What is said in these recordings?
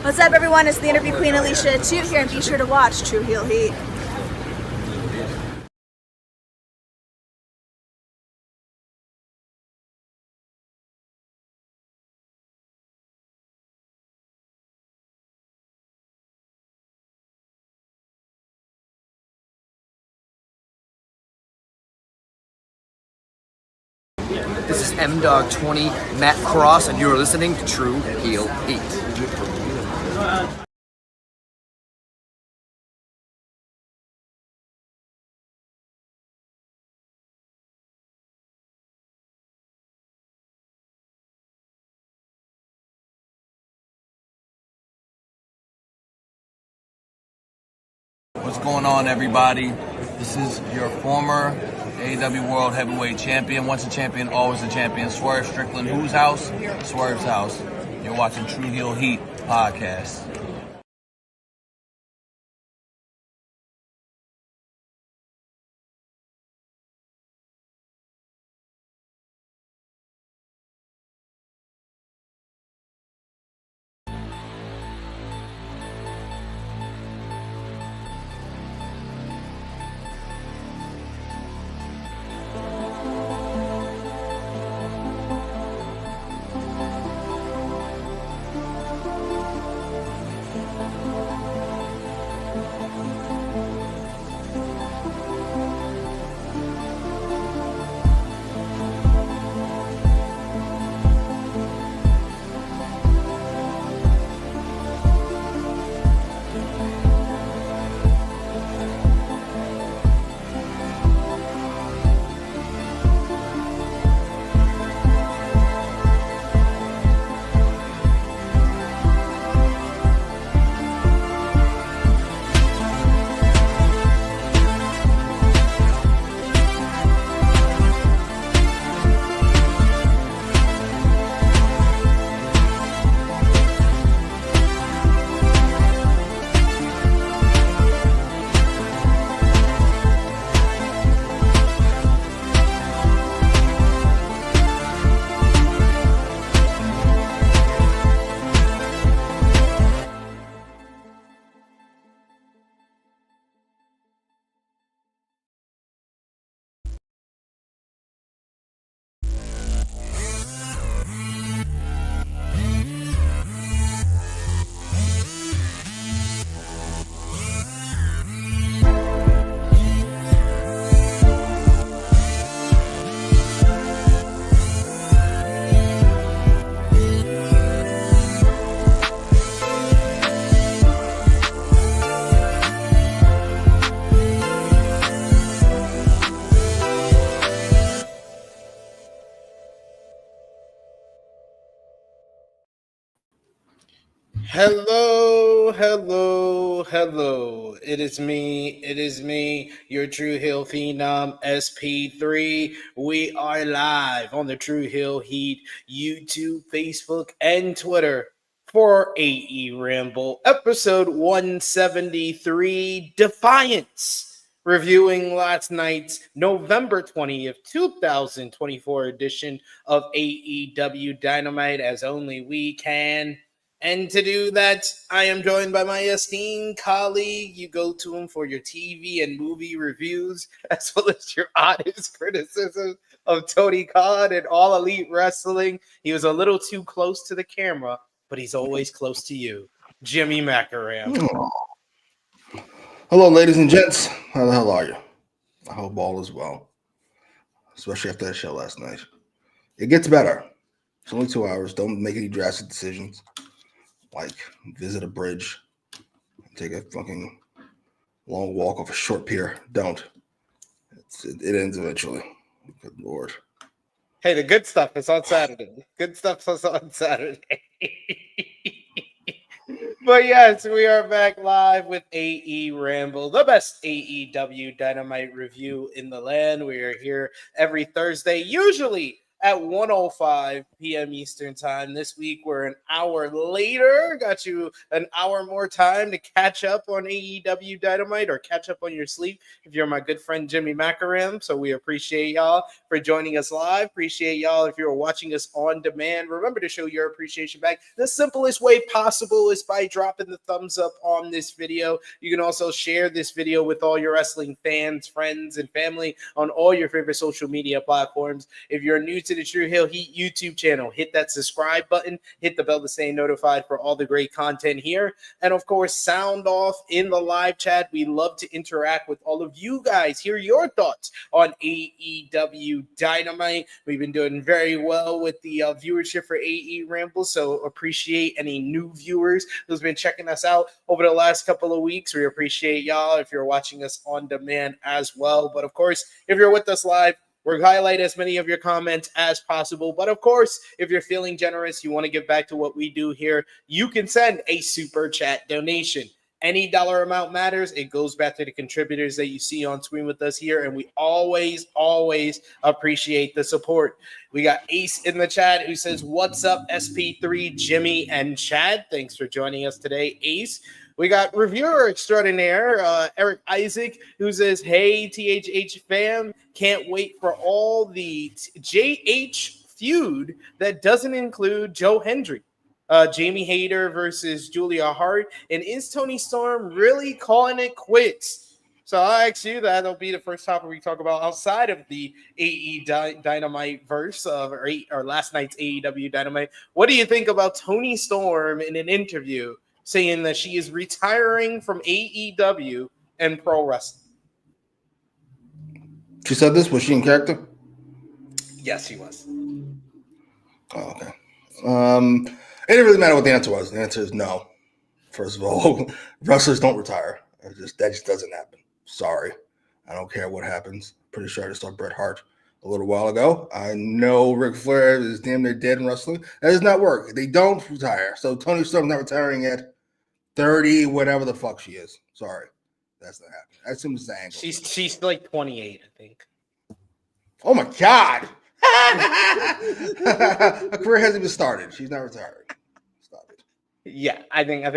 What's up, everyone? It's the Interview Queen Alicia Toot here, and be sure to watch True Heel Heat. This is M-Dog20, Matt Cross, and you are listening to True Heel Heat. What's going on, everybody? This is your former AEW World Heavyweight Champion. Once a champion, always a champion. Swerve Strickland. Whose house? Swerve's house. You're watching True Heel Heat podcast. Hello. It is me, your True Heel Phenom, SP3. We are live on the True Heel Heat YouTube, Facebook, and Twitter for AEWramble, episode 173, Defiance, reviewing last night's November 20th, 2024 edition of AEW Dynamite, as only we can. And to do that, I am joined by my esteemed colleague. You go to him for your TV and movie reviews, as well as your honest criticism of Tony Khan and All Elite Wrestling. He was a little too close to the camera, but he's always close to you. Jimmy Macram. Hello, ladies and gents. How the hell are you? I hope all is well, especially after that show last night. It gets better. It's only 2 hours. Don't make any drastic decisions. Like visit a bridge, take a fucking long walk off a short pier. Don't. It ends eventually. Good Lord. Hey, the good stuff is on Saturday. Good stuff is on Saturday. But yes, we are back live with AEWramble, the best AEW Dynamite review in the land. We are here every Thursday, usually at 1:05 p.m. Eastern Time. This week, we're an hour later. Got you an hour more time to catch up on AEW Dynamite or catch up on your sleep if you're my good friend Jimmy Macram. So we appreciate y'all for joining us live. Appreciate y'all if you're watching us on demand. Remember to show your appreciation back. The simplest way possible is by dropping the thumbs up on this video. You can also share this video with all your wrestling fans, friends, and family on all your favorite social media platforms. If you're new to the True Hill Heat YouTube channel, hit that subscribe button, hit the bell to stay notified for all the great content here. And of course, sound off in the live chat. We love to interact with all of you guys, hear your thoughts on AEW Dynamite. We've been doing very well with the viewership for AEWramble, so appreciate any new viewers who's been checking us out over the last couple of weeks. We appreciate y'all if you're watching us on demand as well. But of course, if you're with us live, we're highlight as many of your comments as possible. But of course, if you're feeling generous, you want to give back to what we do here, you can send a super chat donation. Any dollar amount matters. It goes back to the contributors that you see on screen with us here. And we always appreciate the support. We got Ace in the chat who says, "What's up, SP3, Jimmy, and Chad?" Thanks for joining us today, Ace. We got reviewer extraordinaire, Eric Isaac, who says, "Hey, THH fam, can't wait for all the JH feud that doesn't include Joe Hendry. Jamie Hayter versus Julia Hart. And is Toni Storm really calling it quits?" So I'll ask you, that'll be the first topic we talk about outside of the Dynamite verse or last night's AEW Dynamite. What do you think about Toni Storm in an interview saying that she is retiring from AEW and pro wrestling? She said this? Was she in character? Yes, she was. Oh, okay. It didn't really matter what the answer was. The answer is no. First of all, wrestlers don't retire. That just doesn't happen. Sorry. I don't care what happens. Pretty sure I just saw Bret Hart a little while ago. I know Ric Flair is damn near dead in wrestling. That does not work. They don't retire. So Toni Storm's not retiring at 30, whatever the fuck she is. Sorry. That's not happening. That's him the angle. She's like 28, I think. Oh my God. Her career hasn't even started. She's not retiring. Stop it. Yeah, I think I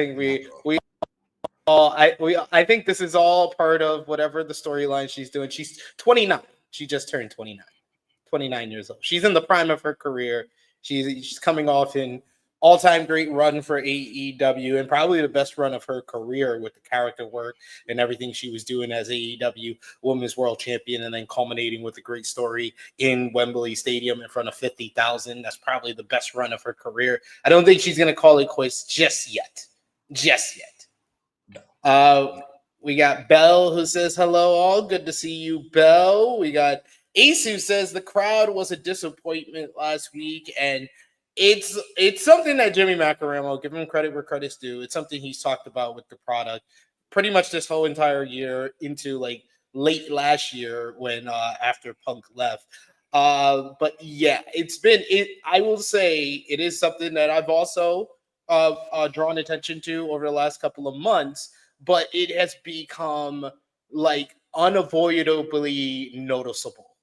think this is all part of whatever the storyline she's doing. She's 29. She just turned 29 years old. She's in the prime of her career. She's coming off an all-time great run for AEW and probably the best run of her career with the character work and everything she was doing as AEW Women's World Champion, and then culminating with a great story in Wembley Stadium in front of 50,000. That's probably the best run of her career. I don't think she's going to call it quits just yet. We got Belle who says, "Hello all, good to see you, Belle." We got Ace who says the crowd was a disappointment last week, and it's something that Jimmy Macram, I'll give him credit where credit's due. It's something he's talked about with the product pretty much this whole entire year into like late last year when after Punk left. But yeah, I will say it is something that I've also drawn attention to over the last couple of months, but it has become like unavoidably noticeable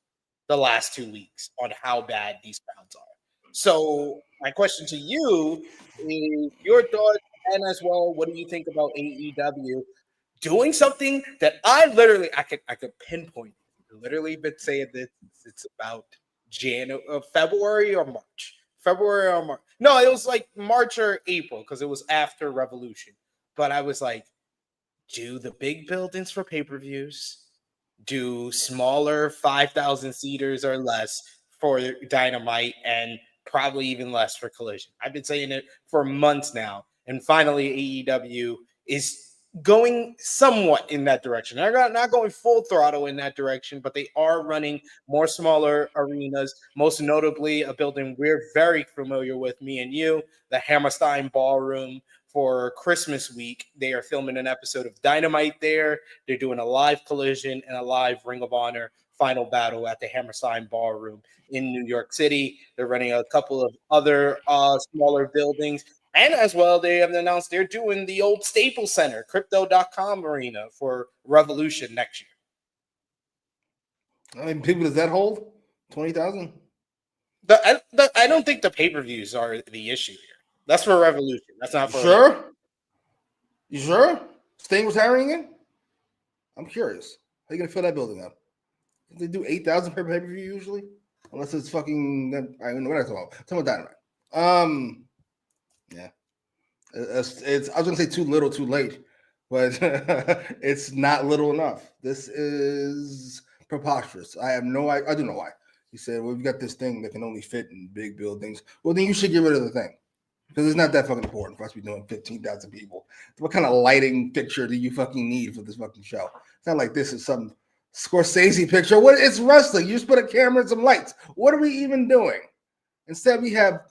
the last 2 weeks on how bad these crowds are. So my question to you is your thoughts, and as well, what do you think about AEW doing something that I could pinpoint? I've literally been saying this. It's about February or March. No, it was like March or April because it was after Revolution. But I was like, do the big buildings for pay-per-views, do smaller 5,000 seaters or less for Dynamite, and probably even less for Collision. I've been saying it for months now, and finally AEW is going somewhat in that direction. They're not going full throttle in that direction, but they are running more smaller arenas, most notably a building we're very familiar with, me and you, the Hammerstein Ballroom. For Christmas week, they are filming an episode of Dynamite there. They're doing a live Collision and a live Ring of Honor final battle at the Hammerstein Ballroom in New York City. They're running a couple of other smaller buildings. And as well, they have announced they're doing the old Staples Center, Crypto.com Arena for Revolution next year. I mean, people, does that hold 20,000? I don't think the pay-per-views are the issue here. That's for Revolution. That's not for Sure. You sure? Sting was hiring again? I'm curious. How you gonna fill that building up? They do 8,000 per pay-per-view usually, unless it's fucking. I don't know what I'm talking about. Talking about Dynamite. Yeah. It's. I was gonna say too little, too late, but it's not little enough. This is preposterous. I do know why. He said, "Well, we've got this thing that can only fit in big buildings." Well, then you should get rid of the thing. Because it's not that fucking important for us to be doing 15,000 people. What kind of lighting picture do you fucking need for this fucking show? It's not like this is some Scorsese picture. What? It's wrestling. You just put a camera and some lights. What are we even doing? Instead, we have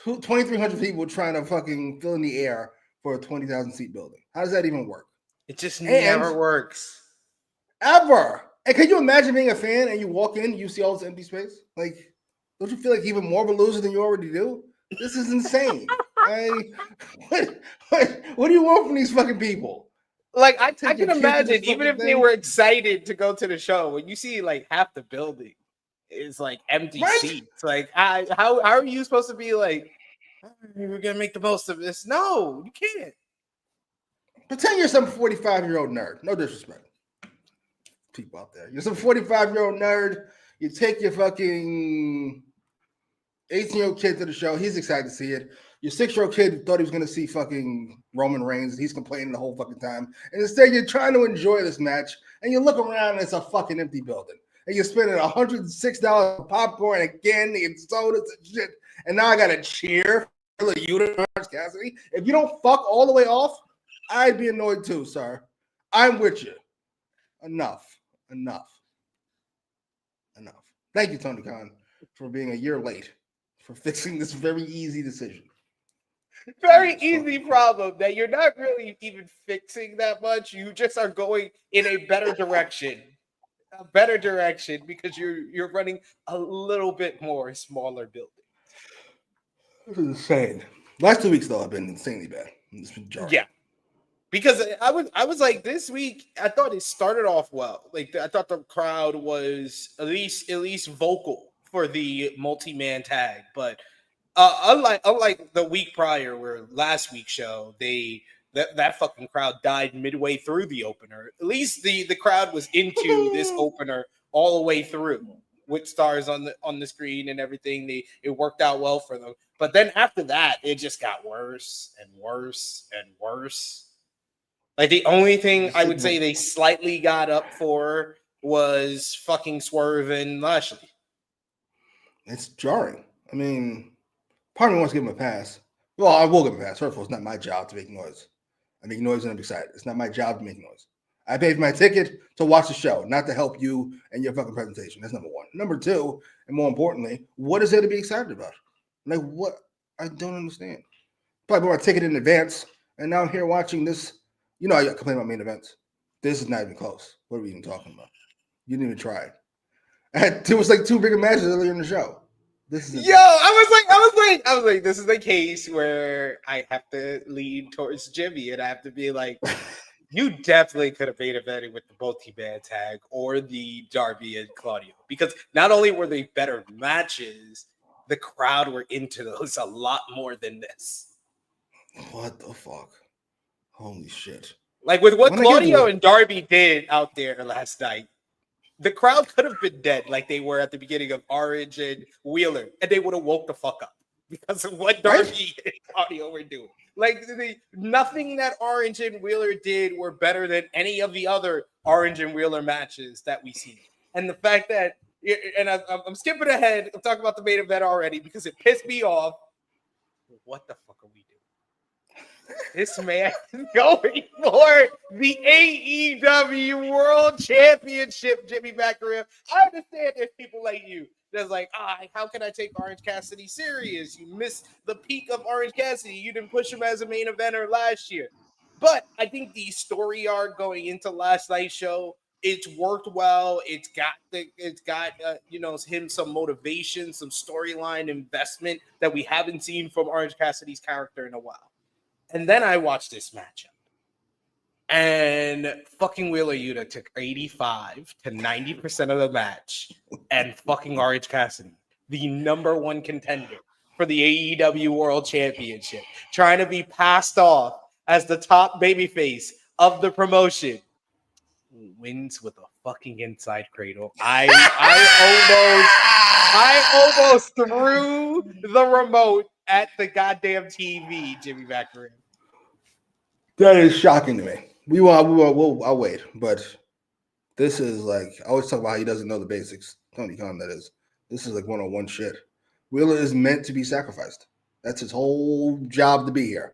2,300 people trying to fucking fill in the air for a 20,000 seat building. How does that even work? It just never works. Ever. And can you imagine being a fan and you walk in, you see all this empty space? Like, don't you feel like even more of a loser than you already do? This is insane. What do you want from these fucking people? Like, I can imagine, even if they were excited to go to the show, when you see like half the building is like empty seats, like how are you supposed to be like, we're gonna make the most of this? No, you can't. Pretend you're some 45-year-old nerd. No disrespect. People out there. You're some 45-year-old nerd. You take your fucking 18-year-old kid to the show. He's excited to see it. Your 6-year-old kid thought he was going to see fucking Roman Reigns. He's complaining the whole fucking time. And instead, you're trying to enjoy this match. And you look around and it's a fucking empty building. And you're spending $106 for popcorn and candy and sodas and shit. And now I got to cheer for Yuta and Cassidy. If you don't fuck all the way off, I'd be annoyed too, sir. I'm with you. Enough. Thank you, Tony Khan, for being a year late. For fixing this very easy decision. Very easy problem that you're not really even fixing that much. You just are going in a better direction. Because you're running a little bit more smaller building. This is insane. Last 2 weeks though have been insanely bad. It's been jarring. Yeah. Because I was like, this week I thought it started off well. Like I thought the crowd was at least vocal for the multi-man tag, but unlike the week prior, where last week's show that fucking crowd died midway through the opener. At least the crowd was into this opener all the way through, with stars on the screen and everything. It worked out well for them. But then after that, it just got worse and worse and worse. Like the only thing I would say they slightly got up for was fucking Swerve and Lashley. It's jarring. I mean, part of me wants to give him a pass. Well, I will give him a pass. First of all, it's not my job to make noise. I make noise and I'm excited. It's not my job to make noise. I paid for my ticket to watch the show, not to help you and your fucking presentation. That's number one. Number two, and more importantly, what is there to be excited about? Like, what? I don't understand. Probably bought my ticket in advance, and now I'm here watching this. You know, I complain about main events. This is not even close. What are we even talking about? You didn't even try. There was like 2 bigger matches earlier in the show. This is I was like, this is a case where I have to lean towards Jimmy, and I have to be like, you definitely could have made a betting with the multi-man tag or the Darby and Claudio, because not only were they better matches, the crowd were into those a lot more than this. What the fuck? Holy shit. Like with what Claudio and Darby did out there last night, the crowd could have been dead like they were at the beginning of Orange and Wheeler, and they would have woke the fuck up because of what Darby and Claudio were doing. Like nothing that Orange and Wheeler did were better than any of the other Orange and Wheeler matches that we see. And the fact that, and I'm skipping ahead, I'm talking about the main event already because it pissed me off. What the fuck are we doing? This man is going for the AEW World Championship, Jimmy Macram. I understand there's people like you that's like, how can I take Orange Cassidy serious? You missed the peak of Orange Cassidy. You didn't push him as a main eventer last year. But I think the story arc going into last night's show, it's worked well. It's got him some motivation, some storyline investment that we haven't seen from Orange Cassidy's character in a while. And then I watched this matchup, and fucking Wheeler Yuta took 85 to 90% of the match, and fucking Orange Cassidy the number one contender for the AEW World Championship, trying to be passed off as the top babyface of the promotion, wins with a fucking inside cradle. I almost threw the remote at the goddamn TV, Jimmy Macram. That is shocking to me. I'll wait, but this is like, I always talk about how he doesn't know the basics. Tony Khan, that is. This is like one-on-one shit. Wheeler is meant to be sacrificed. That's his whole job to be here.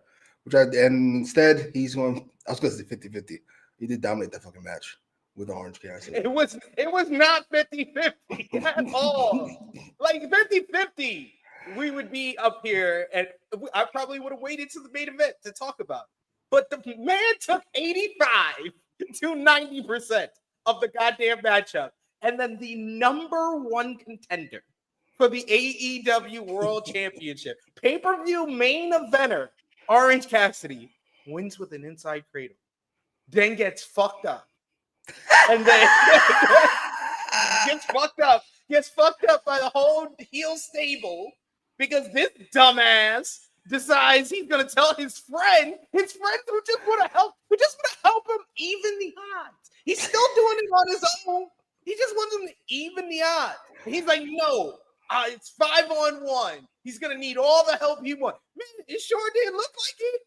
And instead, he's going, I was going to say 50-50. He did dominate that fucking match with Orange Cassidy. It was not 50-50 at all. Like 50-50, we would be up here, and I probably would have waited to the main event to talk about it. But the man took 85 to 90% of the goddamn matchup. And then the number one contender for the AEW World Championship, pay-per-view main eventer, Orange Cassidy, wins with an inside cradle, then gets fucked up. And then gets fucked up by the whole heel stable because this dumbass decides he's gonna tell his friend who just want to help him even the odds. He's still doing it on his own. He just wants him to even the odds. And he's like, no, it's 5-on-1. He's gonna need all the help he wants. Man, it sure didn't look like it.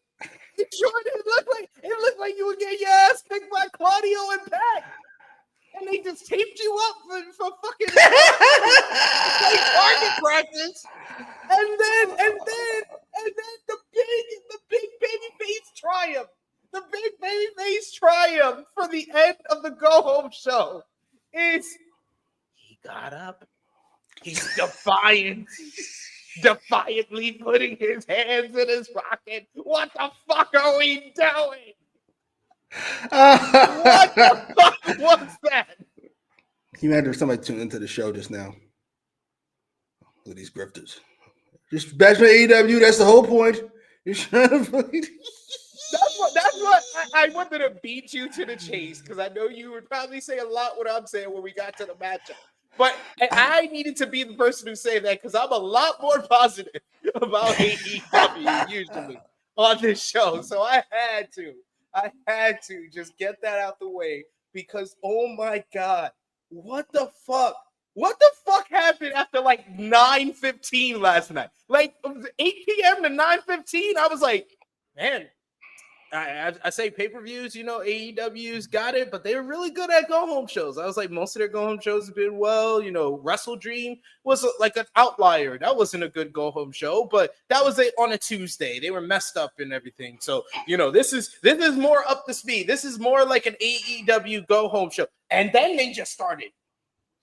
It sure didn't look like it. It looked like you would get your ass kicked by Claudio and Peck. And they just taped you up for fucking target practice. And then the big baby face triumph. The big baby face triumph for the end of the go home show is he got up. He's defiantly putting his hands in his pocket. What the fuck are we doing? What the fuck was that? Can you imagine if somebody tuned into the show just now? Look at these grifters. Just bash my AEW, that's the whole point. You're trying to fight. That's what I wanted to beat you to the chase, because I know you would probably say a lot what I'm saying when we got to the matchup. But I needed to be the person who say that because I'm a lot more positive about AEW usually on this show. So I had to just get that out the way because, oh my God, what the fuck? What the fuck happened after like 9:15 last night? Like 8 p.m. to 9:15, I was like, man, I say pay-per-views, AEW's got it, but they're really good at go-home shows. I was like, most of their go-home shows have been well. Wrestle Dream was like an outlier. That wasn't a good go-home show, but that was on a Tuesday. They were messed up and everything. So, this is more up to speed. This is more like an AEW go-home show. And then they just started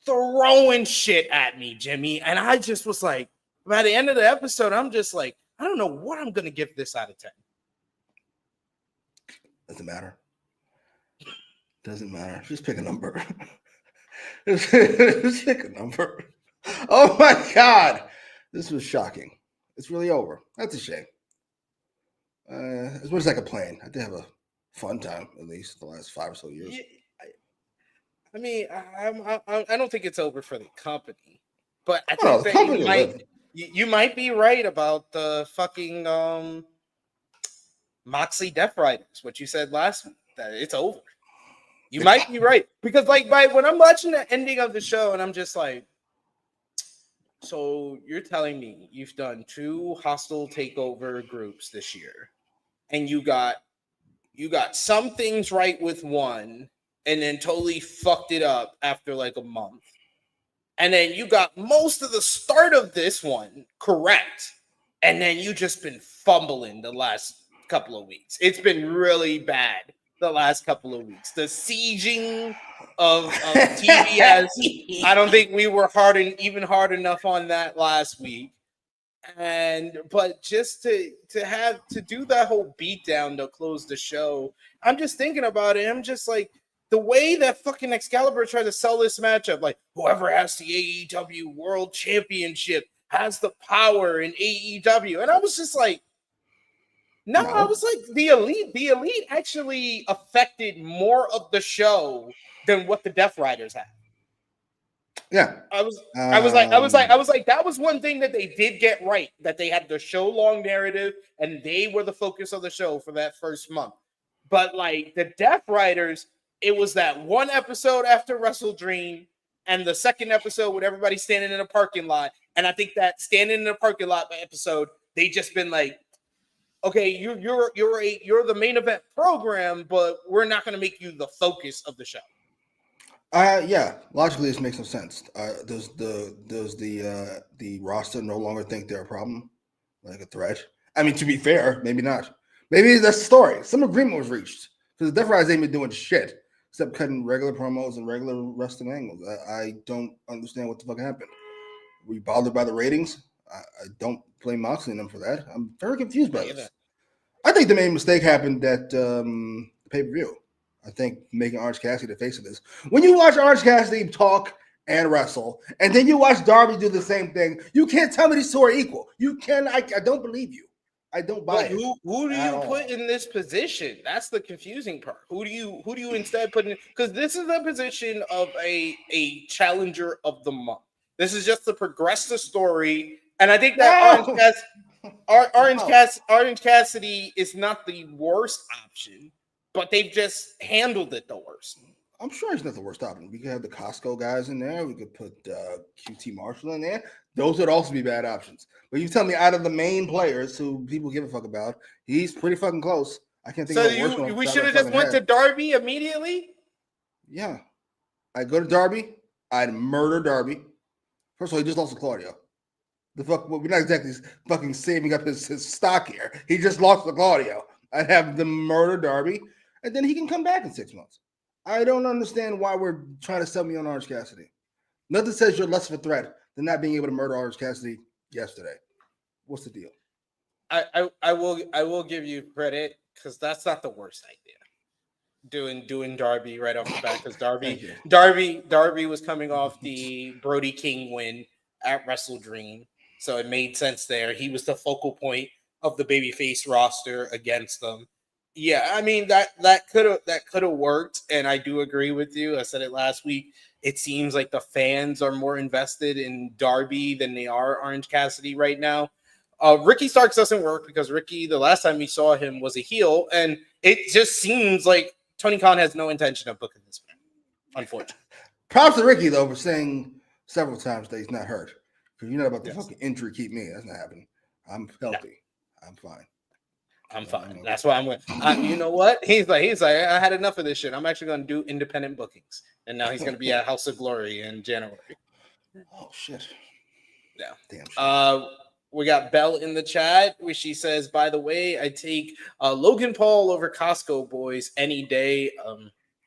throwing shit at me, Jimmy. And I just was like, by the end of the episode, I'm just like, I don't know what I'm going to give this out of 10. Doesn't matter. Just pick a number. Just pick a number. Oh my God. This was shocking. It's really over. That's a shame. As much as I could plan, I did have a fun time, at least the last 5 or so years. Yeah, I mean, I don't think it's over for the company, but I think that you might be right about the fucking Moxley Death Riders, what you said last week, that it's over. You might be right. Because when I'm watching the ending of the show and I'm just like, so you're telling me you've done 2 hostile takeover groups this year and you got some things right with one and then totally fucked it up after like a month. And then you got most of the start of this one correct. And then you just been fumbling the last couple of weeks. It's been really bad the last couple of weeks. The sieging of TBS, I don't think we were hard enough on that last week. But just to do that whole beatdown to close the show, I'm just thinking about it. I'm just like, the way that fucking Excalibur tried to sell this matchup, like whoever has the AEW World Championship has the power in AEW. And I was just like, No, I was like, the elite actually affected more of the show than what the Death Riders had. Yeah. I was like, that was one thing that they did get right, that they had the show long narrative and they were the focus of the show for that first month. But like the Death Riders, it was that one episode after Wrestle Dream and the second episode with everybody standing in a parking lot. And I think that standing in a parking lot episode, they just been like, okay, you're the main event program, but we're not going to make you the focus of the show. Yeah, logically this makes no sense. Does the roster no longer think they're a problem, like a threat? I mean, to be fair, maybe not. Maybe that's the story. Some agreement was reached because the Death Riders ain't been doing shit except cutting regular promos and regular wrestling angles. I don't understand what the fuck happened. Were you bothered by the ratings? I don't blame Moxley and them for that. I'm very confused by this. I think the main mistake happened at pay-per-view. I think making Orange Cassidy the face of this. When you watch Orange Cassidy talk and wrestle, and then you watch Darby do the same thing, you can't tell me these two are equal. You can. I don't believe you. I don't buy it. Who do you put in this position? That's the confusing part. Who do you instead put in? Because this is the position of a challenger of the month. This is just to progress the story, and I think that Orange Cassidy is not the worst option. But they've just handled it the worst. I'm sure it's not the worst option. We could have the Costco guys in there. We could put QT Marshall in there. Those would also be bad options. But you tell me out of the main players who people give a fuck about, he's pretty fucking close. I can't think of a worse one. We should have just went to Darby immediately? Yeah. I'd go to Darby. I'd murder Darby. First of all, he just lost to Claudio. We're not exactly fucking saving up his stock here. He just lost to Claudio. I'd have them murder Darby. And then he can come back in 6 months. I don't understand why we're trying to sell me on Orange Cassidy. Nothing says you're less of a threat than not being able to murder Orange Cassidy yesterday. What's the deal? I will give you credit because that's not the worst idea. Doing Darby right off the bat because Darby was coming off the Brody King win at Wrestle Dream, so it made sense there. He was the focal point of the babyface roster against them. Yeah, I mean that could have worked, and I do agree with you. I said it last week. It seems like the fans are more invested in Darby than they are Orange Cassidy right now. Ricky Starks doesn't work because Ricky, the last time we saw him, was a heel, and it just seems like Tony Khan has no intention of booking this man. Unfortunately. Props to Ricky though for saying several times that he's not hurt. Because you're not about to fucking injury keep me. That's not happening. I'm healthy. No. I'm fine. I'm fine. That's why I'm going. You know what? He's like, I had enough of this shit. I'm actually going to do independent bookings, and now he's going to be at House of Glory in January. Oh shit! Yeah. Damn. Shit. We got Belle in the chat, where she says, "By the way, I take Logan Paul over Costco boys any day."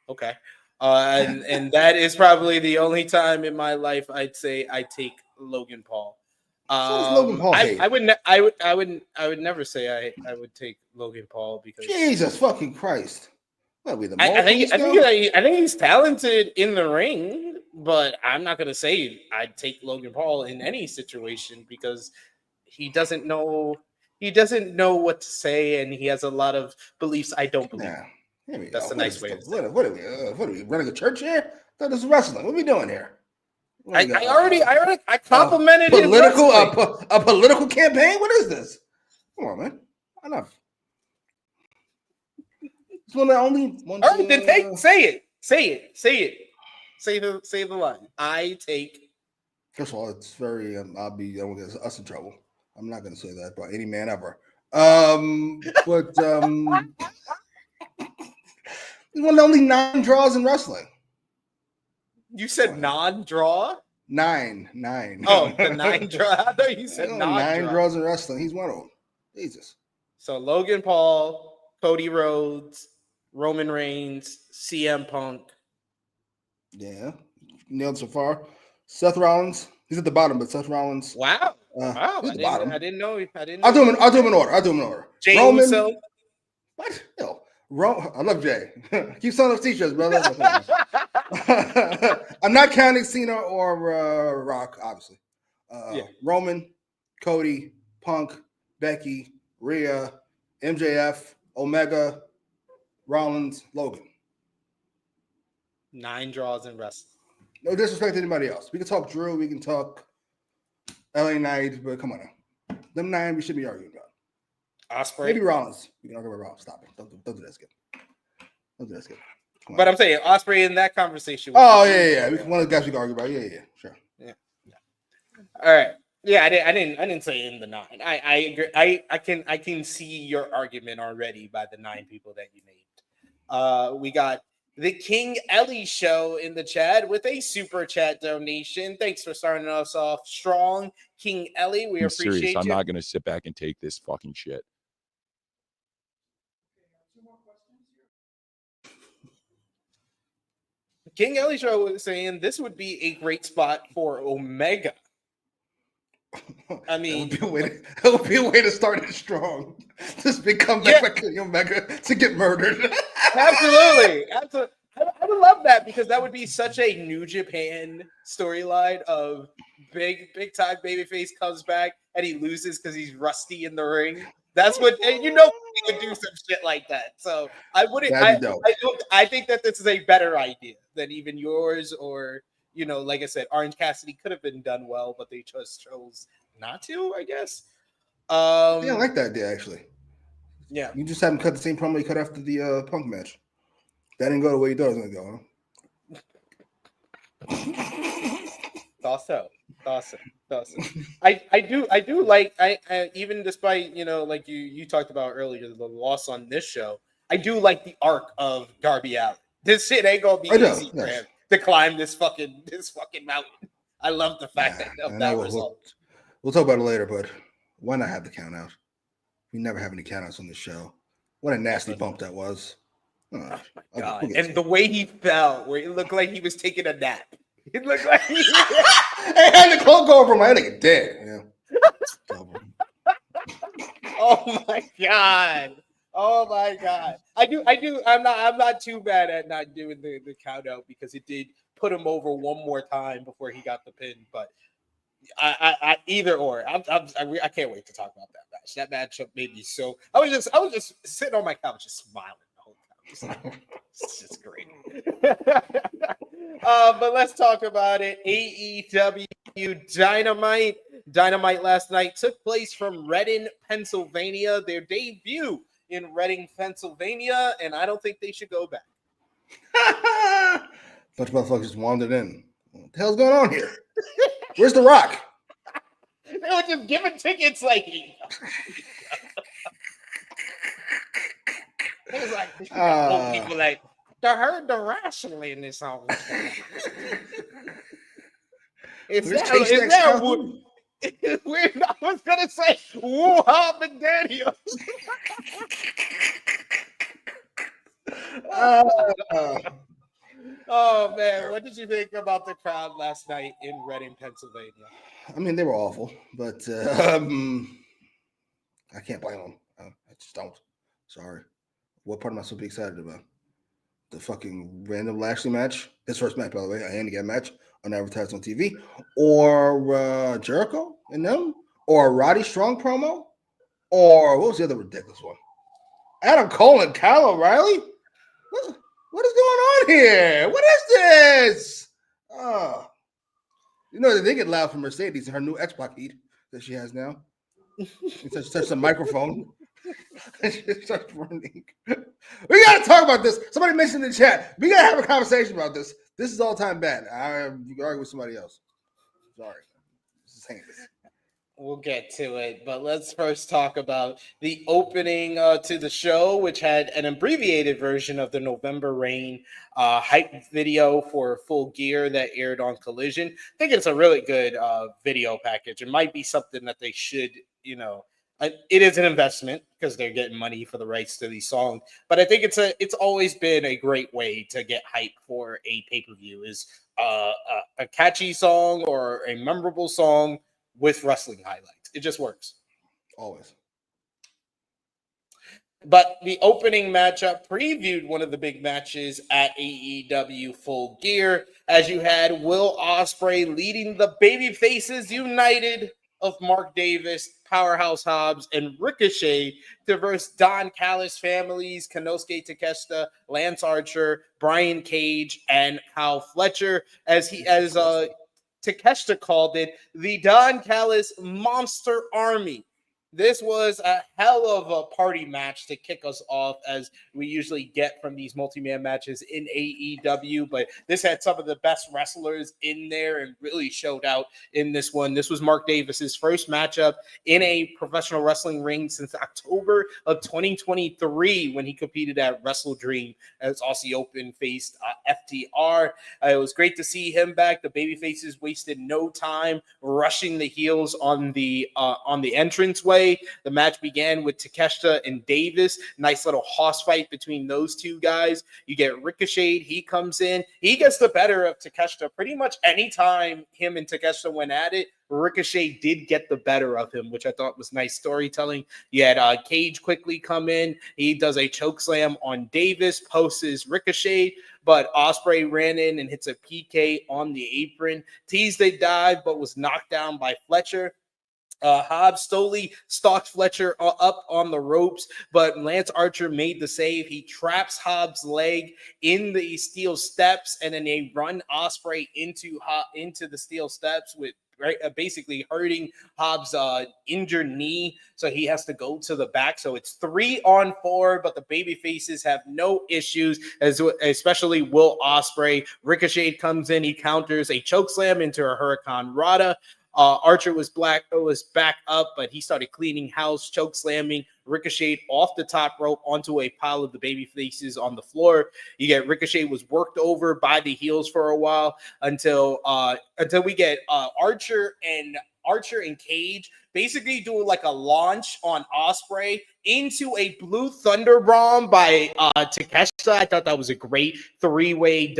Okay. And that is probably the only time in my life I'd say I take Logan Paul. I would never say I would take Logan Paul because Jesus fucking Christ. I think he's talented in the ring, but I'm not gonna say I'd take Logan Paul in any situation because he doesn't know what to say and he has a lot of beliefs I don't believe. Nah, that's a nice way to say it. What are we running a church here? I thought this is wrestling. What are we doing here? I complimented his a political campaign. What is this? Come on, man. Enough. It's one of the only one. All right, then say it. Say the line. I take. First of all, it's very. I'll get us in trouble. I'm not going to say that by any man ever. But it's one of the only 9 draws in wrestling. You said non-draw? 9. Oh, the 9 draw. I thought you said non-draw. 9 draws in wrestling. He's one of them. Jesus. So Logan Paul, Cody Rhodes, Roman Reigns, CM Punk. Yeah. Nailed so far. Seth Rollins. He's at the bottom, but Seth Rollins. Wow. I didn't know. I'll do him in order. Jay Roman. Uso. What? No. I love Jay. Keep selling those t-shirts, brother. I'm not counting Cena or Rock, obviously. Roman, Cody, Punk, Becky, Rhea, MJF, Omega, Rollins, Logan. 9 draws in wrestling. No disrespect to anybody else. We can talk Drew. We can talk LA Knight, but come on now. Them 9 we should be arguing about. Ospreay. Maybe Rollins. We can argue about Rollins. Stop it. Don't do that, Skip. Don't do that, Skip. But I'm saying Ospreay in that conversation. Oh yeah. One of the guys we can argue about. Yeah, sure. Yeah. All right. Yeah, I didn't say in the 9. I agree. I can see your argument already by the 9 people that you named. We got the King Ellie show in the chat with a super chat donation. Thanks for starting us off strong, King Ellie. We appreciate serious. you. I'm not gonna sit back and take this fucking shit. King Ellie show was saying this would be a great spot for Omega. I mean, it would be a way to start it strong. Just become King Omega to get murdered. Absolutely. I would love that because that would be such a New Japan storyline of big time babyface comes back and he loses because he's rusty in the ring. That's what, and you know, he would do some shit like that. So I wouldn't. I think that this is a better idea than even yours or. You know, like I said, Orange Cassidy could have been done well, but they just chose not to, I guess. Yeah, I like that idea, actually. Yeah. You just have him cut the same promo he cut after the Punk match. That didn't go the way he thought it was going to go, huh? Awesome. I do like, I even despite, you know, like you talked about earlier, the loss on this show, I do like the arc of Darby Allin. This shit ain't going to be easy for him. To climb this fucking mountain. I love the fact that result. We'll talk about it later, but why not have the count out? We never have any count outs on the show. What a nasty bump that was. Oh my God. And the way he fell, where it looked like he was taking a nap. It looked like he had the cloak over my head like dead. Yeah. Oh my God. Oh my God. I'm not too bad at not doing the count out because it did put him over one more time before he got the pin. But I either or. I can't wait to talk about that match. That matchup made me so I was just sitting on my couch just smiling the whole time. It's just great. But let's talk about it. AEW Dynamite. Dynamite last night took place from Reading, Pennsylvania. Their debut in Reading, Pennsylvania, and I don't think they should go back. Bunch of motherfuckers just wandered in. What the hell's going on here? Where's The Rock? They were just giving tickets like it was like people like I heard the wrestling is on. Is that weird? I was gonna say Hobbs and Daniel. Oh man, what did you think about the crowd last night in Reading, Pennsylvania? I mean, they were awful, but I can't blame them. I just don't. Sorry. What part am I supposed to be excited about? The fucking random Lashley match? His first match, by the way, a handicap match, unadvertised on TV, or Jericho and them, or a Rody Strong promo, or what was the other ridiculous one? Adam Cole and Kyle O'Reilly? What is going on here? What is this? You know, they get loud from Mercedes and her new Xbox heat that she has now. She touched the microphone. She starts running. We got to talk about this. Somebody mentioned in the chat. We got to have a conversation about this. This is all time bad. You can argue with somebody else. Sorry. Just hang this. We'll get to it, but let's first talk about the opening to the show, which had an abbreviated version of the November Rain hype video for Full Gear that aired on Collision. I think it's a really good video package. It might be something that they should, it is an investment because they're getting money for the rights to these songs. But I think it's always been a great way to get hype for a pay-per-view is a catchy song or a memorable song with wrestling highlights. It just works. Always. But the opening matchup previewed one of the big matches at AEW Full Gear, as you had Will Ospreay leading the Babyfaces United of Mark Davis, Powerhouse Hobbs, and Ricochet to verse Don Callis families, Konosuke Takeshita, Lance Archer, Brian Cage, and Kyle Fletcher, as Takeshita called it, the Don Callis Monster Army. This was a hell of a party match to kick us off, as we usually get from these multi-man matches in AEW, but this had some of the best wrestlers in there and really showed out in this one. This was Mark Davis's first matchup in a professional wrestling ring since October of 2023 when he competed at Wrestle Dream as Aussie Open faced FTR. It was great to see him back. The babyfaces wasted no time rushing the heels on the entranceway. The match began with Takeshita and Davis. Nice little hoss fight between those two guys. You get Ricochet. He comes in. He gets the better of Takeshita pretty much anytime him and Takeshita went at it. Ricochet did get the better of him, which I thought was nice storytelling. You had Cage quickly come in. He does a choke slam on Davis, posts Ricochet, but Ospreay ran in and hits a PK on the apron. Teased a dive, but was knocked down by Fletcher. Hobbs slowly stalks Fletcher up on the ropes, but Lance Archer made the save. He traps Hobbs' leg in the steel steps, and then they run Ospreay into the steel steps with basically hurting Hobbs' injured knee, so he has to go to the back. So it's 3-on-4, but the baby faces have no issues, especially Will Ospreay. Ricochet comes in, he counters a chokeslam into a Hurricane Rana. Archer was back up, but he started cleaning house, choke slamming Ricochet off the top rope onto a pile of the baby faces on the floor. You get Ricochet was worked over by the heels for a while until we get Archer and Cage basically doing like a launch on Ospreay into a Blue Thunder Bomb by Takeshita. I thought that was a great three-way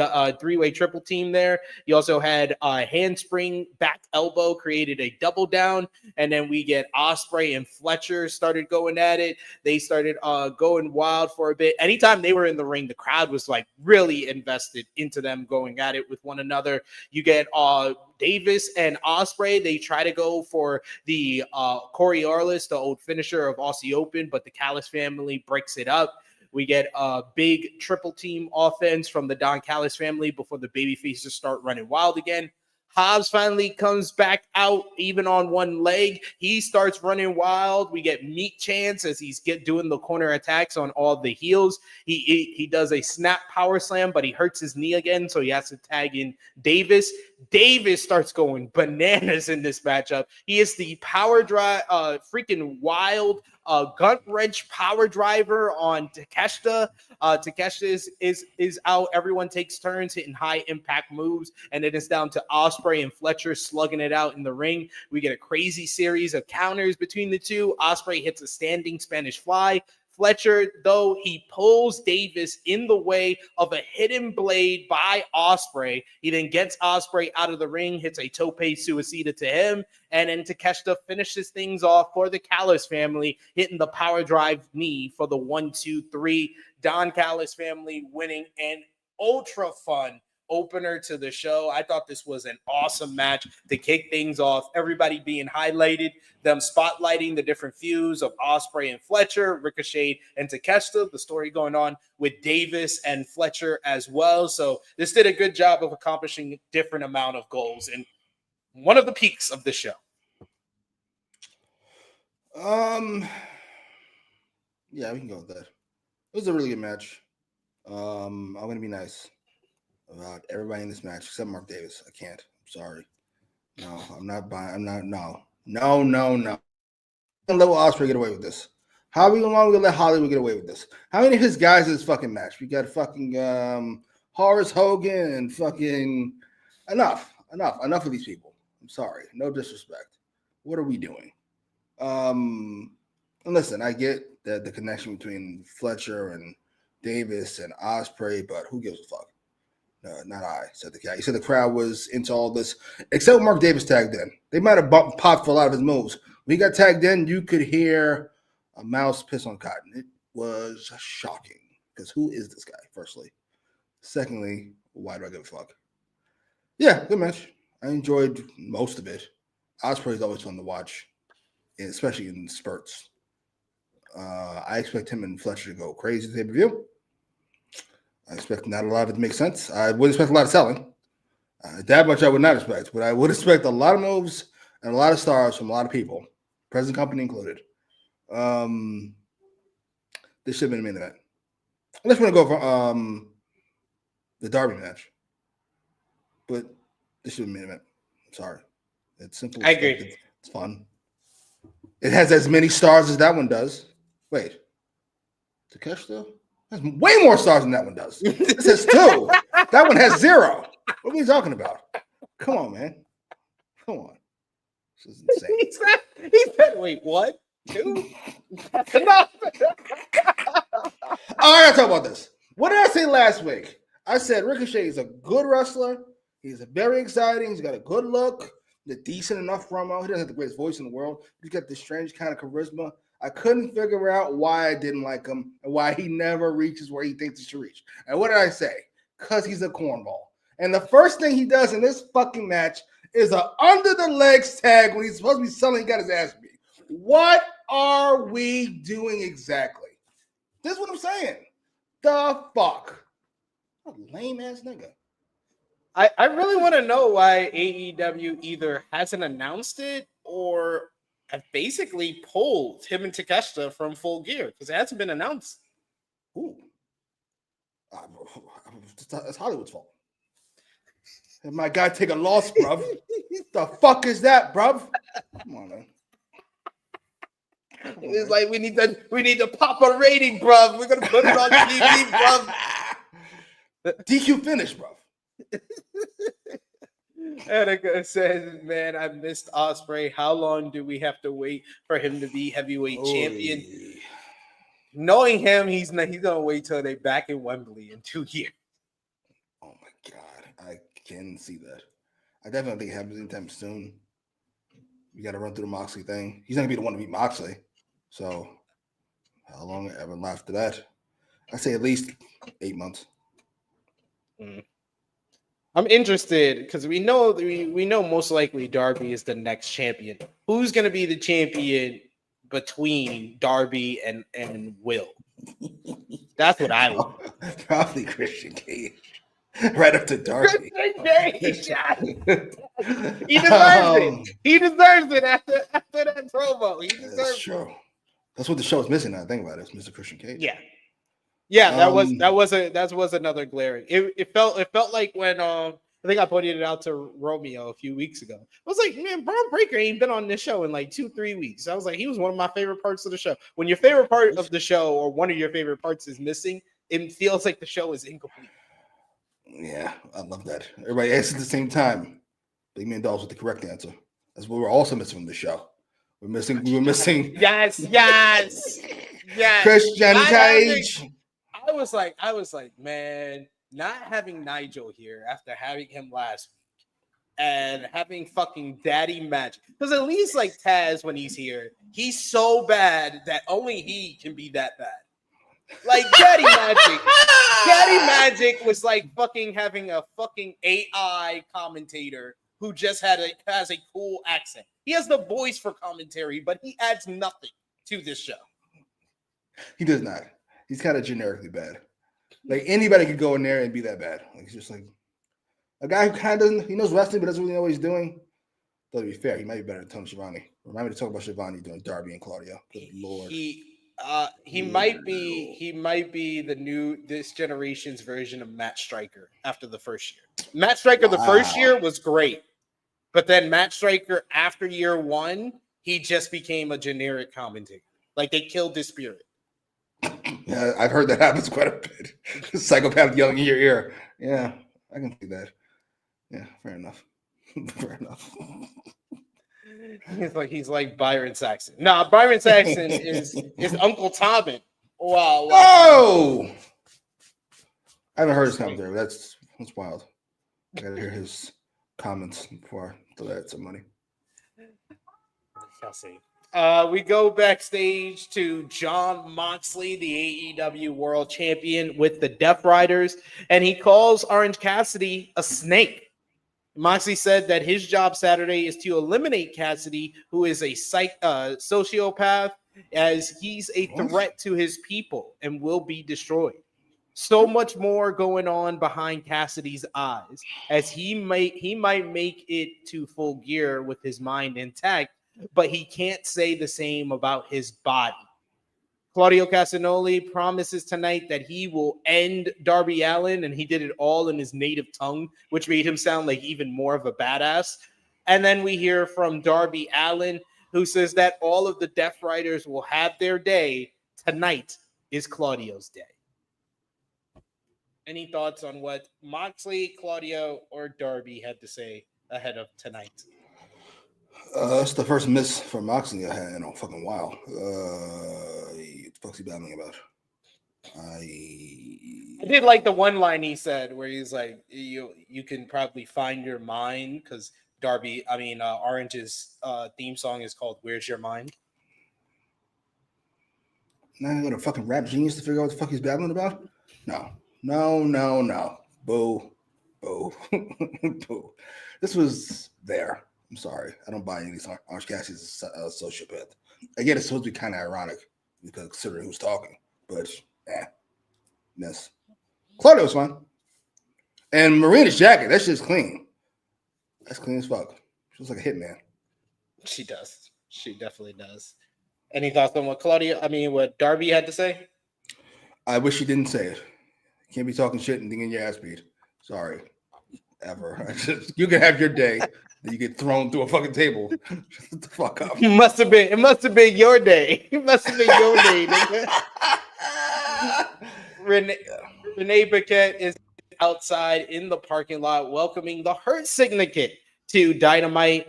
triple team there. You also had handspring back elbow, created a double down, and then we get Ospreay and Fletcher started going at it. They started going wild for a bit. Anytime they were in the ring, the crowd was like really invested into them going at it with one another. You get Davis and Ospreay. They try to go for the Coriolis, the old finisher of Aussie Open, but the Callis family breaks it up. We get a big triple team offense from the Don Callis family before the babyfaces start running wild again. Hobbs finally comes back out even on one leg. He starts running wild. We get Meat Chance as he's doing the corner attacks on all the heels. He does a snap power slam, but he hurts his knee again, so he has to tag in Davis. Davis starts going bananas in this matchup. He is the power drive, freaking wild gut wrench power driver on Takeshita. Takeshita is out. Everyone takes turns hitting high impact moves, and it is down to Ospreay and Fletcher slugging it out in the ring. We get a crazy series of counters between the two. Ospreay hits a standing Spanish fly. Fletcher, though, he pulls Davis in the way of a hidden blade by Ospreay. He then gets Ospreay out of the ring, hits a tope suicida to him, and then Takeshita finishes things off for the Callis family, hitting the power drive knee for the 1-2-3. Don Callis family winning an ultra fun opener to the show. I thought this was an awesome match to kick things off. Everybody being highlighted, them spotlighting the different feuds of Ospreay and Fletcher, Ricochet and Takeshita, the story going on with Davis and Fletcher as well. So this did a good job of accomplishing a different amount of goals and one of the peaks of the show. Yeah, we can go with that. It was a really good match. I'm gonna be nice about everybody in this match except Mark Davis. I can't. I'm sorry. No, I'm not buying. I'm not. No. Don't let Ospreay get away with this. How are we gonna let Hollywood get away with this? How many of his guys in this fucking match? We got fucking Horace Hogan and fucking enough of these people. I'm sorry. No disrespect. What are we doing? And listen, I get that the connection between Fletcher and Davis and Ospreay, but who gives a fuck? Not I, said the guy. He said the crowd was into all this, except when Mark Davis tagged in. They might have popped for a lot of his moves. When he got tagged in, you could hear a mouse piss on cotton. It was shocking, because who is this guy, firstly? Secondly, why do I give a fuck? Yeah, good match. I enjoyed most of it. Ospreay is always fun to watch, especially in spurts. I expect him and Fletcher to go crazy to pay-per-view. I expect not a lot of it to make sense. I would expect a lot of selling. That much I would not expect, but I would expect a lot of moves and a lot of stars from a lot of people, present company included. This should have been a main event. Unless we want to go for the Darby match. But this should have been a main event. I'm sorry. It's simple. I agree. It's fun. It has as many stars as that one does. Wait. Takeshita has way more stars than that one does. This has 2. That one has 0. What are we talking about? Come on, man. Come on. This is insane. He said, wait, what? 2? That's enough. I gotta talk about this. What did I say last week? I said Ricochet is a good wrestler. He's very exciting. He's got a good look. The decent enough promo. He doesn't have the greatest voice in the world. He's got this strange kind of charisma. I couldn't figure out why I didn't like him and why he never reaches where he thinks he should reach. And what did I say? Because he's a cornball. And the first thing he does in this fucking match is a under the legs tag when he's supposed to be selling. He got his ass beat. What are we doing exactly? This is what I'm saying. The fuck? What a lame ass nigga. I really want to know why AEW either hasn't announced it or have basically pulled him and Takeshita from Full Gear because it hasn't been announced. Ooh. It's Hollywood's fault. And my guy take a loss, bruv. The fuck is that, bruv? Come on, man. It's like we need to pop a rating, bruv. We're gonna put it on TV, bruv. DQ finish, bruv. Annika says, man, I missed Ospreay. How long do we have to wait for him to be heavyweight champion? Knowing him, he's gonna wait till they're back in Wembley in 2 years. Oh my god, I can see that. I definitely think it happens anytime soon. You got to run through the Moxley thing. He's not gonna be the one to beat Moxley. So, how long ever left to that? I say at least 8 months. I'm interested because we know most likely Darby is the next champion. Who's going to be the champion between Darby and Will? That's what I want. Probably Christian Cage. Right up to Darby. Christian Cage. He deserves it. He deserves it after that promo. He deserves That's true. That's what the show is missing. I think about it. It's Mr. Christian Cage. Yeah, that was another glaring. It felt like when I think I pointed it out to Romeo a few weeks ago. I was like, man, Braun Breaker ain't been on this show in like 2-3 weeks. I was like, he was one of my favorite parts of the show. When your favorite part of the show or one of your favorite parts is missing, it feels like the show is incomplete. Yeah, I love that. Everybody asks at the same time. Big Man Dolls with the correct answer. That's what we're also missing from the show. We were missing. Yes. Christian Cage. I was like, man, not having Nigel here after having him last week and having fucking Daddy Magic. Because at least like Taz, when he's here, he's so bad that only he can be that bad. Like Daddy Magic was like fucking having a fucking AI commentator who just has a cool accent. He has the voice for commentary, but he adds nothing to this show. He does not. He's kind of generically bad. Like anybody could go in there and be that bad. Like he's just like a guy who kind of doesn't. He knows wrestling, but doesn't really know what he's doing. Though to be fair, he might be better than Tony Schiavone. Remind me to talk about Schiavone doing Darby and Claudio. Good Lord. He might be this generation's version of Matt Striker after the first year. Matt Striker the first year was great, but then Matt Striker after year 1, he just became a generic commentator. Like they killed his spirit. Yeah, I've heard that happens quite a bit. Psychopath yelling in your ear. Yeah, I can see that. Yeah, fair enough. Fair enough. He's like Byron Saxton. Nah, Byron Saxton is Uncle Tobin. Wow. Whoa! I haven't heard his commentary. That's wild. I gotta hear his comments before I throw that some money. I'll see. We go backstage to Jon Moxley, the AEW World Champion, with the Death Riders, and he calls Orange Cassidy a snake. Moxley said that his job Saturday is to eliminate Cassidy, who is a sociopath, as he's a threat to his people and will be destroyed. So much more going on behind Cassidy's eyes, as he might make it to Full Gear with his mind intact, but he can't say the same about his body. Claudio Castagnoli promises tonight that he will end Darby Allin, and he did it all in his native tongue, which made him sound like even more of a badass. And then we hear from Darby Allin, who says that all of the Death Riders will have their day. Tonight is Claudio's day. Any thoughts on what Moxley, Claudio, or Darby had to say ahead of tonight? It's the first miss for Moxley I had in a fucking while. What the fuck's he battling about? I did like the one line he said where he's like, you can probably find your mind, because Orange's theme song is called Where's Your Mind? Now I got a fucking rap genius to figure out what the fuck he's battling about? No. Boo. Boo. This was there. I'm sorry. I don't buy any Orange Cassidy's a sociopath. Again, it's supposed to be kind of ironic because considering who's talking, but miss. Claudio's fine. And Marina's jacket, that shit's clean. That's clean as fuck. She looks like a hitman. She does. She definitely does. Any thoughts on what Darby had to say? I wish she didn't say it. Can't be talking shit and getting your ass beat. Sorry. Ever. You can have your day. Then you get thrown through a fucking table. Shut the fuck up. It must have been your day. It must have been your day. Renee Paquette is outside in the parking lot welcoming the Hurt Syndicate to Dynamite.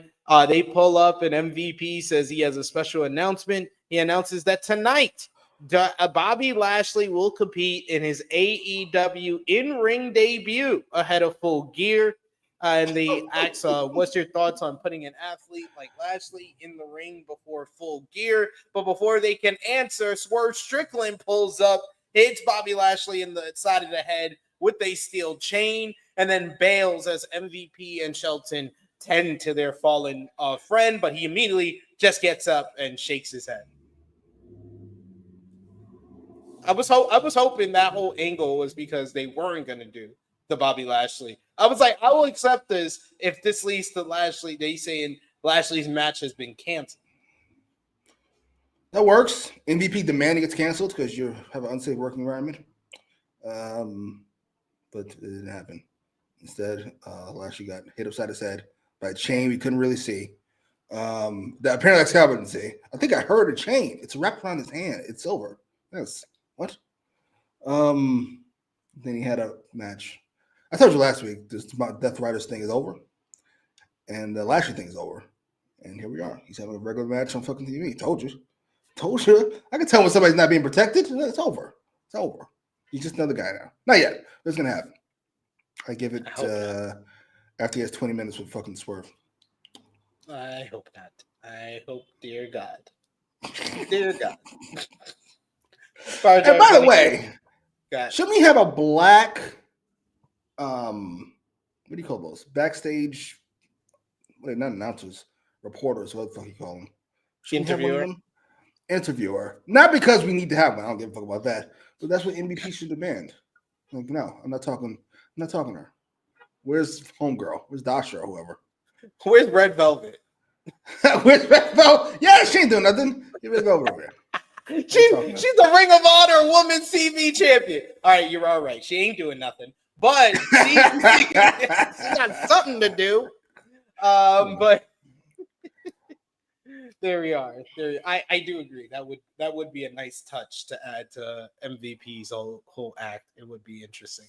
They pull up and MVP says he has a special announcement. He announces that tonight Bobby Lashley will compete in his AEW in-ring debut ahead of Full Gear. And they ask, what's your thoughts on putting an athlete like Lashley in the ring before Full Gear? But before they can answer, Swerve Strickland pulls up, hits Bobby Lashley in the side of the head with a steel chain, and then bails as MVP and Shelton tend to their fallen friend. But he immediately just gets up and shakes his head. I was hoping that whole angle was because they weren't going to do the Bobby Lashley. I was like, I will accept this if this leads to Lashley. They saying Lashley's match has been canceled. That works. MVP demanding it's canceled because you have an unsafe working environment. But it didn't happen. Instead, Lashley got hit upside his head by a chain we couldn't really see. That apparently Scott didn't see. I think I heard a chain. It's wrapped around his hand. It's silver. Yes. What? Then he had a match. I told you last week this Death Riders thing is over. And the Lashley thing is over. And here we are. He's having a regular match on fucking TV. Told you. I can tell when somebody's not being protected. It's over. It's over. He's just another guy now. Not yet. It's going to happen. I give it after he has 20 minutes with fucking Swerve. I hope not. I hope, dear God. Dear God. And by the way, shouldn't we have a black, what do you call those? Backstage, not announcers, reporters, what the fuck you call them? Interviewer. Not because we need to have one. I don't give a fuck about that. But that's what MVP should demand. Like, no, I'm not talking to her. Where's Homegirl? Where's Dasha or whoever? Where's Red Velvet? Where's Red Velvet? Yeah, she ain't doing nothing. Get Red Velvet over here. She's the Ring of Honor Women's TV champion. All right, you're all right. She ain't doing nothing, but she got something to do. But there we are. I do agree. That would be a nice touch to add to MVP's whole act. It would be interesting.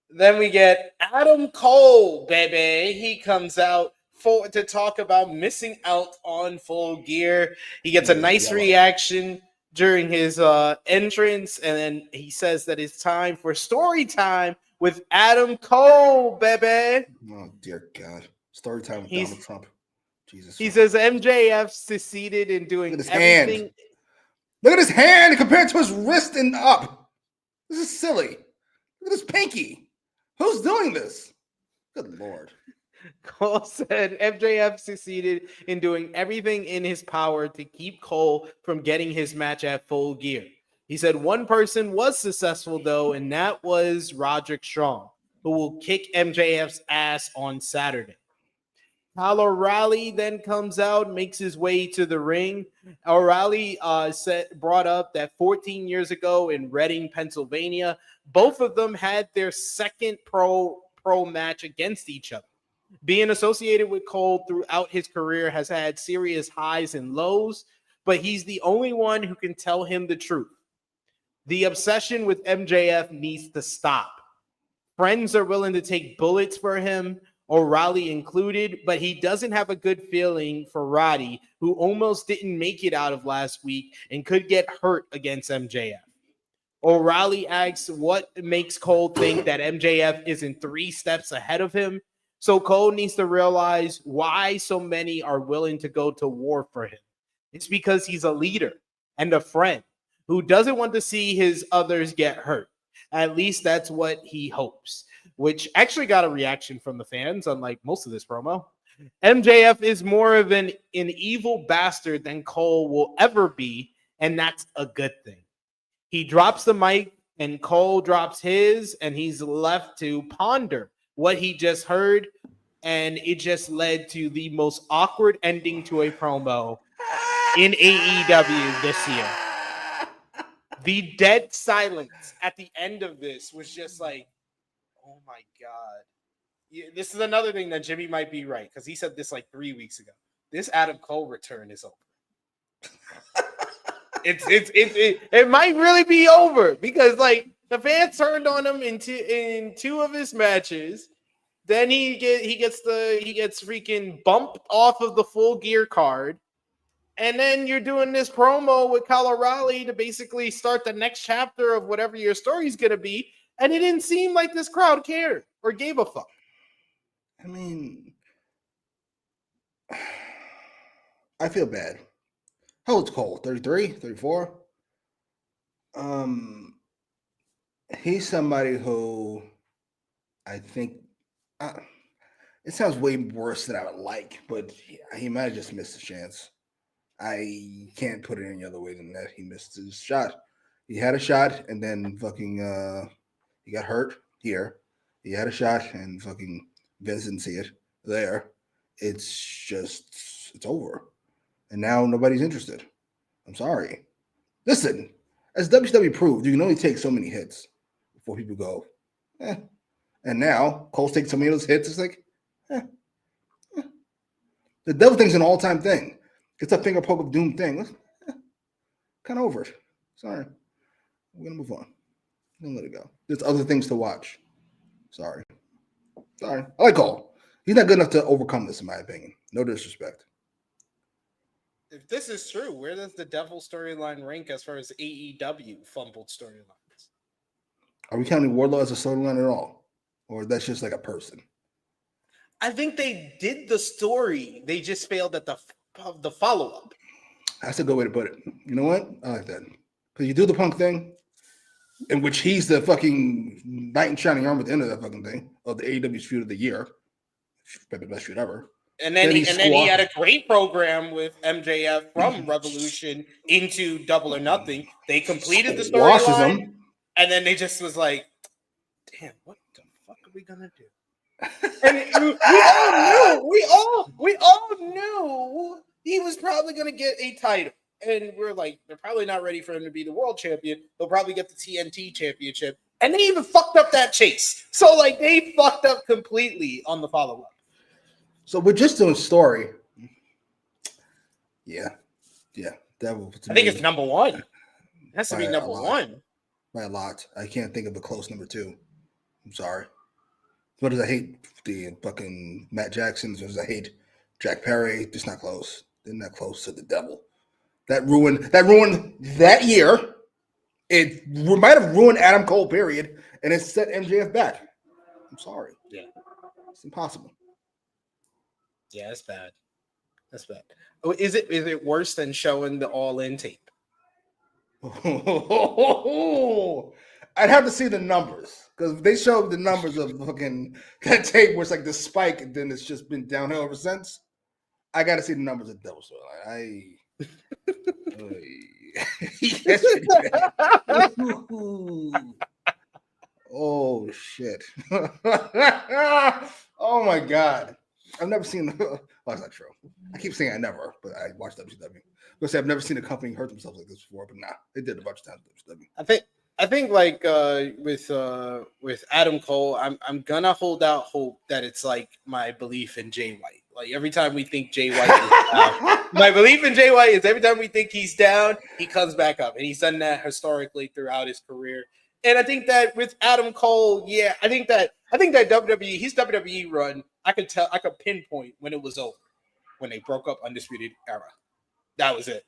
Then we get Adam Cole, baby. He comes out to talk about missing out on Full Gear. He gets a nice reaction during his entrance, and then he says that it's time for story time with Adam Cole, baby. Oh dear God, story time with Donald Trump. Jesus. He says MJF succeeded in doing everything. Hand. Look at his hand compared to his wrist and up. This is silly. Look at his pinky. Who's doing this? Good Lord. Cole said MJF succeeded in doing everything in his power to keep Cole from getting his match at Full Gear. He said one person was successful, though, and that was Roderick Strong, who will kick MJF's ass on Saturday. Kyle O'Reilly then comes out, makes his way to the ring. O'Reilly brought up that 14 years ago in Reading, Pennsylvania, both of them had their second pro match against each other. Being associated with Cole throughout his career has had serious highs and lows, but he's the only one who can tell him the truth. The obsession with MJF needs to stop. Friends are willing to take bullets for him, O'Reilly included, but he doesn't have a good feeling for Roddy, who almost didn't make it out of last week and could get hurt against MJF. O'Reilly asks what makes Cole think that MJF isn't 3 steps ahead of him. So Cole needs to realize why so many are willing to go to war for him. It's because he's a leader and a friend who doesn't want to see his others get hurt. At least that's what he hopes, which actually got a reaction from the fans, unlike most of this promo. MJF is more of an evil bastard than Cole will ever be, and that's a good thing. He drops the mic, and Cole drops his, and he's left to ponder what he just heard, and it just led to the most awkward ending to a promo in AEW this year. The dead silence at the end of this was just like, oh my God. Yeah, this is another thing that Jimmy might be right, because he said this like 3 weeks ago. This Adam Cole return is over. It might really be over, because like the fans turned on him in 2 of his matches. Then he gets freaking bumped off of the Full Gear card. And then you're doing this promo with Kyle O'Reilly to basically start the next chapter of whatever your story's going to be. And it didn't seem like this crowd cared or gave a fuck. I mean, I feel bad. How old's Cole? 33, 34? He's somebody who I think it sounds way worse than I would like, but he might have just missed a chance. I can't put it any other way than that. He missed his shot. He had a shot, and then fucking he got hurt here. He had a shot, and fucking Vince didn't see it there. It's over. And now nobody's interested. I'm sorry. Listen, as WCW proved, you can only take so many hits before people go, eh. And now Cole's taking so many of those hits. It's like, eh. The devil thing's an all-time thing. It's a finger poke of doom thing. Kind of over it. Sorry. We're going to move on. I'm going to let it go. There's other things to watch. Sorry. I like Cole. He's not good enough to overcome this, in my opinion. No disrespect. If this is true, where does the devil storyline rank as far as AEW fumbled storylines? Are we counting Wardlow as a storyline at all? Or that's just like a person? I think they did the story. They just failed at the follow-up. That's a good way to put it. You know what? I like that. Because you do the Punk thing, in which he's the fucking knight in shining armor at the end of that fucking thing, of the AEW's feud of the year. Probably the best feud ever. And then he had a great program with MJF from Revolution into Double or Nothing. They completed the storyline, and then they just was like, damn, what the fuck are we gonna do? And we all knew he was probably gonna get a title. And we're like, they're probably not ready for him to be the world champion. They'll probably get the TNT championship. And they even fucked up that chase. So like they fucked up completely on the follow-up. So we're just doing story. Yeah. I think it's number 1. It has to be number 1. By a lot. I can't think of a close number 2. I'm sorry. As much as I hate the fucking Matt Jackson, as much as I hate Jack Perry, just not close. They're not close to the devil. That ruined that year. It might have ruined Adam Cole, period, and it set MJF back. I'm sorry. Yeah. It's impossible. Yeah, that's bad. That's bad. Is it worse than showing the All-In tape? I'd have to see the numbers because they showed the numbers of fucking that tape where it's like the spike and then it's just been downhill ever since. I got to see the numbers of Devil Storyline. Oh shit! Oh my god! I've never seen. Well, that's not true. I keep saying I never, but I watched WCW. I'll say I've never seen a company hurt themselves like this before, but nah, they did a bunch of times. WCW. I think like with Adam Cole, I'm gonna hold out hope that it's like my belief in Jay White. Like every time we think Jay White is down, my belief in Jay White is every time we think he's down, he comes back up, and he's done that historically throughout his career. And I think that with Adam Cole, yeah, I think that WWE, his WWE run, I could pinpoint when it was over, when they broke up Undisputed Era. That was it.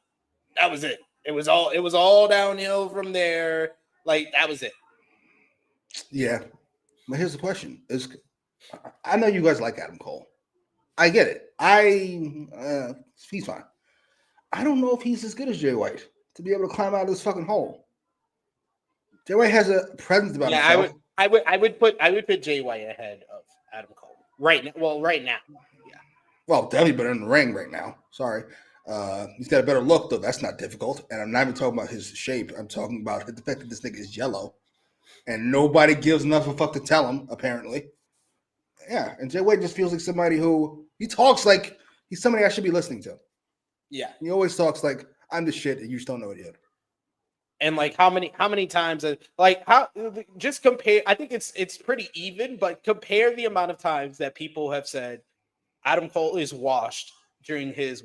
It was all downhill from there. Like that was it. Yeah. But here's the question: I know you guys like Adam Cole. I get it. He's fine. I don't know if he's as good as Jay White to be able to climb out of this fucking hole. Jay White has a presence about himself. I would put Jay White ahead of Adam Cole right now. Well, right now, yeah. Well, definitely better in the ring right now. Sorry, he's got a better look though. That's not difficult. And I'm not even talking about his shape. I'm talking about the fact that this nigga is yellow, and nobody gives enough of a fuck to tell him. Apparently, yeah. And Jay White just feels like somebody who he talks like he's somebody I should be listening to. Yeah, he always talks like I'm the shit, and you just don't know it yet. And like how many times like how just compare, I think it's pretty even, but compare the amount of times that people have said Adam Cole is washed during his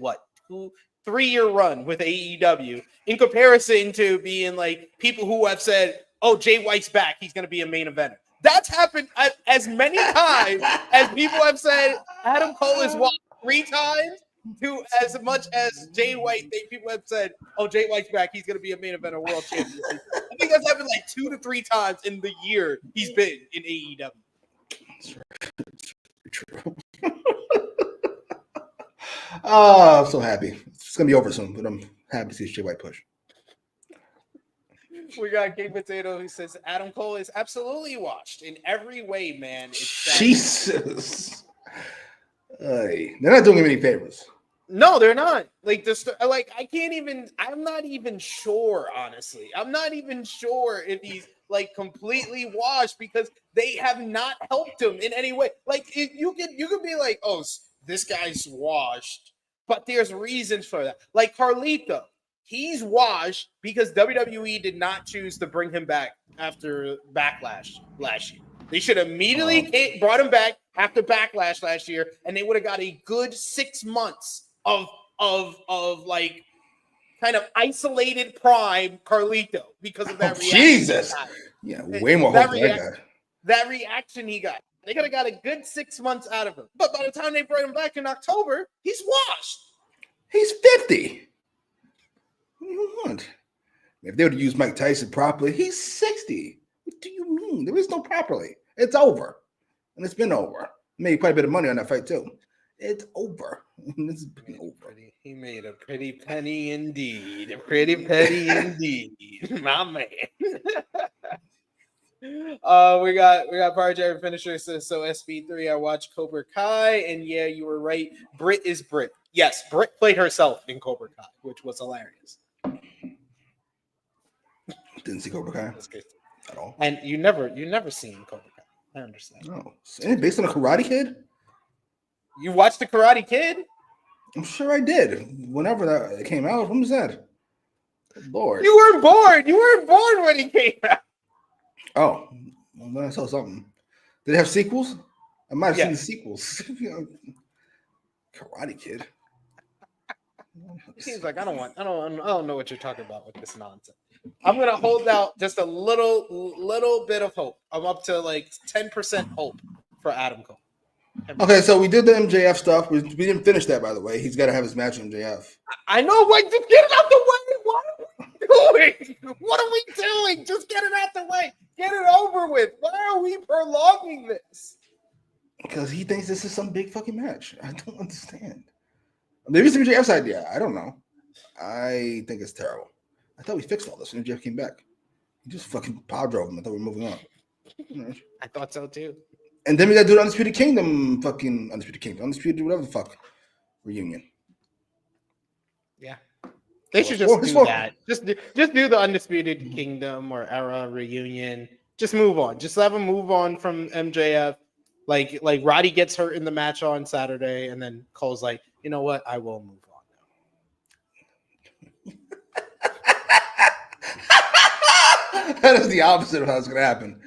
3-year run with AEW in comparison to being like people who have said, oh, Jay White's back, he's gonna be a main eventer. That's happened as many times as people have said Adam Cole is washed 3 times. To as much as Jay White, people have said, "Oh, Jay White's back. He's going to be a main event, a world champion." I think that's happened like 2 to 3 times in the year he's been in AEW. That's true. Oh, I'm so happy. It's going to be over soon, but I'm happy to see Jay White push. We got King Potato who says Adam Cole is absolutely washed in every way, man. It's Jesus. They're not doing him any favors. No, they're not. Like I'm not even sure, honestly. I'm not even sure if he's like completely washed because they have not helped him in any way. Like you could be like, oh, this guy's washed, but there's reasons for that. Like Carlito, he's washed because WWE did not choose to bring him back after Backlash last year. They should have immediately brought him back after Backlash last year, and they would have got a good 6 months of like kind of isolated prime Carlito because of that reaction. Jesus, yeah, way more hope than I got. That reaction he got, they could have got a good 6 months out of him. But by the time they brought him back in October, he's washed. He's 50. What do you want? If they would have used Mike Tyson properly, he's 60. What do you mean? There is no properly. It's over. And it's been over. Made quite a bit of money on that fight, too. It's over. It's been over. He made a pretty penny indeed. A pretty penny indeed. My man. We got Party Finisher says, so SB3, I watched Cobra Kai, and yeah, you were right. Britt is Britt. Yes, Britt played herself in Cobra Kai, which was hilarious. Didn't see Cobra Kai at all. And you never seen Cobra Kai. I understand. No. Is it based on a Karate Kid? You watched the Karate Kid? I'm sure I did. Whenever that came out. When was that? Good Lord. You weren't born. You weren't born when he came out. Oh, well, then I saw something. Did it have sequels? I might have seen the sequels. Karate Kid. Seems like I don't know what you're talking about with this nonsense. I'm gonna hold out just a little bit of hope. I'm up to like 10% hope for Adam Cole. 10%. Okay, so we did the MJF stuff. We didn't finish that, by the way. He's got to have his match with MJF. I know. Like, just get it out the way. What are we doing? What are we doing? Just get it out the way. Get it over with. Why are we prolonging this? Because he thinks this is some big fucking match. I don't understand. Maybe it's MJF's idea. I don't know. I think it's terrible. I thought we fixed all this when MJF came back. He just fucking power drove him. I thought we were moving on. I thought so too. And then we got to do the Undisputed Kingdom, Undisputed whatever the fuck reunion. Yeah. They should just do that. Just do the Undisputed Kingdom or Era reunion. Just move on. Just have them move on from MJF. Like Roddy gets hurt in the match on Saturday, and then Cole's like, you know what? I will move on now. That is the opposite of how it's going to happen.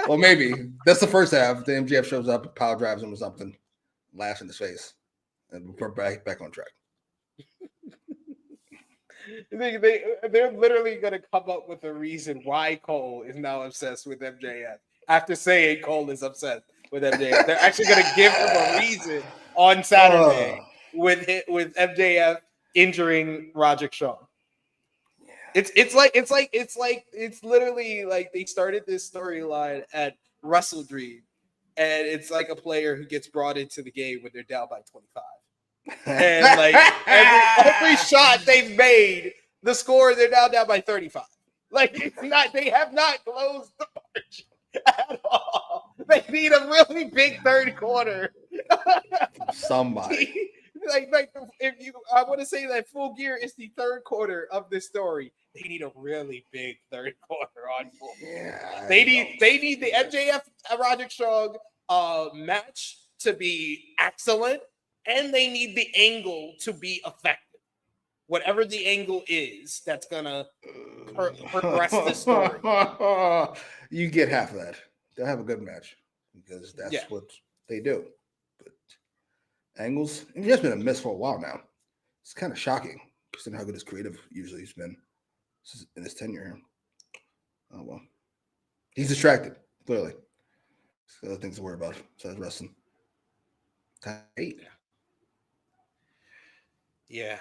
Well, maybe. That's the first half. The MJF shows up, power drives him or something, laughs in his face, and we're back on track. They're literally going to come up with a reason why Cole is now obsessed with MJF. After saying Cole is obsessed with MJF, they're actually going to give him a reason on Saturday with MJF injuring Roderick Strong. It's literally like they started this storyline at Wrestle Dream, and it's like a player who gets brought into the game when they're down by 25. And like every shot they've made, the score they're now down by 35. Like it's not, they have not closed the margin at all. They need a really big third quarter. Somebody. like if you, I want to say that Full Gear is the third quarter of this story. They need a really big third quarter on Full Gear. Yeah, They need the MJF Roderick Strong match to be excellent. And they need the angle to be effective. Whatever the angle is, that's going to progress the story. You get half of that. They'll have a good match because that's what they do. But angles, and he has been a miss for a while now. It's kind of shocking considering how good his creative usually has been in his tenure here. Oh, well. He's distracted, clearly. There's other things to worry about besides wrestling. Tight. Yeah.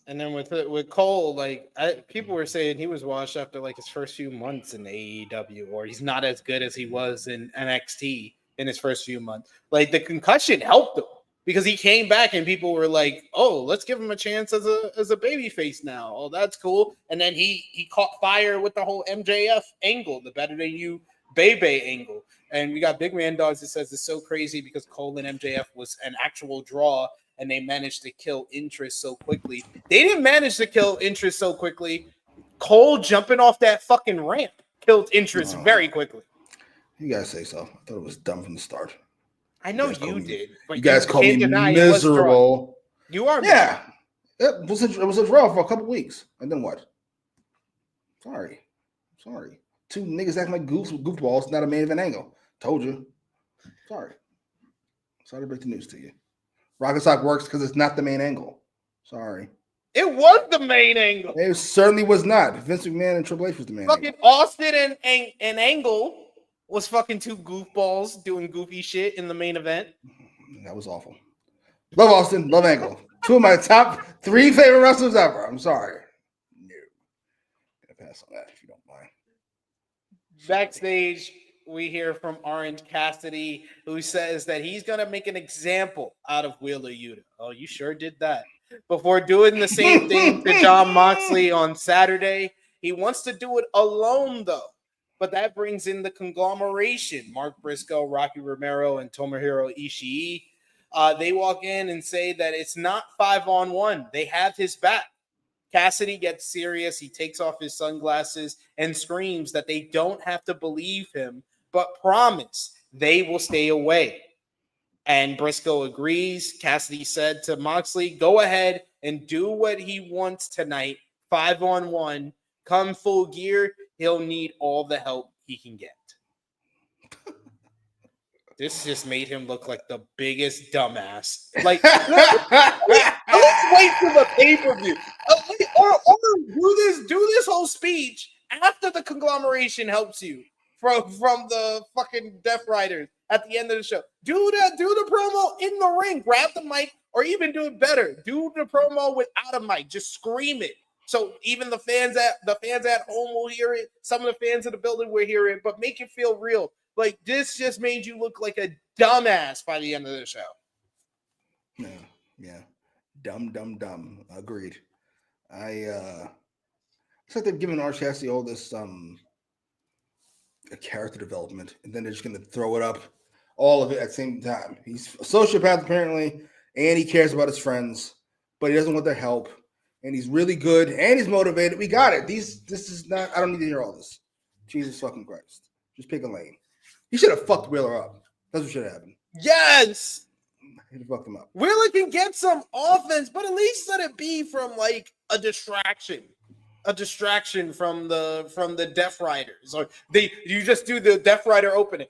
And then with Cole, like people were saying he was washed after like his first few months in AEW, or he's not as good as he was in NXT in his first few months. Like the concussion helped him because he came back and people were like, "Oh, let's give him a chance as a babyface now. Oh, that's cool." And then he caught fire with the whole MJF angle, the better than you Bebe angle. And we got Big Man Dogs that says it's so crazy because Cole and MJF was an actual draw. And they managed to kill interest so quickly. They didn't manage to kill interest so quickly. Cole jumping off that fucking ramp killed interest very quickly. You guys say so. I thought it was dumb from the start. I know you did. But you guys called me miserable. You are miserable. It was a draw for a couple weeks. And then what? Sorry. Two niggas acting like goofballs, not a main event angle. Told you. Sorry to break the news to you. Rocket Sock works because it's not the main angle. Sorry. It was the main angle. It certainly was not. Vince McMahon and Triple H was the main fucking angle. Austin and Angle was fucking two goofballs doing goofy shit in the main event. That was awful. Love Austin, love Angle. Two of my top 3 favorite wrestlers ever. I'm sorry. No. Gonna pass on that if you don't mind. Backstage, we hear from Orange Cassidy, who says that he's going to make an example out of Wheeler Yuta. Oh, you sure did that. Before doing the same thing to Jon Moxley on Saturday, he wants to do it alone, though. But that brings in the conglomeration. Mark Briscoe, Rocky Romero, and Tomohiro Ishii. They walk in and say that it's not 5-on-1. They have his back. Cassidy gets serious. He takes off his sunglasses and screams that they don't have to believe him, but promise they will stay away. And Briscoe agrees. Cassidy said to Moxley, go ahead and do what he wants tonight. 5-on-1. Come Full Gear, he'll need all the help he can get. This just made him look like the biggest dumbass. Like, let's wait for the pay-per-view. Or do this whole speech after the conglomeration helps you from the fucking Death Riders at the end of the show. Do the promo in the ring. Grab the mic, or even do it better. Do the promo without a mic. Just scream it. So even the fans at home will hear it. Some of the fans in the building will hear it, but make it feel real. Like, this just made you look like a dumbass by the end of the show. Yeah. Dumb. Agreed. It's like they've given Orange Cassidy all this a character development, and then they're just going to throw it up, all of it at the same time. He's a sociopath apparently, and he cares about his friends, but he doesn't want their help. And he's really good, and he's motivated. We got it. This is not. I don't need to hear all this. Jesus fucking Christ! Just pick a lane. He should have fucked Wheeler up. That's what should have happened. Yes. He fucked him up. Wheeler can get some offense, but at least let it be from like a distraction from the Death Riders. Or you just do the Death Rider opening,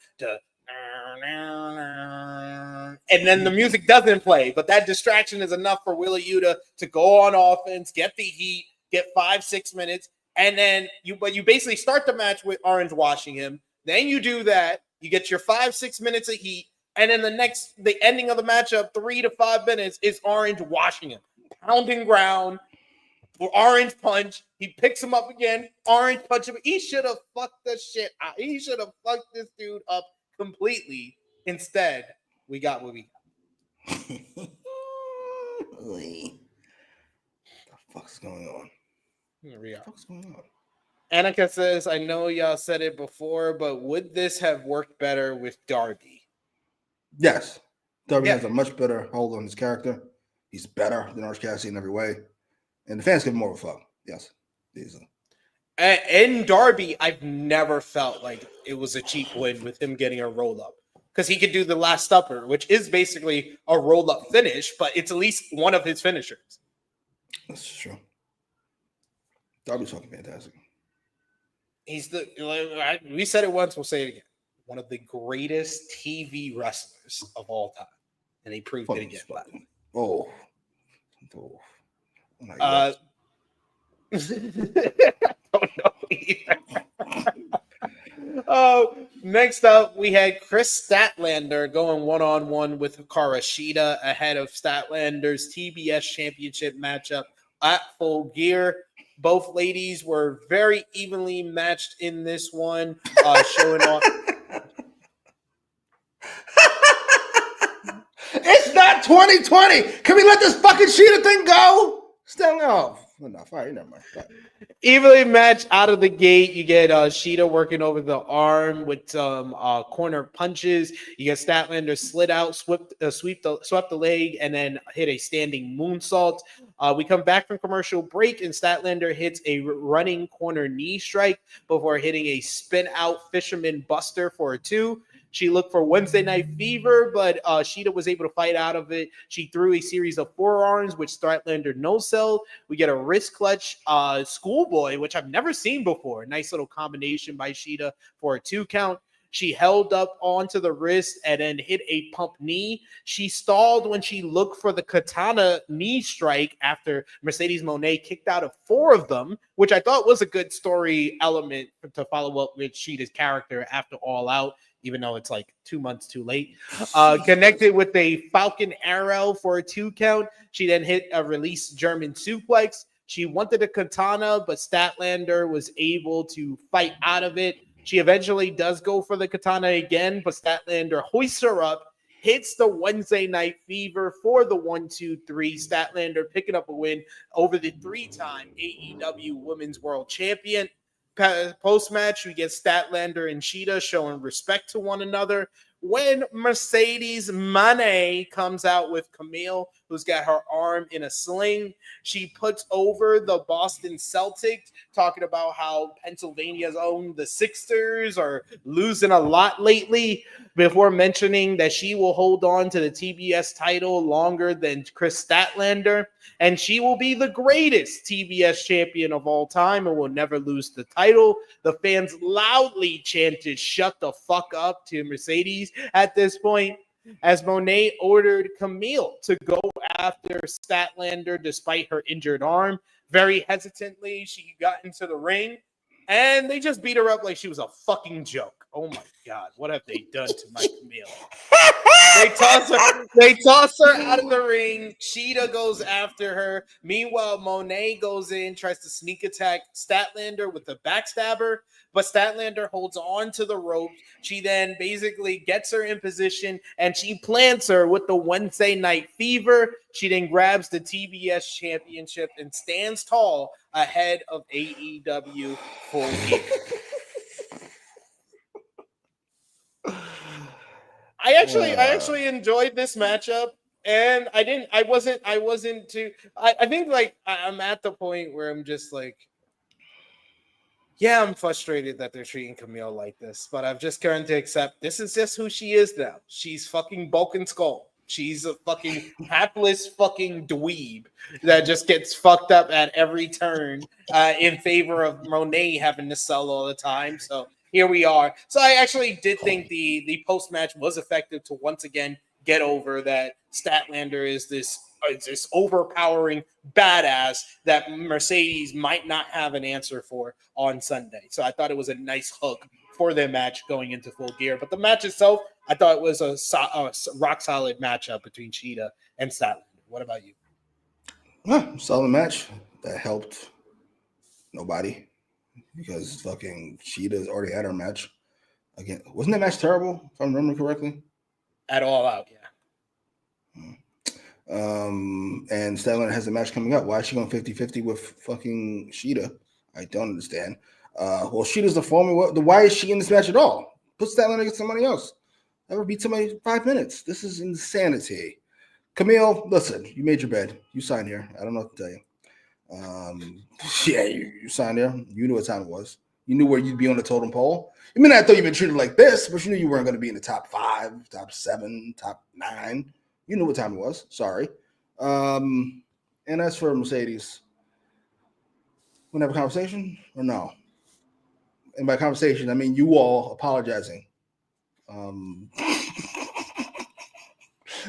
and then the music doesn't play, but that distraction is enough for Wheeler Yuta to go on offense, get the heat, get 5-6 minutes, and then you basically start the match with Orange washing him. Then you do that, you get your 5-6 minutes of heat. And then the ending of the matchup, 3 to 5 minutes, is Orange washing him. Pounding ground, Orange punch. He picks him up again. Orange punch him. He should have fucked the shit out. He should have fucked this dude up completely. Instead, we got what we got. What the fuck's going on? Here we are. What the fuck's going on? Annika says, I know y'all said it before, but would this have worked better with Darby? Yes. Darby has a much better hold on his character. He's better than Orange Cassidy in every way. And the fans give him more of a fuck. Yes. Easily. In Darby, I've never felt like it was a cheap win with him getting a roll-up. Because he could do the last upper, which is basically a roll-up finish, but it's at least one of his finishers. That's true. Darby's fucking fantastic. He's we said it once, we'll say it again. One of the greatest TV wrestlers of all time. And he proved it again. Oh. I don't know either. Next up, we had Chris Statlander going one-on-one with Hikaru Shida ahead of Statlander's TBS Championship matchup at Full Gear. Both ladies were very evenly matched in this one, showing off. It's not 2020. Can we let this fucking Sheeta thing go? Still no. Enough. All right, never mind. Right. Evenly matched out of the gate. You get Sheeta working over the arm with some corner punches. You get Statlander slid out, swept the leg, and then hit a standing moonsault. We come back from commercial break, and Statlander hits a running corner knee strike before hitting a spin out fisherman buster for a 2. She looked for Wednesday Night Fever, but Sheeta was able to fight out of it. She threw a series of forearms, which Statlander no-sell. We get a wrist clutch schoolboy, which I've never seen before. Nice little combination by Sheeta for a 2 count. She held up onto the wrist and then hit a pump knee. She stalled when she looked for the katana knee strike after Mercedes Moné kicked out of 4 of them, which I thought was a good story element to follow up with Sheeta's character after All Out, even though it's like 2 months too late. Connected with a Falcon Arrow for a 2 count. She then hit a release German suplex. She wanted a katana, but Statlander was able to fight out of it. She eventually does go for the katana again, but Statlander hoists her up, hits the Wednesday Night Fever for the 1-2-3. Statlander picking up a win over the 3-time AEW Women's World Champion. Post-match, we get Statlander and Sheeta showing respect to one another. When Mercedes Moné comes out with Camille, who's got her arm in a sling, she puts over the Boston Celtics, talking about how Pennsylvania's own the Sixers are losing a lot lately, before mentioning that she will hold on to the TBS title longer than Chris Statlander, and she will be the greatest TBS champion of all time and will never lose the title. The fans loudly chanted, "Shut the fuck up," to Mercedes at this point, as Moné ordered Camille to go after Statlander despite her injured arm. Very hesitantly, she got into the ring, and they just beat her up like she was a fucking joke. Oh my God, what have they done to my Camille? They toss her out of the ring. Sheeta goes after her. Meanwhile, Moné goes in, tries to sneak attack Statlander with the backstabber, but Statlander holds on to the rope. She then basically gets her in position, and she plants her with the Wednesday Night Fever. She then grabs the TBS Championship and stands tall ahead of AEW Full Gear. I actually enjoyed this matchup, and I wasn't too. I think like I'm at the point where I'm just like, yeah, I'm frustrated that they're treating Camille like this, but I've just come to accept this is just who she is now. She's fucking Bulk and Skull. She's a fucking hapless fucking dweeb that just gets fucked up at every turn in favor of Monet having to sell all the time. So here we are. So I actually did think the post match was effective to once again get over that Statlander is this overpowering badass that Mercedes might not have an answer for on Sunday. So I thought it was a nice hook for their match going into Full Gear. But the match itself, I thought it was a rock solid matchup between Cheetah and Statlander. What about you? Solid match that helped nobody because fucking Cheetah's already had her match. Again, wasn't that match terrible, if I remember correctly? At All Out, yeah. And Statlander has a match coming up. Why is she going 50-50 with fucking Cheetah? I don't understand. Well, Cheetah's the former. Why is she in this match at all? Put Statlander against somebody else. Ever beat somebody 5 minutes? This is insanity. Camille, listen, you made your bed. You signed here. I don't know what to tell you. Yeah, you signed here. You knew what time it was. You knew where you'd be on the totem pole. I mean, I thought you'd been treated like this, but you knew you weren't going to be in the top 5, top 7, top 9. You knew what time it was. Sorry. And as for Mercedes, we have a conversation or no? And by conversation, I mean you all apologizing.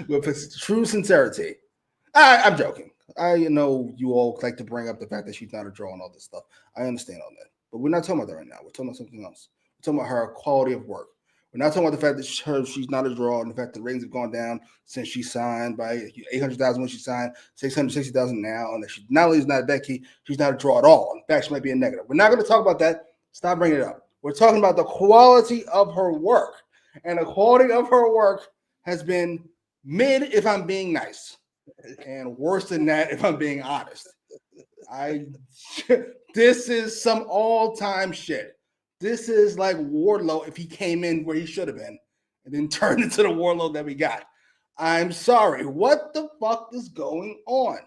With true sincerity. I'm joking. I know you all like to bring up the fact that she's not a draw and all this stuff. I understand all that. But we're not talking about that right now. We're talking about something else. We're talking about her quality of work. We're not talking about the fact that she's not a draw and the fact that ratings have gone down since she signed by 800,000 when she signed, 660,000 now, and that she not only is not Becky, she's not a draw at all. In fact, she might be a negative. We're not going to talk about that. Stop bringing it up. We're talking about the quality of her work. And the quality of her work has been mid, if I'm being nice, and worse than that, if I'm being honest. This is some all-time shit. This is like Wardlow if he came in where he should have been and then turned into the Wardlow that we got. I'm sorry. What the fuck is going on?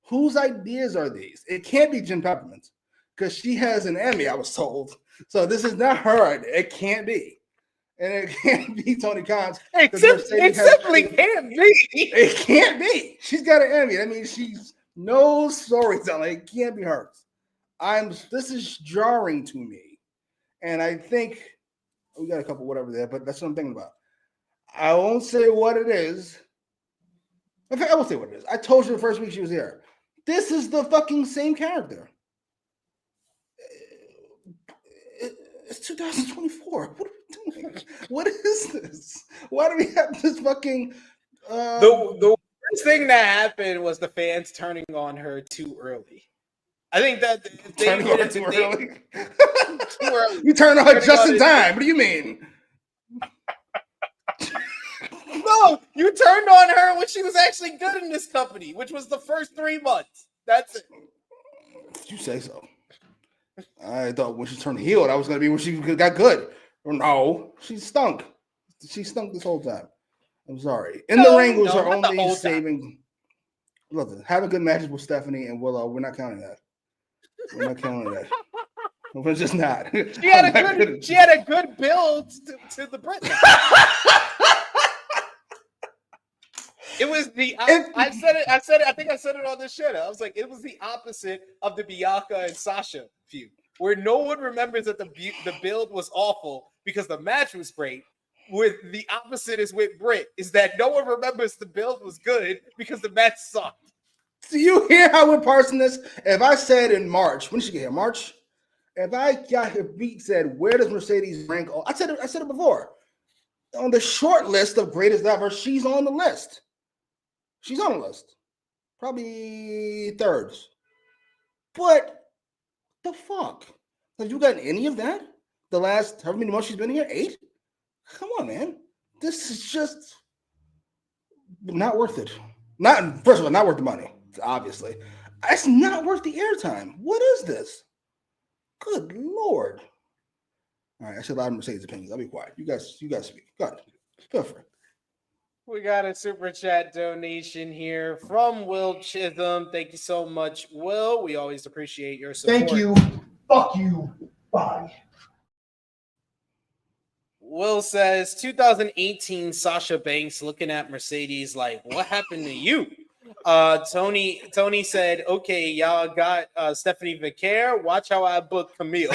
Whose ideas are these? It can't be Jim Peppermint's because she has an Emmy, I was told. So this is not her idea. It can't be. And it can't be Tony Khan's. It simply can't be. It can't be. She's got an Emmy. I mean, she's no storytelling. It can't be hers. This is jarring to me. And I think we got a couple whatever there, but that's what I'm thinking about. I won't say what it is. In fact, I will say what it is. I told you the first week she was here. This is the fucking same character. It's 2024. What are we doing? What is this? Why do we have this fucking... The worst thing that happened was the fans turning on her too early. I think that they turning on her too early. Too early. You turned on her just in time. What do you mean? No, you turned on her when she was actually good in this company, which was the first 3 months. That's it. You say so. I thought when she turned heel, that was going to be when she got good. No, she stunk. She stunk this whole time. I'm sorry. In the ring was her only saving. Listen, having good matches with Stephanie and Willow, we're not counting that. We're not counting that. We're just not. She had a good build to the Brit. It was the I said it. I think I said it on this shit. I was like, it was the opposite of the Bianca and Sasha feud, where no one remembers that the build was awful because the match was great. With the opposite is with Britt, is that no one remembers the build was good because the match sucked. Do you hear how we're parsing this? If I said in March, when did she get here? March? If we said, where does Mercedes rank? I said it before. On the short list of greatest ever, she's on the list. She's on the list. Probably thirds. But the fuck? Have you gotten any of that? The last, however many months she's been here? 8? Come on, man. This is just not worth it. First of all, not worth the money, obviously. It's not worth the airtime. What is this? Good Lord. All right, I said a lot of Mercedes opinions. I'll be quiet. You guys speak. Go ahead. Feel free. We got a super chat donation here from Will Chisholm. Thank you so much, Will. We always appreciate your support. Thank you. Fuck you. Bye. Will says 2018 Sasha Banks looking at Mercedes like, what happened to you? Tony said, okay, y'all got Stephanie Vicaire. Watch how I book Camille.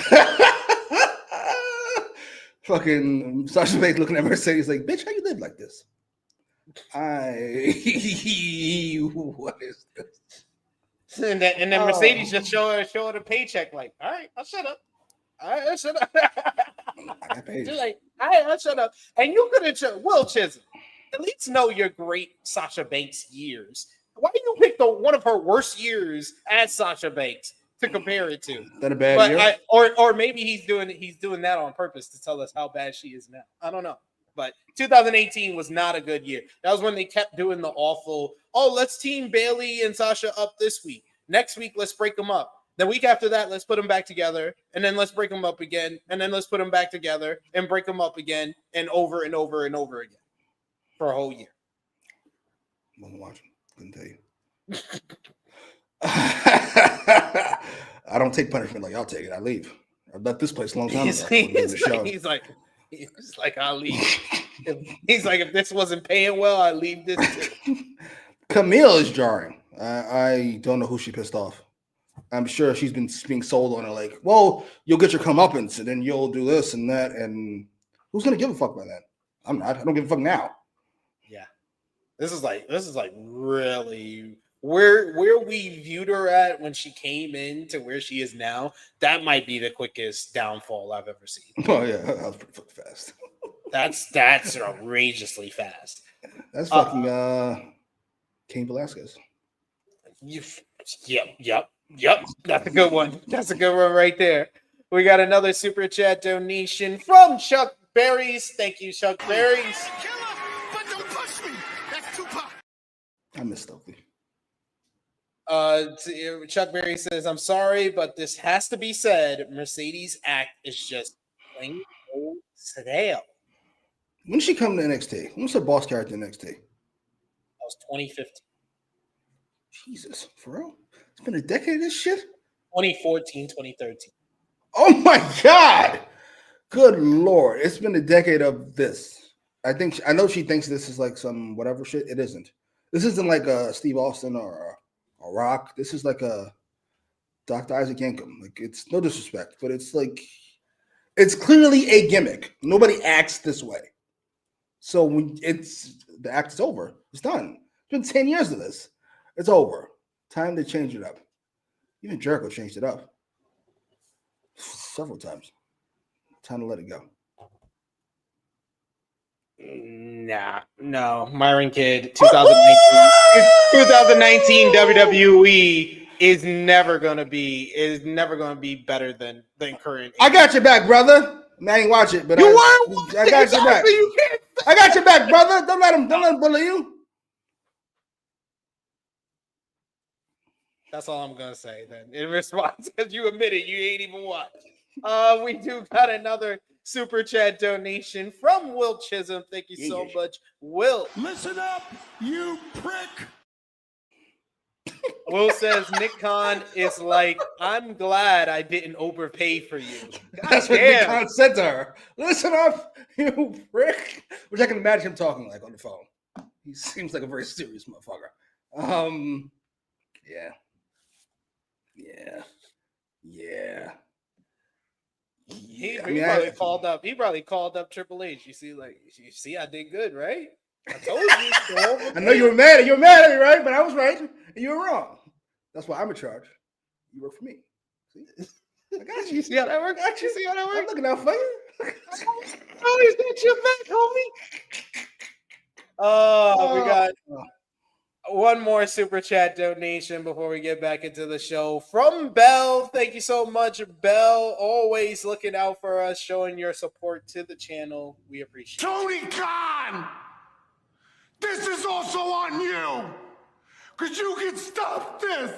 Fucking Sasha Banks looking at Mercedes like, bitch, how you live like this? What is this? And then Mercedes just show her the paycheck like, all right, I'll shut up. All right, I'll shut up. Just like, all right, I'll shut up. And you could have, Will Chisholm, at least know your great Sasha Banks years. Why do you pick one of her worst years as Sasha Banks to compare it to? That a bad year? Or maybe he's doing that on purpose to tell us how bad she is now. I don't know. But 2018 was not a good year. That was when they kept doing the awful, let's team Bailey and Sasha up this week. Next week, let's break them up. The week after that, let's put them back together. And then let's break them up again. And then let's put them back together and break them up again and over and over and over again for a whole year. Wasn't watching. Couldn't tell you. I don't take punishment like y'all take it. I leave. I left this place a long time ago. He's like, I'll leave. He's like, if this wasn't paying well, I leave this too. Camille is jarring. I don't know who she pissed off. I'm sure she's been being sold on her like, well, you'll get your comeuppance and then you'll do this and that. And who's gonna give a fuck about that? I'm not. I don't give a fuck now. Yeah. This is like really where we viewed her at when she came in to where she is now. That might be the quickest downfall I've ever seen. Oh yeah, that was pretty fucking fast. That's outrageously fast. That's fucking Cain Velasquez. Yep. That's a good one. That's a good one right there. We got another super chat donation from Chuck Berries. Thank you, Chuck Berries. I miss Stokely. Chuck Berry says, I'm sorry, but this has to be said. Mercedes' act is just plain old stale. When did she come to NXT? When was her boss character in NXT? That was 2015. Jesus, for real? It's been a decade of this shit? 2014, 2013. Oh my God! Good Lord. It's been a decade of this. I know she thinks this is like some whatever shit. It isn't. This isn't like a Steve Austin or a Rock. This is like a Dr. Isaac Yankem. Like, it's no disrespect, but it's like, it's clearly a gimmick. Nobody acts this way. So when the act is over, it's done. It's been 10 years of this. It's over. Time to change it up. Even Jericho changed it up several times. Time to let it go. No. Myron Kidd, 2019 WWE is never gonna be better than current. I got your back, brother. I ain't watch it, but I got your back. I got your back, brother. Don't let him bully you. That's all I'm gonna say then. In response, because you admitted you ain't even watched. We do got another super chat donation from Will Chisholm. Thank you so much, Will. Listen up, you prick. Will says Nick Khan is like, I'm glad I didn't overpay for you. That's what Nick Khan said to her. Listen up, you prick. Which I can imagine him talking like on the phone. He seems like a very serious motherfucker. Yeah. He probably called up. He probably called up Triple H. You see, I did good, right? I told you. I know you were mad. You were mad at me, right? But I was right, and you were wrong. That's why I'm in charge. You work for me. See? I got you. See how that works? You see how that works? I'm looking out for you. Always got your back, homie. We got one more super chat donation before we get back into the show from Bell. Thank you so much, Bell. Always looking out for us, showing your support to the channel. We appreciate it. Tony Khan, this is also on you, because you can stop this.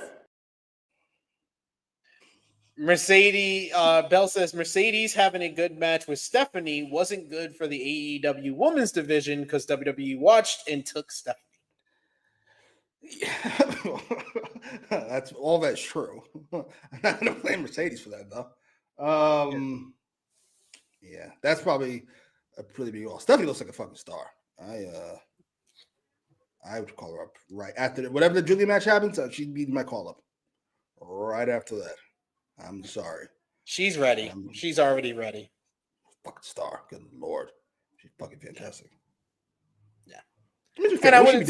Mercedes, Bell says Mercedes having a good match with Stephanie wasn't good for the AEW women's division because WWE watched and took Stephanie. Yeah. That's all that's true. I'm not gonna blame Mercedes for that though. Yeah, that's probably a pretty big loss. Stephanie looks like a fucking star. I would call her up right after whatever the Julia match happens. She'd be my call up right after that. I'm sorry. She's ready. She's already ready. Fucking star. Good Lord. She's fucking fantastic. Yeah. And I wouldn't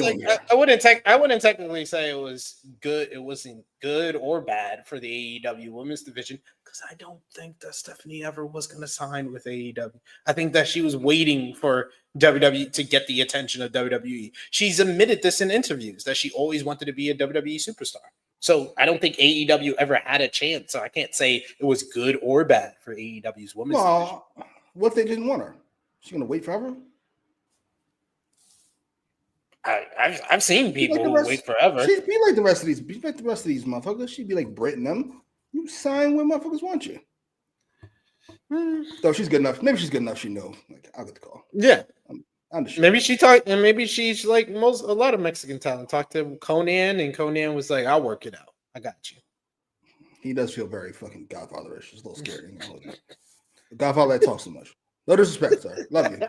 technically say it was good. It wasn't good or bad for the AEW women's division because I don't think that Stephanie ever was going to sign with AEW. I think that she was waiting for WWE to get the attention of WWE. She's admitted this in interviews that she always wanted to be a WWE superstar. So I don't think AEW ever had a chance. So I can't say it was good or bad for AEW's women's division. What if they didn't want her? She's going to wait forever? I've seen people who wait forever. She'd be like the rest of these. Be like the rest of these motherfuckers. She'd be like Britt and them. You sign when motherfuckers want you. So she's good enough. Maybe she's good enough. She know. Like I'll get the call. Yeah. Maybe she talked, and maybe she's like a lot of Mexican talent. Talked to Conan, and Conan was like, "I'll work it out. I got you." He does feel very fucking Godfather-ish. It's a little scary. The Godfather that talks so much. No disrespect, sir. Love you.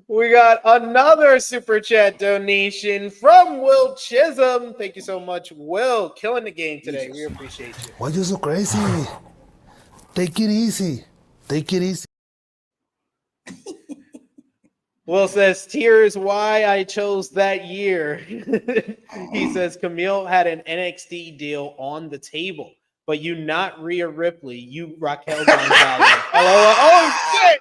We got another super chat donation from Will Chisholm. Thank you so much, Will. Killing the game today. We appreciate you. Why you so crazy? Take it easy. Take it easy. Will says, tears why I chose that year. He says, Camille had an NXT deal on the table, but you not Rhea Ripley, you Raquel Gonzalez. Oh, shit!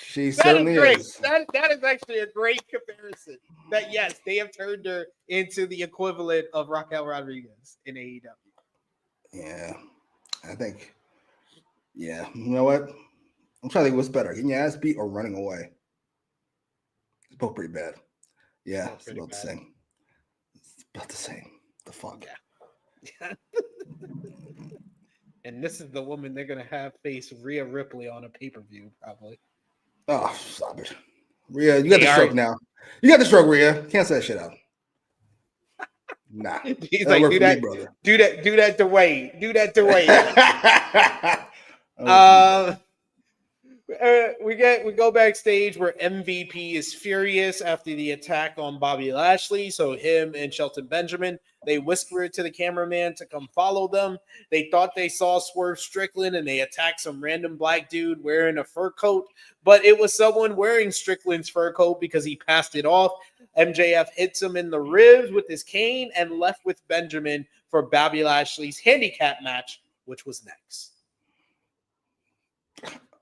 She certainly is. That is actually a great comparison. That, yes, they have turned her into the equivalent of Raquel Rodriguez in AEW. Yeah, I think. Yeah, you know what? I'm trying to think what's better, getting your ass beat or running away. It's both pretty bad. Yeah, it's about the same. It's about the same. The fuck. Yeah. And this is the woman they're gonna have face Rhea Ripley on a pay-per-view, probably. Oh, stop it. Rhea, you got the stroke now. You got the stroke, Rhea. Can't say that shit out. Nah. He's like, do that to Wade. Do that to Wade. We go backstage where MVP is furious after the attack on Bobby Lashley. So him and Shelton Benjamin, they whisper to the cameraman to come follow them. They thought they saw Swerve Strickland and they attacked some random black dude wearing a fur coat, but it was someone wearing Strickland's fur coat because he passed it off. MJF hits him in the ribs with his cane and left with Benjamin for Bobby Lashley's handicap match, which was next.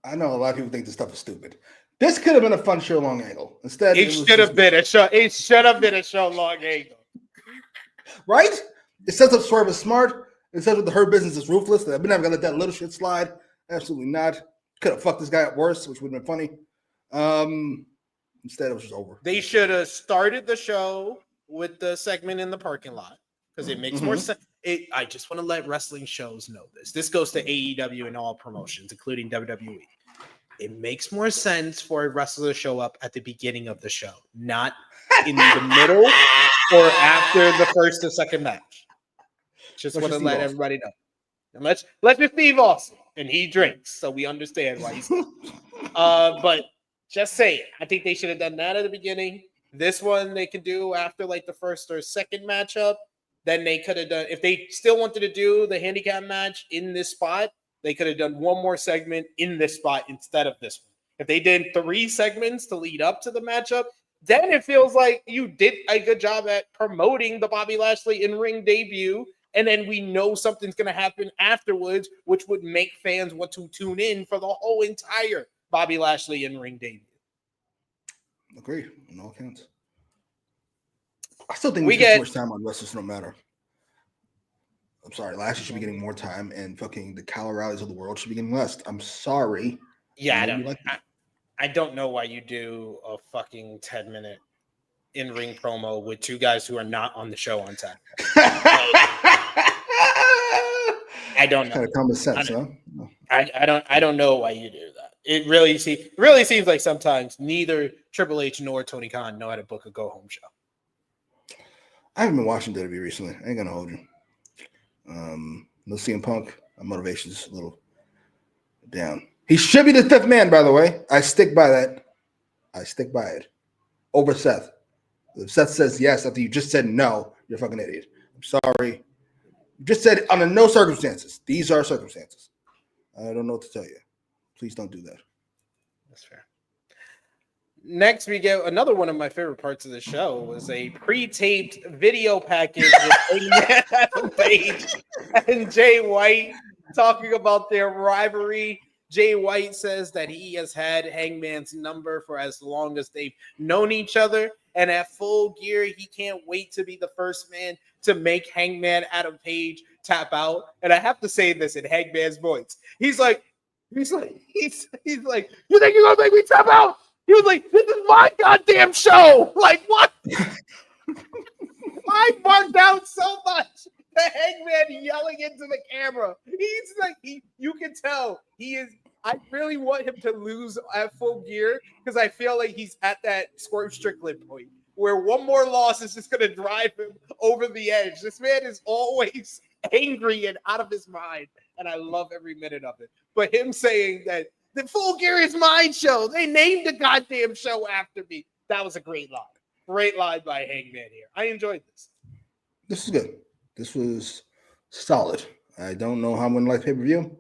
I know a lot of people think this stuff is stupid. This could have been a fun show long angle. Instead, it should have been a show. It should have been a show long angle. Right? It sets up Swerve as smart. It says that her business is ruthless. That I've been never gonna let that little shit slide. Absolutely not. Could have fucked this guy up worse, which would have been funny. Instead, it was just over. They should have started the show with the segment in the parking lot because it makes more sense. I just want to let wrestling shows know this. This goes to AEW and all promotions, including WWE. It makes more sense for a wrestler to show up at the beginning of the show, not in the middle or after the first or second match. Just want to let everybody know. And let's just Steve Austin, and he drinks, so we understand why he's but just saying, I think they should have done that at the beginning. This one they could do after like the first or second matchup. Then they could have done, if they still wanted to do the handicap match in this spot, they could have done one more segment in this spot instead of this one. If they did 3 segments to lead up to the matchup, then it feels like you did a good job at promoting the Bobby Lashley in-ring debut, and then we know something's going to happen afterwards, which would make fans want to tune in for the whole entire Bobby Lashley in-ring debut. Agree on all counts. I still think we get too much time on wrestlers no matter. I'm sorry, Lashley should be getting more time, and fucking the Calories of the world should be getting less. I'm sorry. Yeah, I don't know why you do a fucking 10-minute in-ring promo with 2 guys who are not on the show on time. I don't know. Kind of common sense, huh? I don't know why you do that. It really seems like sometimes neither Triple H nor Tony Khan know how to book a go home show. I haven't been watching WWE recently. I ain't gonna hold you. No CM Punk. My motivation's a little down. He should be the fifth man, by the way. I stick by that. I stick by it. Over Seth. If Seth says yes after you just said no, you're a fucking idiot. I'm sorry. You just said under no circumstances. These are circumstances. I don't know what to tell you. Please don't do that. That's fair. Next, we get another one of my favorite parts of the show was a pre-taped video package with Adam Page and Jay White talking about their rivalry. Jay White says that he has had Hangman's number for as long as they've known each other, and at Full Gear, he can't wait to be the first man to make Hangman Adam Page tap out. And I have to say this in Hangman's voice. He's like, you think you're gonna make me tap out? He was like, this is my goddamn show. Like, what? I bugged out so much. The Hangman yelling into the camera. He's like, you can tell he is. I really want him to lose at Full Gear because I feel like he's at that Swerve Strickland point where one more loss is just going to drive him over the edge. This man is always angry and out of his mind, and I love every minute of it. But him saying that the Full Gear is my show. They named the goddamn show after me. That was a great line. Great line by Hangman here. I enjoyed this. This is good. This was solid. I don't know how I'm going to like pay-per-view.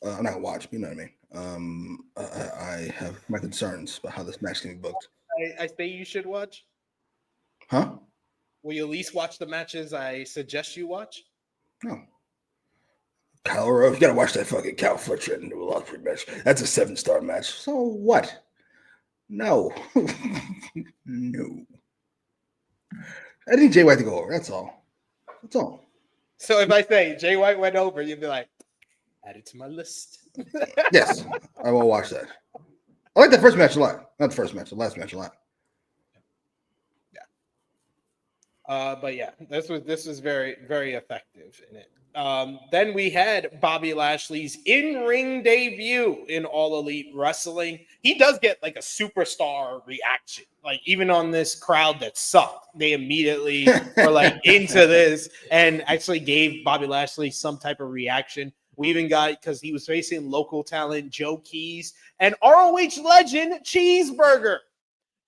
I'm not going to watch, you know what I mean? I have my concerns about how this match can be booked. I think you should watch. Huh? Will you at least watch the matches I suggest you watch? No. Kyle Rose, you got to watch that fucking Cal Fletcher and New Ospreay match. That's a 7-star match. So what? No. No. I need Jay White to go over. That's all. That's all. So if I say Jay White went over, you'd be like, add it to my list. Yes, I will watch that. I like the first match a lot. Not the first match, the last match a lot. Yeah. But yeah, this was very, very effective in it. Then we had Bobby Lashley's in-ring debut in All Elite Wrestling. He does get like a superstar reaction. Like even on this crowd that sucked, they immediately were like into this and actually gave Bobby Lashley some type of reaction. We even got, because he was facing local talent Joe Keys and ROH legend Cheeseburger.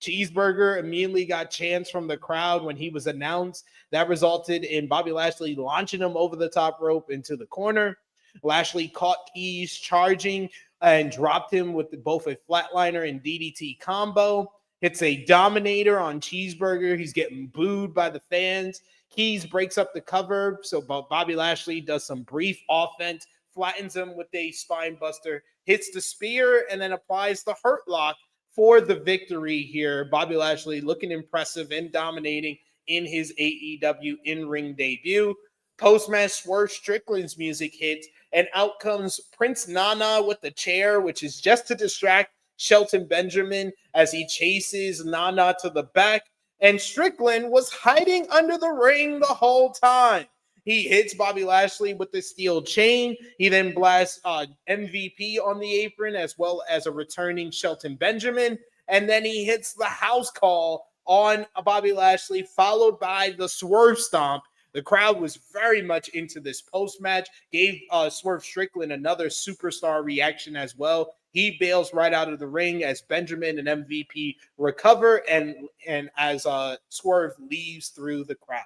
Cheeseburger immediately got chants from the crowd when he was announced. That resulted in Bobby Lashley launching him over the top rope into the corner. Lashley caught Keys charging and dropped him with both a flatliner and DDT combo. Hits a dominator on Cheeseburger. He's getting booed by the fans. Keys breaks up the cover, so Bobby Lashley does some brief offense, flattens him with a spine buster, hits the spear, and then applies the Hurt Lock for the victory here. Bobby Lashley looking impressive and dominating in his AEW in-ring debut. Post-match, Swerve Strickland's music hits, and out comes Prince Nana with the chair, which is just to distract Shelton Benjamin as he chases Nana to the back. And Strickland was hiding under the ring the whole time. He hits Bobby Lashley with the steel chain. He then blasts MVP on the apron as well as a returning Shelton Benjamin. And then he hits the house call on Bobby Lashley, followed by the Swerve Stomp. The crowd was very much into this post-match, gave Swerve Strickland another superstar reaction as well. He bails right out of the ring as Benjamin and MVP recover and as Swerve leaves through the crowd.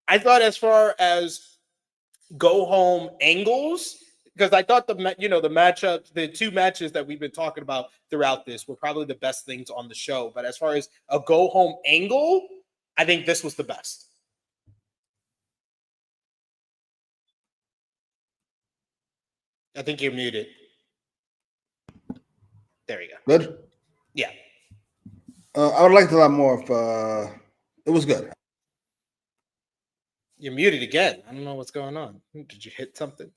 I thought as far as go home angles, because I thought the matchup, the two matches that we've been talking about throughout this were probably the best things on the show. But as far as a go home angle, I think this was the best. I think you're muted. There you go. Good? Yeah. I would like a lot more of it was good. You're muted again. I don't know what's going on. Did you hit something?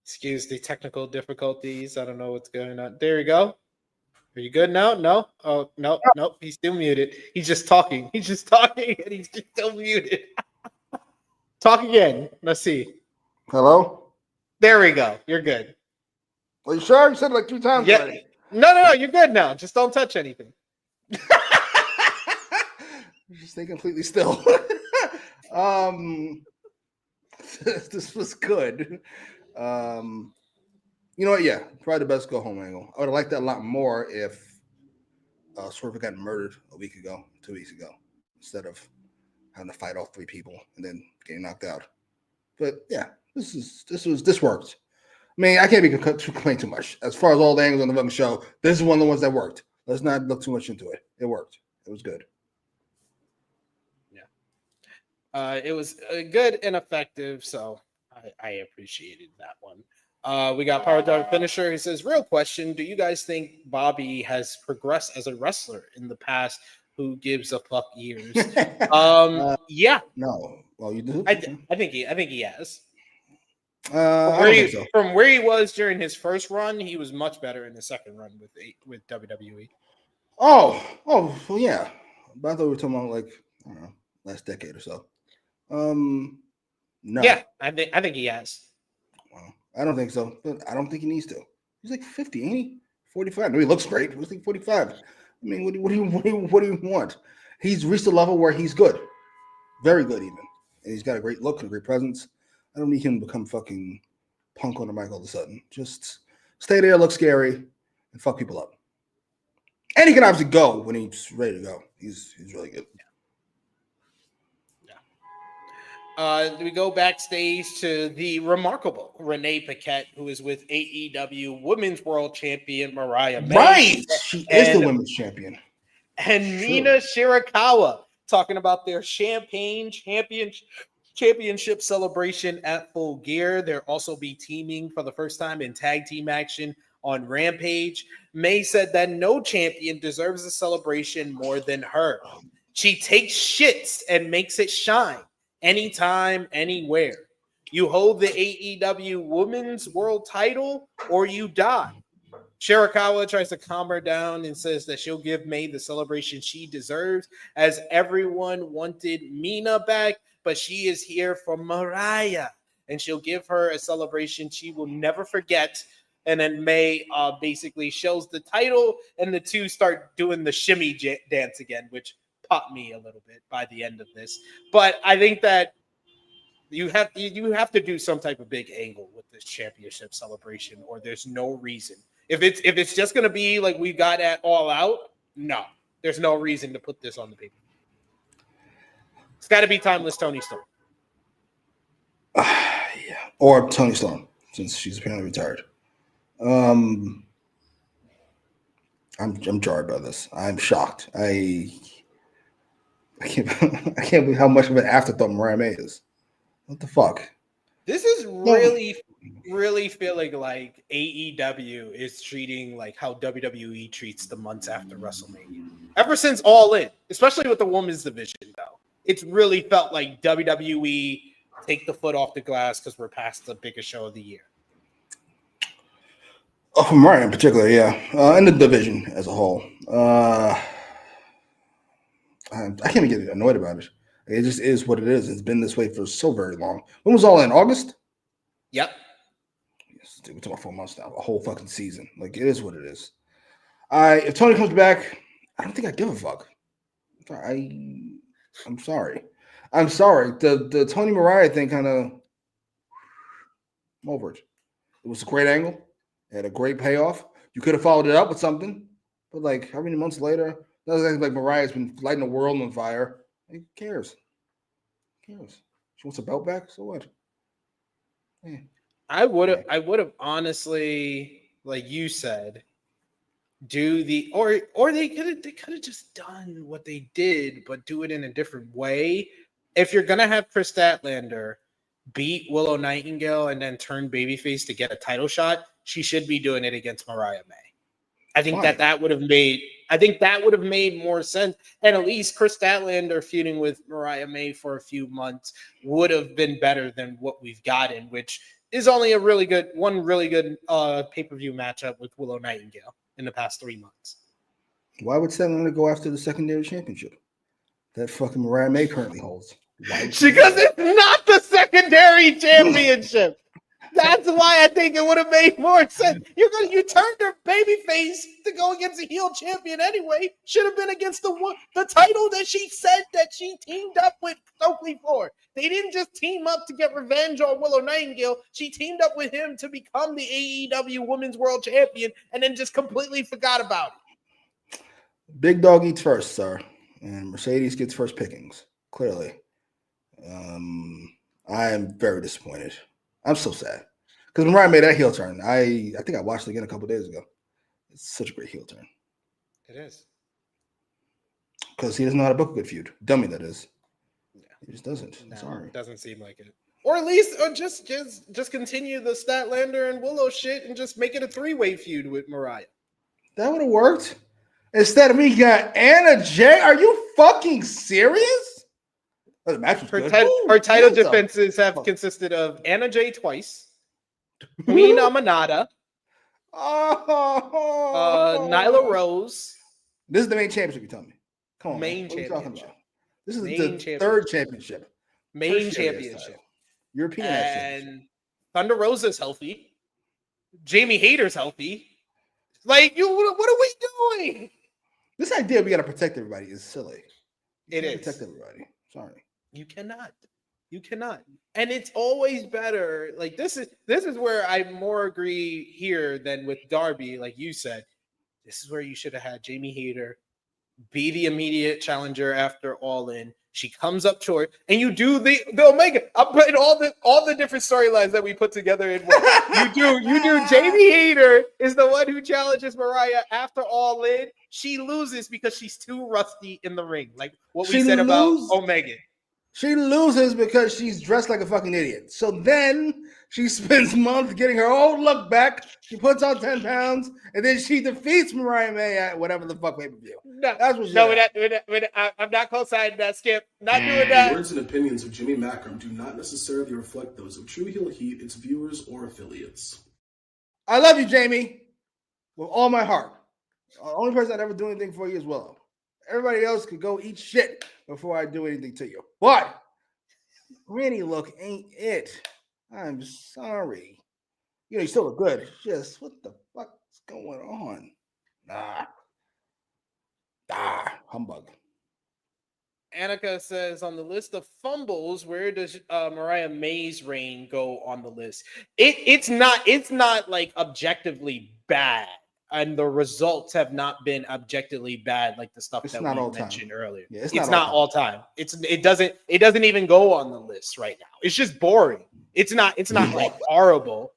Excuse the technical difficulties. I don't know what's going on. There you go. Are you good now? No? Oh, no, nope. He's still muted. He's just talking. He's just talking, and he's just still muted. Talk again. Let's see. Hello? There we go. You're good. Are you sure? You said it like 3 times Yeah. already. No. You're good now. Just don't touch anything. Just stay completely still. This was good. You know what? Yeah, probably the best go home angle. I would have liked that a lot more if Swerve had gotten murdered a week ago, 2 weeks ago, instead of having to fight all 3 people and then getting knocked out. But yeah, this worked. I mean, I can't be complaining too much. As far as all the angles on the fucking show, this is one of the ones that worked. Let's not look too much into it. It worked. It was good. It was good and effective, so I appreciated that one. We got Power Dog Finisher. He says, real question, do you guys think Bobby has progressed as a wrestler in the past? Who gives a fuck years? Yeah. No. Well, you do? I think he has. So. From where he was during his first run, he was much better in the second run with WWE. Oh, well, yeah. But I thought we were talking about, like, I don't know, last decade or so. No. Yeah, I think he has. Well, I don't think so. But I don't think he needs to. He's like 50, ain't he? 45. No, he looks great. He was like 45. I mean, what do you want? He's reached a level where he's good, very good even, and he's got a great look and a great presence. I don't need him to become fucking Punk on the mic all of a sudden. Just stay there, look scary, and fuck people up. And he can obviously go when he's ready to go. He's really good. We go backstage to the remarkable Renee Paquette, who is with AEW Women's World Champion Mariah May. Right, she is the women's champion. And Mina Shirakawa talking about their Champagne Championship celebration at Full Gear. They'll also be teaming for the first time in tag team action on Rampage. May said that no champion deserves a celebration more than her. She takes shits and makes it shine. Anytime, anywhere. You hold the AEW Women's World title or you die. Shirakawa tries to calm her down and says that she'll give May the celebration she deserves, as everyone wanted Mina back, but she is here for Mariah, and she'll give her a celebration she will never forget. And then May basically shows the title, and the two start doing the shimmy dance again, which popped me a little bit by the end of this. But I think that you have to do some type of big angle with this championship celebration, or there's no reason. If it's just gonna be like we got at All Out, no, there's no reason to put this on the paper. It's got to be timeless Toni Storm. Yeah, or Toni Storm, since she's apparently retired. I'm jarred by this. I'm shocked. I can't believe how much of an afterthought Mariah May is. What the fuck? This is really feeling like AEW is treating like how WWE treats the months after WrestleMania. Ever since All In, especially with the women's division, though, it's really felt like WWE take the foot off the glass because we're past the biggest show of the year. Oh, for Mariah in particular, yeah. And the division as a whole. I can't even get annoyed about it. It just is what it is. It's been this way for so very long. When was All In? August? Yep. Yes, dude, we're talking about 4 months now. A whole fucking season. Like, it is what it is. If Toni comes back, I don't think I give a fuck. I'm sorry. I'm sorry. The Toni Mariah thing kind of... I'm over it. It was a great angle. It had a great payoff. You could have followed it up with something. But, like, how many months later... Doesn't like Mariah's been lighting the world on fire. Who cares? Who cares? She wants a belt back, so what? Yeah. I would have honestly, like you said, do the or they could have just done what they did, but do it in a different way. If you're gonna have Chris Statlander beat Willow Nightingale and then turn babyface to get a title shot, she should be doing it against Mariah May. I think that would have made more sense. And at least Chris Statlander feuding with Mariah May for a few months would have been better than what we've gotten, which is only one really good pay-per-view matchup with Willow Nightingale in the past 3 months. Why would Statlander go after the secondary championship that fucking Mariah May currently holds? Because it's not the secondary championship. That's why I think it would have made more sense. You turned her babyface to go against a heel champion anyway. Should have been against the title that she said that she teamed up with Stokely for. They didn't just team up to get revenge on Willow Nightingale. She teamed up with him to become the AEW Women's World Champion and then just completely forgot about it. Big Dog eats first, sir. And Mercedes gets first pickings, clearly. I am very disappointed. I'm so sad. Because Mariah made that heel turn. I think I watched it again a couple days ago. It's such a great heel turn. It is. Because he doesn't know how to book a good feud. Dummy, that is. Yeah. He just doesn't. No, Sorry. It doesn't seem like it. Or at least just continue the Statlander and Willow shit and just make it a three-way feud with Mariah. That would have worked. Instead of me got Anna Jay. Are you fucking serious? Oh, the match was good. Her title defenses have consisted of Anna Jay twice, Queen Amanada, Nyla Rose. This is the main championship, you tell me. Come on. Main man. What are you talking championship. about? This is the third championship. Main championship. European and Thunder Rosa's healthy. Jamie Hayter's healthy. Like, what are we doing? This idea we got to protect everybody is silly. It is. Protect everybody. Sorry. You cannot. And it's always better. Like, this is where I more agree here than with Darby. Like you said, this is where you should have had Jamie Hayter be the immediate challenger after Allin. She comes up short, and you do the Omega. I'm putting all the different storylines that we put together in one. You do. Jamie Hayter is the one who challenges Mariah after Allin. She loses because she's too rusty in the ring. Like what we said about Omega. She loses because she's dressed like a fucking idiot. So then she spends months getting her old look back. She puts on 10 pounds, and then she defeats Mariah May at whatever the fuck pay-per-view. No, that's what I'm not co-signing that, Skip. Not doing that. The words and opinions of Jimmy Macram do not necessarily reflect those of True Heel Heat, its viewers, or affiliates. I love you, Jamie, with all my heart. The only person I'd ever do anything for you is Willow. Everybody else could go eat shit before I do anything to you. But granny look ain't it. I'm sorry. You know, you still look good. Just what the fuck's going on? Humbug. Annika says on the list of fumbles, where does Mariah May's reign go on the list? It's not like objectively bad. And the results have not been objectively bad, like the stuff that we mentioned earlier. Yeah, it's not all time. It doesn't even go on the list right now. It's just boring. It's not like horrible.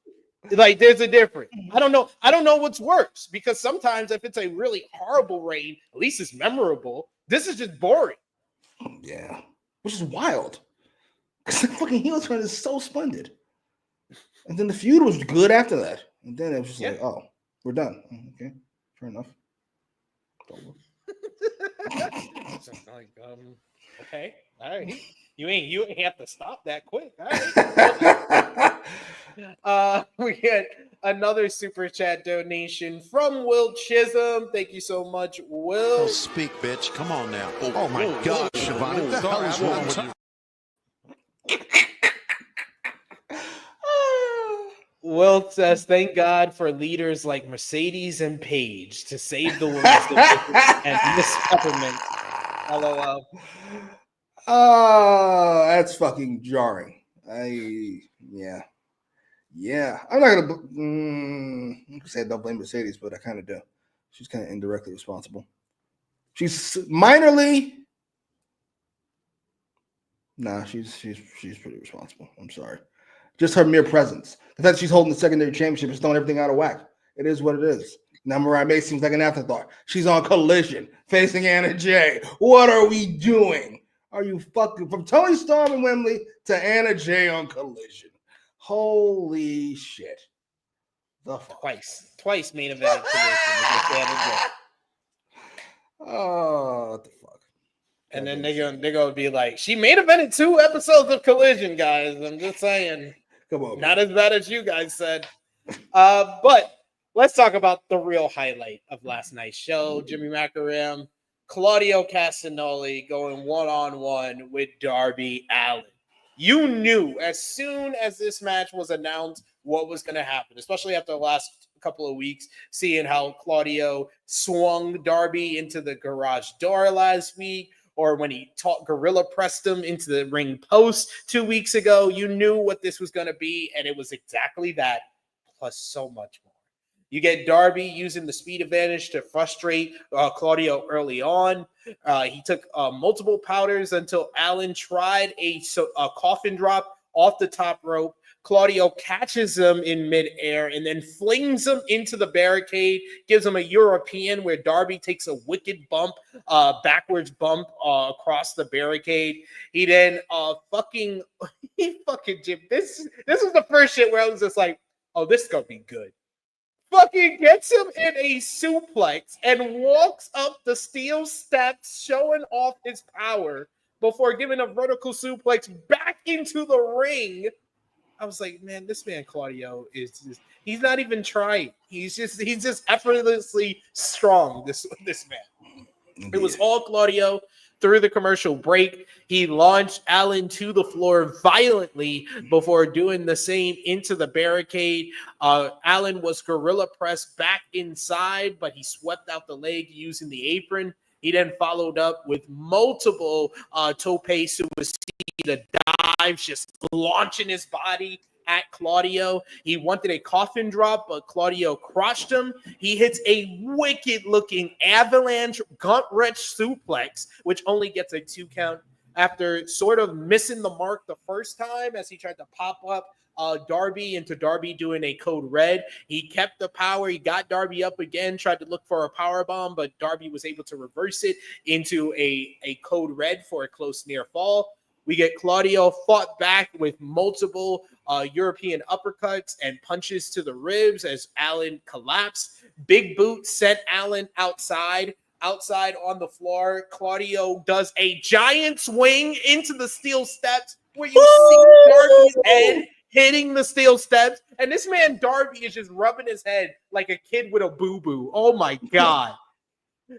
Like there's a difference. I don't know what's worse because sometimes if it's a really horrible reign, at least it's memorable. This is just boring. Yeah, which is wild. Because the fucking heel turn is so splendid. And then the feud was good after that. And then it was just like, oh. We're done. Okay, fair enough. Okay, all right. You ain't have to stop that quick. All right. We get another super chat donation from Will Chisholm. Thank you so much, Will. Oh, speak, bitch. Come on now. Oh my gosh, Siobhan. What the hell is wrong with you? Will says, thank God for leaders like Mercedes and Paige to save the women's division and Miss Peppermint. LOL. Oh, that's fucking jarring. Yeah. I'm not gonna say don't blame Mercedes, but I kind of do. She's kind of indirectly responsible. She's minorly. Nah, she's pretty responsible. I'm sorry. Just her mere presence. The fact that she's holding the secondary championship is throwing everything out of whack. It is what it is. Now Mariah May seems like an afterthought. She's on Collision, facing Anna Jay. What are we doing? Are you fucking from Toni Storm and Wembley to Anna Jay on Collision? Holy shit. The fuck? Twice main event Collision. Oh, what the fuck? And then they're gonna be like, she main evented 2 episodes of Collision, guys. I'm just saying. Come on, not as bad as you guys said. But let's talk about the real highlight of last night's show. Jimmy Macram, Claudio Castagnoli going one-on-one with Darby Allin. You knew as soon as this match was announced what was going to happen, especially after the last couple of weeks, seeing how Claudio swung Darby into the garage door last week, or when he gorilla pressed him into the ring post 2 weeks ago. You knew what this was going to be, and it was exactly that, plus so much more. You get Darby using the speed advantage to frustrate Claudio early on. He took multiple powders until Allin tried a coffin drop off the top rope. Claudio catches him in midair and then flings him into the barricade, gives him a European where Darby takes a wicked bump, backwards bump across the barricade. He then fucking Jim. This is the first shit where I was just like, oh, this is gonna be good. Fucking gets him in a suplex and walks up the steel steps, showing off his power before giving a vertical suplex back into the ring. I was like, man, this man Claudio is just—he's not even trying. He's just effortlessly strong. This man. Indeed. It was all Claudio. Through the commercial break, he launched Allin to the floor violently before doing the same into the barricade. Allin was gorilla pressed back inside, but he swept out the leg using the apron. He then followed up with multiple tope suicida dives, just launching his body at Claudio. He wanted a coffin drop, but Claudio crushed him. He hits a wicked-looking avalanche gut-wrench suplex, which only gets a 2 count after sort of missing the mark the first time as he tried to pop up Darby into Darby doing a code red. He kept the power. He got Darby up again, tried to look for a power bomb, but Darby was able to reverse it into a code red for a close near fall. We get Claudio fought back with multiple European uppercuts and punches to the ribs as Allin collapsed. Big boot sent Allin outside on the floor. Claudio does a giant swing into the steel steps where you see Darby's head hitting the steel steps. And this man Darby is just rubbing his head like a kid with a boo-boo. Oh, my God.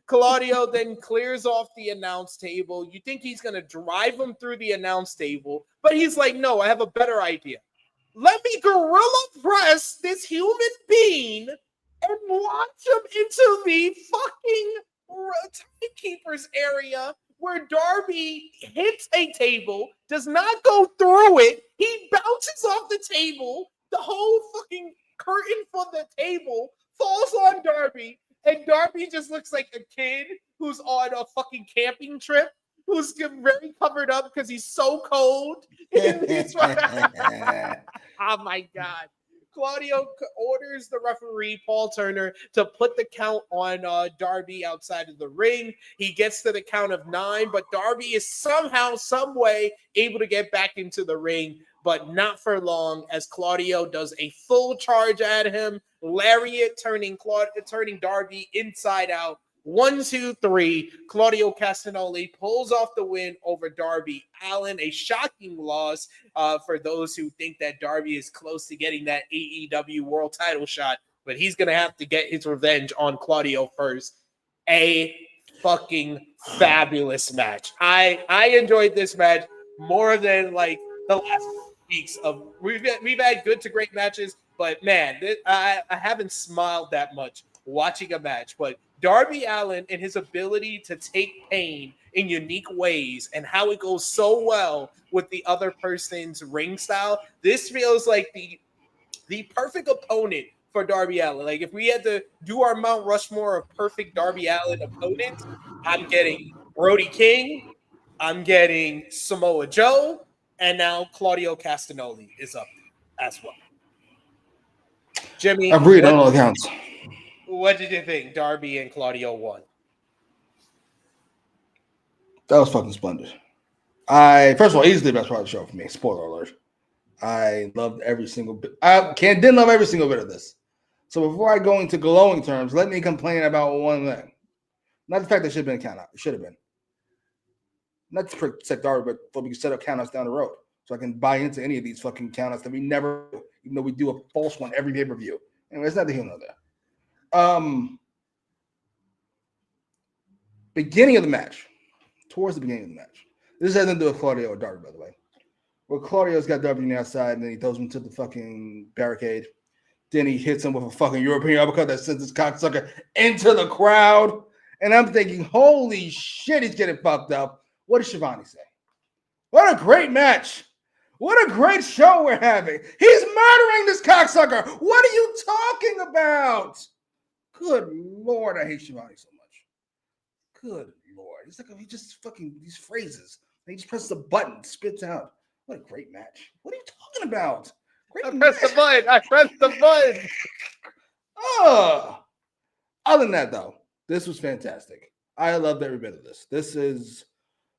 Claudio then clears off the announce table. You think he's going to drive him through the announce table, but he's like, no, I have a better idea. Let me gorilla press this human being and launch him into the fucking timekeeper's area where Darby hits a table, does not go through it. He bounces off the table. The whole fucking curtain for the table falls on Darby. And Darby just looks like a kid who's on a fucking camping trip, who's very covered up because he's so cold. Oh, my God. Claudio orders the referee, Paul Turner, to put the count on Darby outside of the ring. He gets to the count of 9, but Darby is somehow, some way able to get back into the ring, but not for long as Claudio does a full charge at him. Lariat turning Darby inside out. 1, 2, 3. Claudio Castagnoli pulls off the win over Darby Allin. A shocking loss for those who think that Darby is close to getting that AEW world title shot, but he's going to have to get his revenge on Claudio first. A fucking fabulous match. I enjoyed this match more than like the last weeks of we've had good to great matches, but man, I haven't smiled that much watching a match. But Darby Allin and his ability to take pain in unique ways and how it goes so well with the other person's ring style, this feels like the perfect opponent for Darby Allin. Like if we had to do our Mount Rushmore of perfect Darby Allin opponents, I'm getting Brody King, I'm getting Samoa Joe, and now Claudio Castagnoli is up as well. Jimmy, agreed on all accounts. What did you think? Darby and Claudio won. That was fucking splendid. First of all, easily the best part of the show for me. Spoiler alert. I loved every single bit. Didn't love every single bit of this. So before I go into glowing terms, let me complain about one thing. Not the fact that it should have been a count out. It should have been. Not to protect Darby, but so we can set up count outs down the road. So I can buy into any of these fucking count outs that we never do, even though we do a false one every pay-per-view. Anyway, it's not the humor there. Beginning of the match, towards the beginning of the match. This has nothing to do with Claudio or Darby, by the way. Where Claudio's got Darby on the outside, and then he throws him to the fucking barricade. Then he hits him with a fucking European uppercut that sends this cocksucker into the crowd. And I'm thinking, holy shit, he's getting fucked up. What does Shivani say? What a great match. What a great show we're having. He's murdering this cocksucker. What are you talking about? Good Lord, I hate Shivani so much. Good Lord. It's like he just fucking these phrases. He just presses a button, spits out. What a great match. What are you talking about? I pressed the button. I pressed the button. Other than that, though, this was fantastic. I loved every bit of this. This is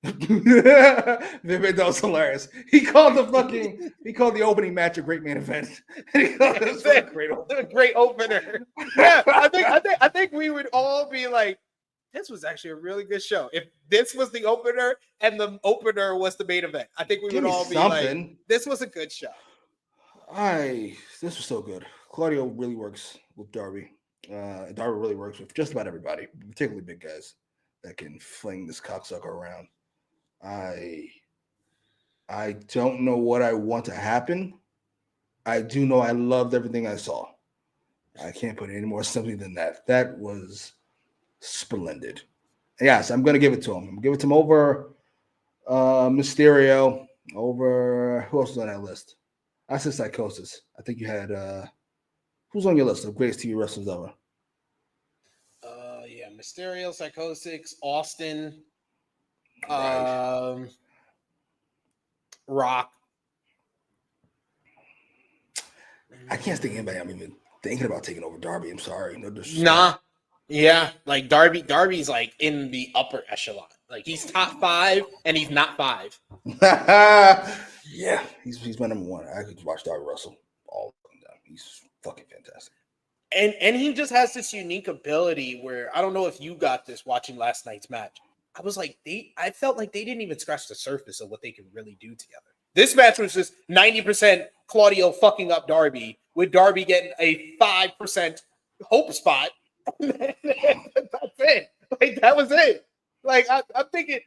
that was hilarious. He called the opening match a great main event. And he called this a great opener. Yeah, I think we would all be like, this was actually a really good show. If this was the opener and the opener was the main event, I think we would all be like, this was a good show. This was so good. Claudio really works with Darby. Darby really works with just about everybody, particularly big guys that can fling this cocksucker around. I don't know what I want to happen. I do know I loved everything I saw. I can't put any more simply than that. That was splendid. Yes, I'm going to give it to him. I'm going to give it to him over Mysterio, over who else was on that list? I said Psychosis. I think you had who's on your list of greatest TV wrestlers ever? Yeah, Mysterio, Psychosis, Austin, Right. Rock. I can't think of anybody I'm even thinking about taking over Darby. I'm sorry. No disrespect. Nah. Yeah, like Darby's like in the upper echelon. Like he's top 5 and he's not 5. Yeah, he's my number one. I could watch Darby wrestle all the time. He's fucking fantastic. And he just has this unique ability where I don't know if you got this watching last night's match. I was like, I felt like they didn't even scratch the surface of what they could really do together. This match was just 90% Claudio fucking up Darby, with Darby getting a 5% hope spot. That's it. Like that was it. Like I'm thinking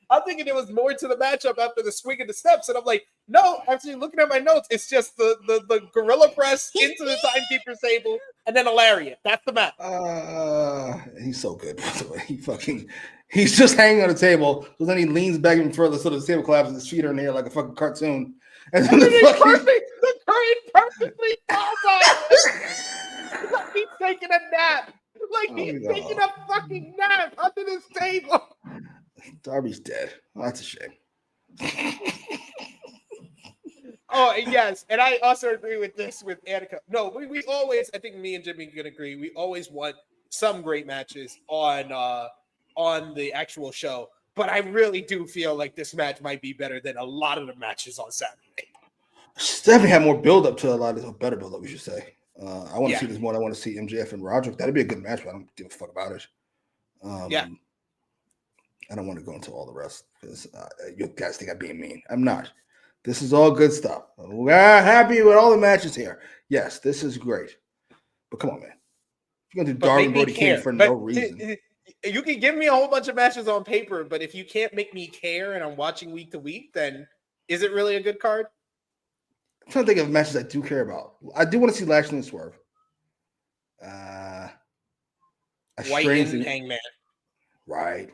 there was more to the matchup after the swing of the steps, and I'm like, no. Actually, looking at my notes, it's just the gorilla press into the timekeeper's table, and then a lariat. That's the match. He's so good. By the way, he's just hanging on the table, so then he leans back even further, so the table collapses. His feet are in the air like a fucking cartoon, and then the curtain perfectly falls on. Like he's taking a nap. Like he's taking a fucking nap under this table. Darby's dead. Oh, that's a shame. Oh, yes. And I also agree with this with Annika. No, we always, I think me and Jimmy can agree, we always want some great matches on the actual show. But I really do feel like this match might be better than a lot of the matches on Saturday. Definitely have more build up to a lot of better build up, we should say. I want to see this more. I want to see MJF and Roderick. That'd be a good match, but I don't give a fuck about it. I don't want to go into all the rest because you guys think I'm being mean. I'm not. This is all good stuff. We're happy with all the matches here. Yes, this is great. But come on, man. If you're going to do Darby and Brody King for no reason. You can give me a whole bunch of matches on paper, but if you can't make me care and I'm watching week to week, then is it really a good card? I'm trying to think of matches I do care about. I do want to see Lashley and Swerve. White and Hangman. Right.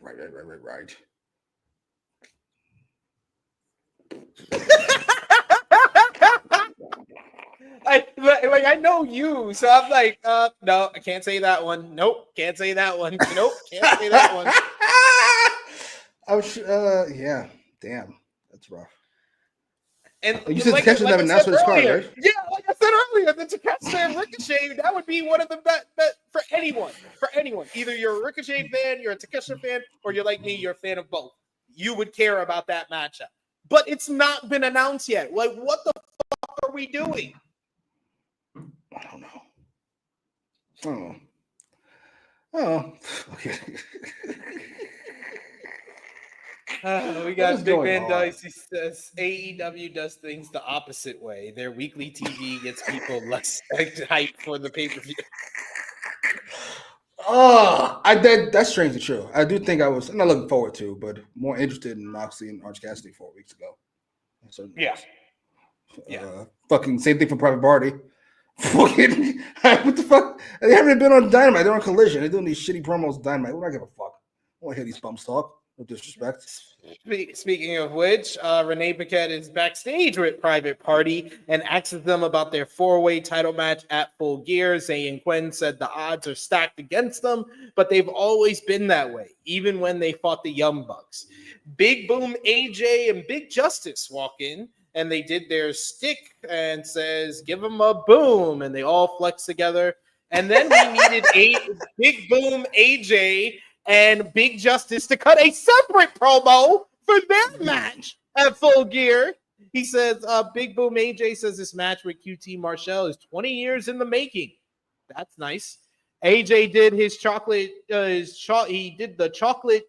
I know you, so I'm like, no, I can't say that one. Nope, can't say that one. Nope, can't say that one. Yeah, damn, that's rough. And you said Takeshita never announced for this card, right? Yeah, like I said earlier, the Takeshita and Ricochet, that would be one of the best for anyone. For anyone. Either you're a Ricochet fan, you're a Takeshita fan, or you're like me, you're a fan of both. You would care about that matchup. But it's not been announced yet. Like, what the fuck are we doing? I don't know. Oh, okay. We got Big Man Dice. He says AEW does things the opposite way. Their weekly TV gets people less hyped for the pay-per-view. That's strangely true. I do think I'm not looking forward to, but more interested in Moxley and Orange Cassidy 4 weeks ago. Yeah. Fucking same thing for Private Party. Fucking what the fuck? They haven't been on Dynamite. They're on Collision. They're doing these shitty promos on Dynamite. What do I give a fuck? I want to hear these bums talk. No disrespect. Speaking of which, Renee Paquette is backstage with Private Party and asks them about their 4-way title match at Full Gear. Zay and Quinn said the odds are stacked against them, but they've always been that way, even when they fought the Young Bucks. Big Boom AJ and Big Justice walk in, and they did their stick and says, give them a boom, and they all flex together. And then we needed Big Boom AJ and Big Justice to cut a separate promo for their match at Full Gear. He says, Big Boom AJ says this match with QT Marshall is 20 years in the making. That's nice. AJ did his chocolate, he did the chocolate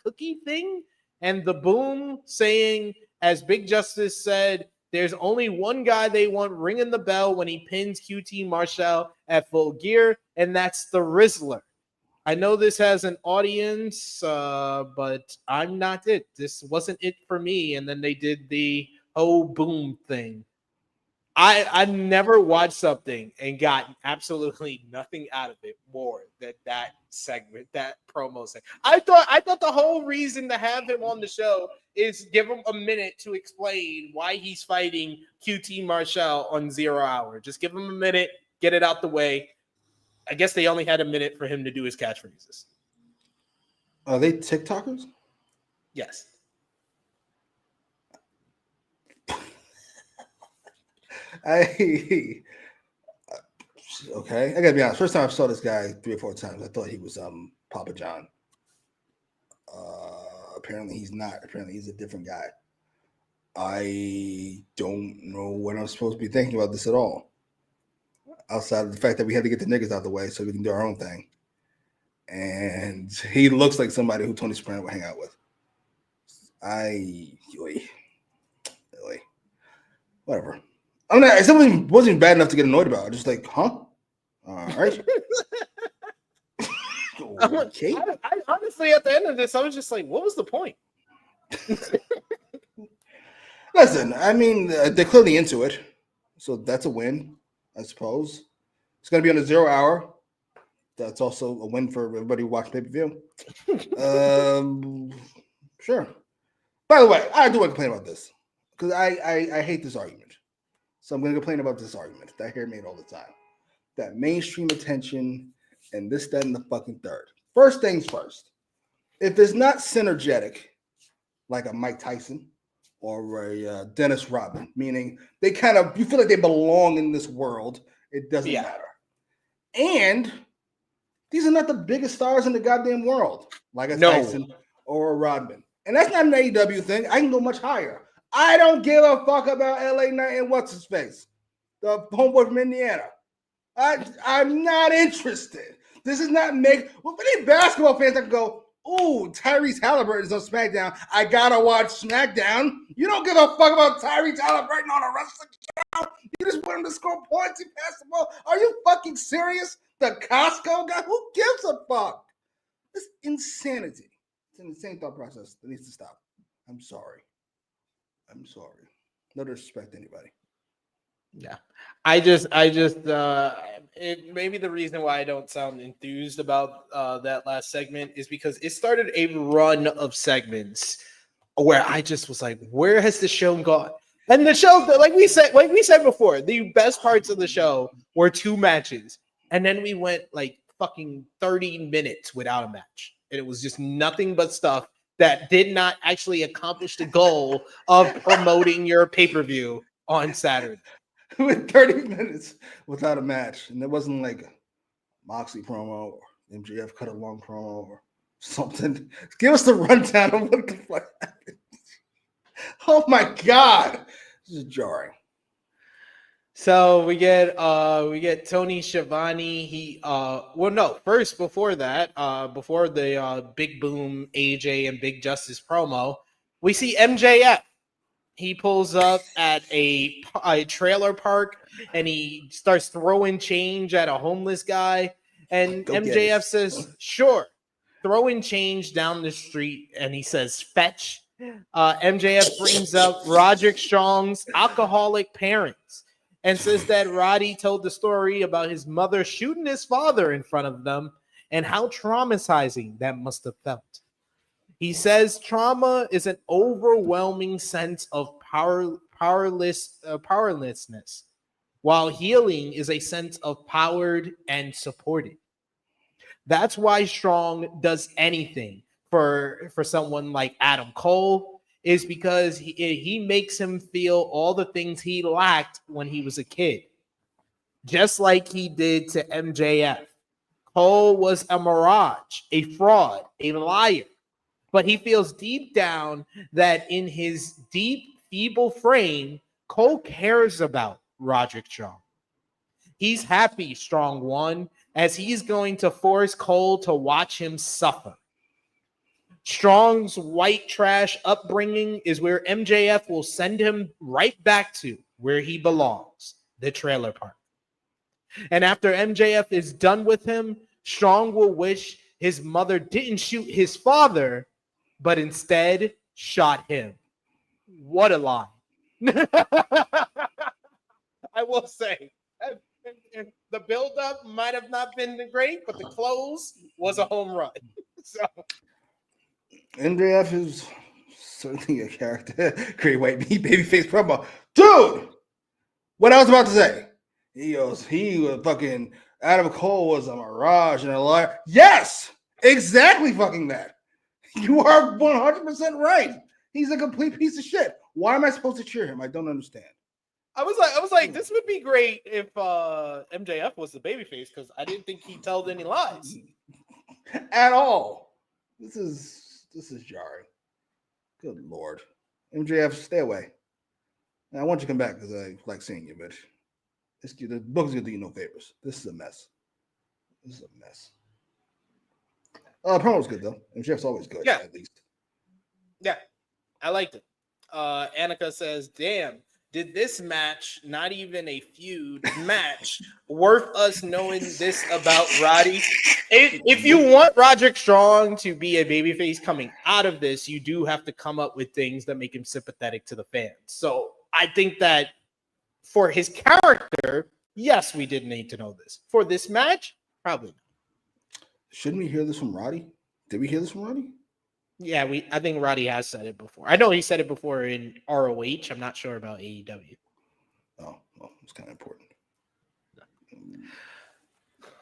cookie thing, and the boom saying, as Big Justice said, there's only one guy they want ringing the bell when he pins QT Marshall at Full Gear, and that's the Rizzler. I know this has an audience, but I'm not it. This wasn't it for me. And then they did the boom thing. I never watched something and got absolutely nothing out of it more than that segment, that promo segment. I thought the whole reason to have him on the show is give him a minute to explain why he's fighting QT Marshall on 0 Hour. Just give him a minute, get it out the way. I guess they only had a minute for him to do his catchphrases. Are they TikTokers? Yes. Okay. I gotta be honest. First time I saw this guy 3 or 4 times, I thought he was Papa John. Apparently he's not. Apparently he's a different guy. I don't know what I'm supposed to be thinking about this at all. Outside of the fact that we had to get the niggas out of the way so we can do our own thing. And he looks like somebody who Toni Storm would hang out with. Whatever. I'm not. Something wasn't even bad enough to get annoyed about. Just like, huh? All right. Okay. I honestly, at the end of this, I was just like, what was the point? Listen, I mean, they're clearly into it, so that's a win, I suppose. It's going to be on the 0 Hour. That's also a win for everybody who watched pay-per-view. Sure. By the way, I do want to complain about this because I hate this argument. So I'm going to complain about this argument that I hear made all the time. That mainstream attention and this, that, and the fucking third. First things first. If it's not synergetic, like a Mike Tyson or a Dennis Rodman, meaning they kind of, you feel like they belong in this world, it doesn't matter. And these are not the biggest stars in the goddamn world, like a Tyson or a Rodman. And that's not an AEW thing. I can go much higher. I don't give a fuck about LA Knight and what's his face, the homeboy from Indiana. I'm not interested. This is not for any basketball fans that can go, ooh, Tyrese Halliburton is on SmackDown. I gotta watch SmackDown. You don't give a fuck about Tyrese Halliburton on a wrestling show. You just want him to score points and pass the ball. Are you fucking serious? The Costco guy? Who gives a fuck? It's insanity. It's an insane thought process that needs to stop. I'm sorry. No disrespect to anybody. Yeah. It maybe the reason why I don't sound enthused about that last segment is because it started a run of segments where I just was like, where has the show gone? And the show, like we said before, the best parts of the show were 2 matches. And then we went like fucking 30 minutes without a match. And it was just nothing but stuff that did not actually accomplish the goal of promoting your pay-per-view on Saturday. With 30 minutes without a match. And it wasn't like a Moxley promo or MJF cut a long promo or something. Give us the rundown of what the fuck happened. Oh my God. This is jarring. So we get Tony Schiavone. Before the Big Boom AJ and Big Justice promo, we see MJF. He pulls up at a trailer park and he starts throwing change at a homeless guy. And Go get MJF it. says, sure. Throwing change down the street, and he says, fetch. MJF brings up Roderick Strong's alcoholic parents and says that Roddy told the story about his mother shooting his father in front of them and how traumatizing that must have felt. He says trauma is an overwhelming sense of powerlessness, while healing is a sense of powered and supported. That's why Strong does anything for someone like Adam Cole, is because he makes him feel all the things he lacked when he was a kid, just like he did to MJF. Cole was a mirage, a fraud, a liar, but he feels deep down that in his deep, feeble frame, Cole cares about Roderick Strong. He's happy Strong won, as he's going to force Cole to watch him suffer. Strong's white trash upbringing is where MJF will send him right back to where he belongs, the trailer park. And after MJF is done with him, Strong will wish his mother didn't shoot his father, but instead shot him. What a lie. I will say, the build-up might have not been great, but the close was a home run. So MJF is certainly a character. Great white meat babyface promo. Dude! What I was about to say. He was fucking Adam Cole was a mirage and a liar. Yes! Exactly fucking that. You are 100% right. He's a complete piece of shit. Why am I supposed to cheer him? I don't understand. I was like, this would be great if MJF was the babyface, because I didn't think he told any lies at all. This is jarring. Good Lord. MJF, stay away. Now, I want you to come back because I like seeing you, bitch. The book is going to do you no favors. This is a mess. Promo was good, though. MJF's always good, yeah. At least. Yeah, I liked it. Annika says, damn, did this match, not even a feud match, worth us knowing this about Roddy? If you want Roderick Strong to be a babyface coming out of this, you do have to come up with things that make him sympathetic to the fans. So I think that for his character, yes, we did need to know this. For this match, probably not. Shouldn't we hear this from Roddy? Did we hear this from Roddy? Yeah, I think Roddy has said it before. I know he said it before in ROH. I'm not sure about AEW. Oh, well, it's kind of important.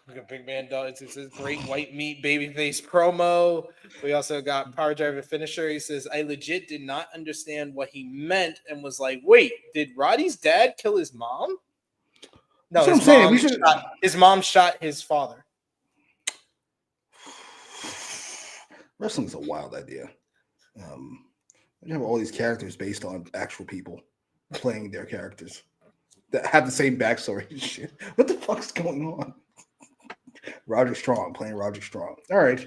Look at Big Man Dogs. It says great white meat babyface promo. We also got Power Driver finisher. He says, I legit did not understand what he meant and was like, wait, did Roddy's dad kill his mom? No, his mom shot his father. Wrestling's a wild idea. You have all these characters based on actual people playing their characters that have the same backstory and shit. What the fuck's going on? Roderick Strong playing Roderick Strong. All right.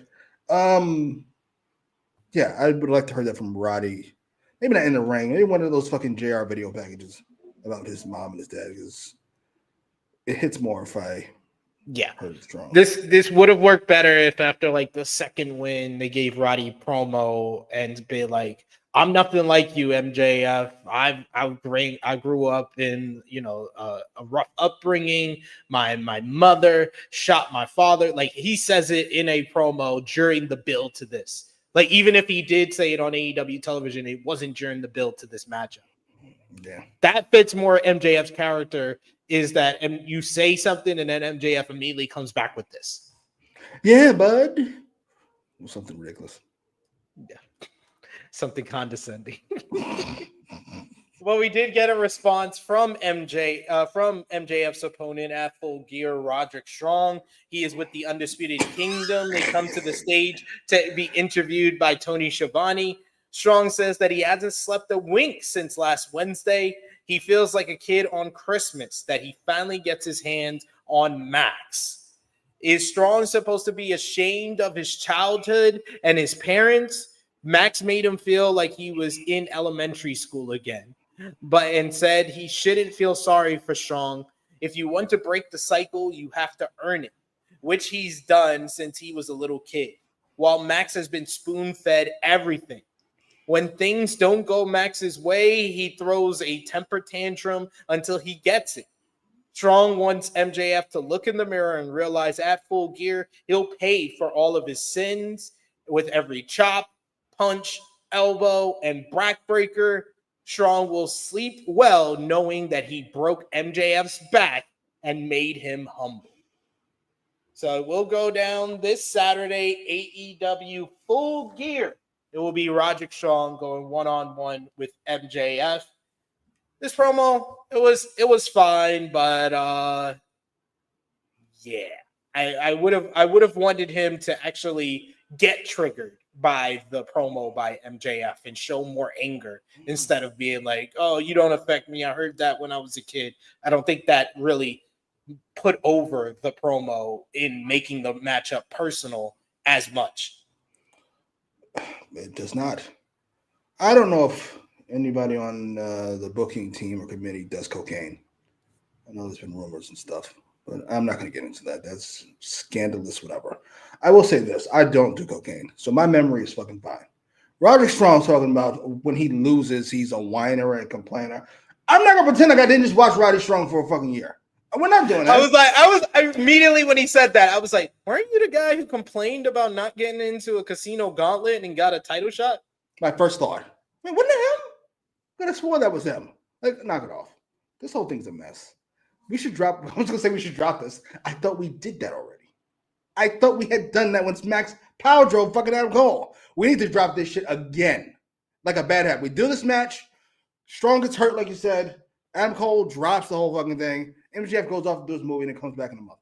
Yeah, I would like to hear that from Roddy. Maybe not in the ring. Maybe one of those fucking JR video packages about his mom and his dad, because it hits more if I heard it strong. This would have worked better if after like the second win they gave Roddy promo and be like, I'm nothing like you, MJF. I grew up in a rough upbringing. My mother shot my father. Like, he says it in a promo during the build to this. Like, even if he did say it on AEW television, it wasn't during the build to this matchup. Yeah, that fits more MJF's character. Is that you say something and then MJF immediately comes back with this? Yeah, bud. Something ridiculous. Yeah. Something condescending. Well, we did get a response from MJF's opponent at Full Gear, Roderick Strong. He is with the Undisputed Kingdom. They come to the stage to be interviewed by Tony Schiavone. Strong says that he hasn't slept a wink since last Wednesday. He feels like a kid on Christmas that he finally gets his hands on Max. Is Strong supposed to be ashamed of his childhood and his parents? Max made him feel like he was in elementary school again, and said he shouldn't feel sorry for Strong. If you want to break the cycle, you have to earn it. which he's done since he was a little kid, while Max has been spoon-fed everything. When things don't go Max's way, he throws a temper tantrum until he gets it. Strong wants MJF to look in the mirror and realize at Full Gear, he'll pay for all of his sins with every chop, punch, elbow, and backbreaker. Strong will sleep well knowing that he broke MJF's back and made him humble. So it will go down this Saturday, AEW Full Gear. It will be Roderick Strong going one-on-one with MJF. This promo, it was fine, but yeah. I would have wanted him to actually get triggered by the promo by MJF and show more anger instead of being like, oh, you don't affect me. I heard that when I was a kid. I don't think that really put over the promo in making the matchup personal as much. It does not. I don't know if anybody on the booking team or committee does cocaine. I know there's been rumors and stuff, but I'm not going to get into that. That's scandalous, whatever. I will say this. I don't do cocaine, so my memory is fucking fine. Roderick Strong's talking about when he loses, he's a whiner and a complainer. I'm not going to pretend like I didn't just watch Roddy Strong for a fucking year. We're not doing that. I was immediately when he said that, I was like, weren't you the guy who complained about not getting into a casino gauntlet and got a title shot? My first thought. Wait, wasn't it him? I could have sworn that was him. Like, knock it off. This whole thing's a mess. We should drop. I was going to say we should drop this. I thought we did that already. I thought we had done that once Max Power drove fucking Adam Cole. We need to drop this shit again. Like a bad habit. We do this match. Strong gets hurt, like you said. Adam Cole drops the whole fucking thing. MJF goes off to do his movie and then comes back in a month.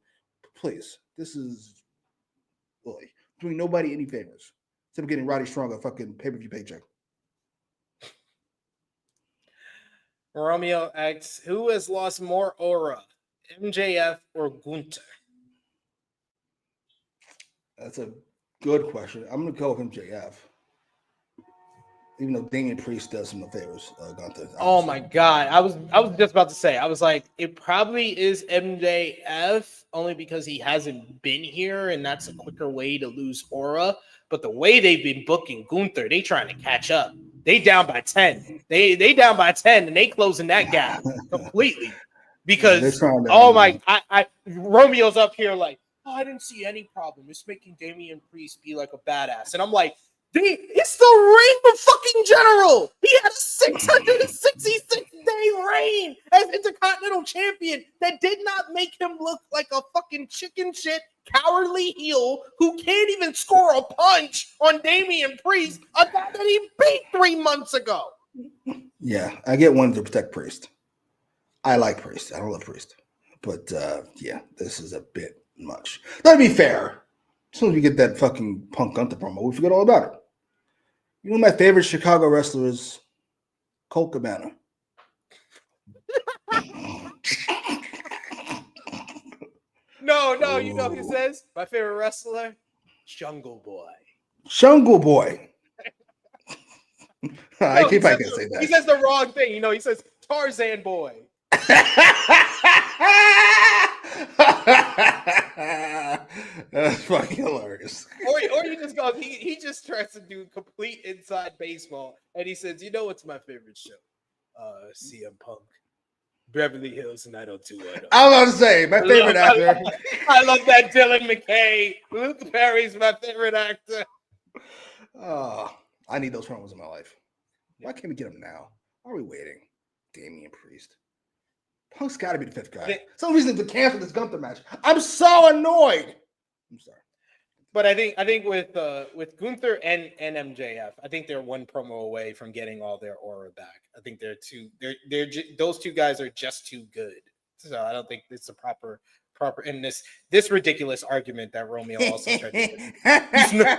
Please. This is really doing nobody any favors. Instead of getting Roddy Strong a fucking pay-per-view paycheck. Romeo asks, who has lost more aura, MJF or Gunther? That's a good question. I'm going to go with MJF. Even though Damian Priest does him the favors, Gunther. Oh my God. I was just about to say, I was like, it probably is MJF only because he hasn't been here and that's a quicker way to lose aura. But the way they've been booking Gunther, they trying to catch up. They down by 10. They down by 10 and they closing that gap completely. Because Romeo's up here like, oh, I didn't see any problem. It's making Damian Priest be like a badass. And I'm like, it's the reign of fucking general. He had a 666-day reign as Intercontinental Champion that did not make him look like a fucking chicken shit, cowardly heel who can't even score a punch on Damian Priest, a guy that he beat 3 months ago. Yeah, I get one to protect Priest. I like Priest. I don't love Priest. But, yeah, this is a bit much. That'd be fair. As soon as we get that fucking Punk Gunther promo, we forget all about it. You know, my favorite Chicago wrestler is Colt Cabana. No, you know who says my favorite wrestler? Jungle Boy. Jungle Boy. I can say that. He says the wrong thing. You know, he says Tarzan Boy. That's fucking hilarious. Or you just go, he just tries to do complete inside baseball and he says, you know what's my favorite show? CM Punk. Beverly Hills 90210. I was about to say, my favorite actor. I love that Dylan McKay. Luke Perry's my favorite actor. Oh, I need those promos in my life. Why can't we get them now? Why are we waiting? Damian Priest. Punk's got to be the fifth guy. Some reason to cancel this Gunther match. I'm so annoyed. I'm sorry. But I think with Gunther and MJF, I think they're one promo away from getting all their aura back. I think those two guys are just too good. So I don't think it's a proper in this ridiculous argument that Romeo also tried to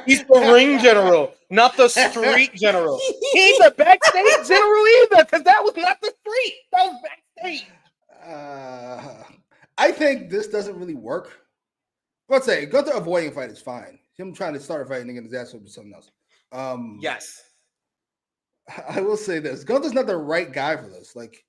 he's the ring general, not the street general. He ain't the backstage general either, because that was not the street. That was backstage. I think this doesn't really work. Let's say Gunther avoiding a fight is fine. Him trying to start a fight and get his ass over something else. Yes. I will say this. Gunther's not the right guy for this. Like,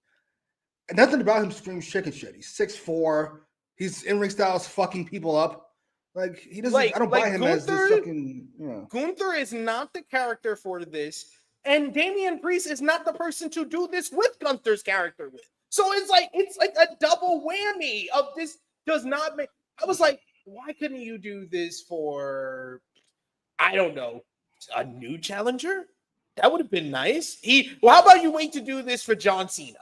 nothing about him screams chicken shit. He's 6'4". He's in ring styles fucking people up. Like he doesn't. I don't buy him as this fucking. Gunther is not the character for this, and Damian Priest is not the person to do this with Gunther's character with. So it's like a double whammy of this does not make. I was like, why couldn't you do this for, I don't know, a new challenger? That would have been nice. Well, how about you wait to do this for John Cena?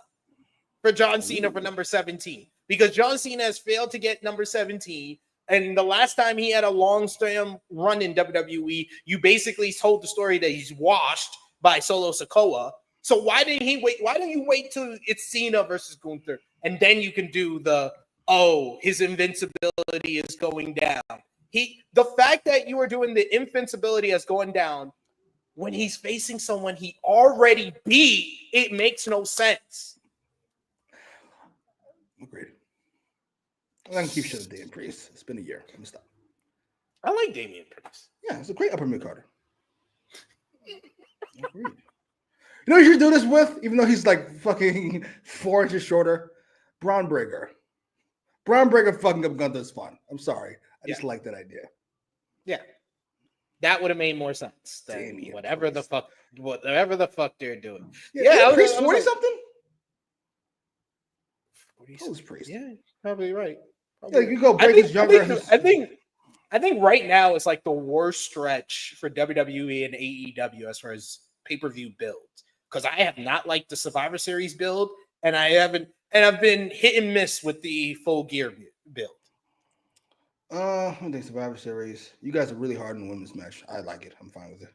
For John Cena for number 17. Because John Cena has failed to get number 17. And the last time he had a long stem run in WWE, you basically told the story that he's washed by Solo Sikoa. So why didn't he wait? Why don't you wait till it's Cena versus Gunther, and then you can do his invincibility is going down. The fact that you are doing the invincibility as going down when he's facing someone he already beat, it makes no sense. Agreed. I'm gonna keep shit with Damian Priest. It's been a year. I'm gonna stop. I like Damian Priest. Yeah, it's a great upper mid carder. Agreed. You know who you should do this with, even though he's like fucking 4 inches shorter? Braun Breaker. Braun Breaker fucking up Gunther is fun. I'm sorry. I just like that idea. Yeah. That would have made more sense than whatever the fuck they're doing. Yeah, Priest 40 something? Who's Priest? Yeah, probably right. Yeah, you go break his younger. I think right now it's like the worst stretch for WWE and AEW as far as pay-per-view builds. Because I have not liked the Survivor Series build, and I've been hit and miss with the Full Gear build. I think Survivor Series. You guys are really hard in the women's match. I like it. I'm fine with it.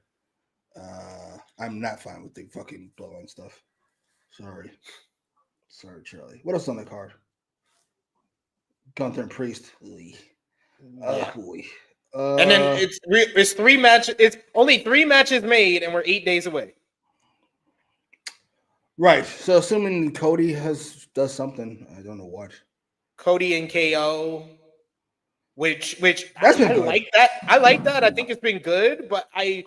I'm not fine with the fucking bloodline stuff. Sorry, Charlie. What else on the card? Gunther and Priest. Oh boy. And then it's 3 matches. It's only 3 matches made, and we're 8 days away. Right. So assuming Cody does something, I don't know what. Cody and KO, which that's been good. Like that. I like that. I think it's been good, but I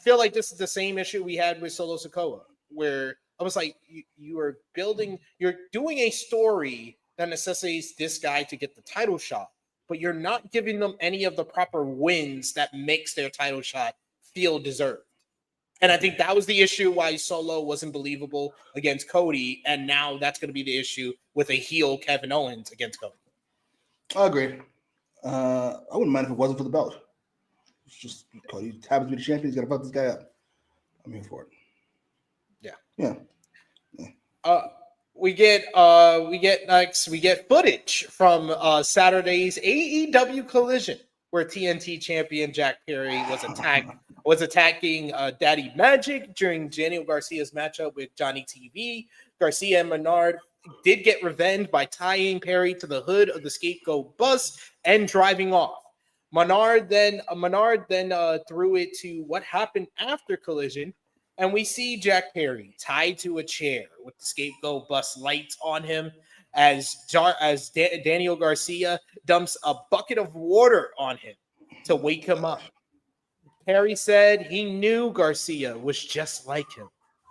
feel like this is the same issue we had with Solo Sikoa, where I was like, you're doing a story that necessitates this guy to get the title shot, but you're not giving them any of the proper wins that makes their title shot feel deserved. And I think that was the issue why Solo wasn't believable against Cody, and now that's going to be the issue with a heel Kevin Owens against Cody. I agree. I wouldn't mind if it wasn't for the belt. It's just Cody happens to be the champion. He's got to fuck this guy up. I'm here for it. Yeah. We get footage from Saturday's AEW Collision, where TNT champion Jack Perry was attacking Daddy Magic during Daniel Garcia's matchup with Johnny TV. Garcia and Menard did get revenge by tying Perry to the hood of the scapegoat bus and driving off. Menard then threw it to what happened after Collision, and we see Jack Perry tied to a chair with the scapegoat bus lights on him as Daniel Garcia dumps a bucket of water on him to wake him up. Perry said he knew Garcia was just like him.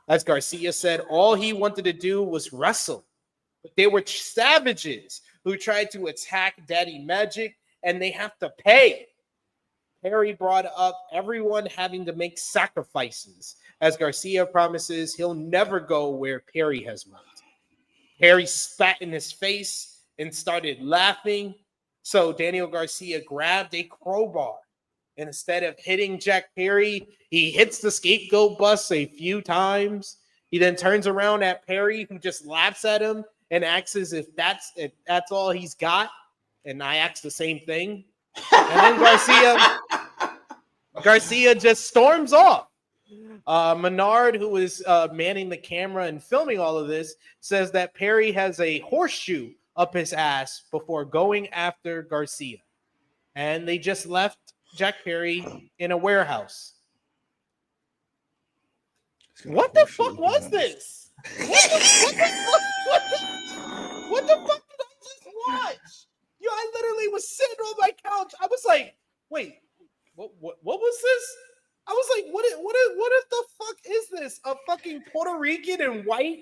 As Garcia said, all he wanted to do was wrestle. But they were savages who tried to attack Daddy Magic, and they have to pay. Perry brought up everyone having to make sacrifices, as Garcia promises he'll never go where Perry has went. Perry spat in his face and started laughing. So Daniel Garcia grabbed a crowbar, and instead of hitting Jack Perry, he hits the scapegoat bus a few times. He then turns around at Perry, who just laughs at him and asks if that's all he's got. And I asked the same thing. And then Garcia just storms off. Menard, who is manning the camera and filming all of this, says that Perry has a horseshoe up his ass before going after Garcia. And they just left Jack Perry in a warehouse. What the fuck was this? What the fuck did I just watch? Yo, I literally was sitting on my couch. I was like, wait, what was this? I was like, what if the fuck is this? A fucking Puerto Rican and white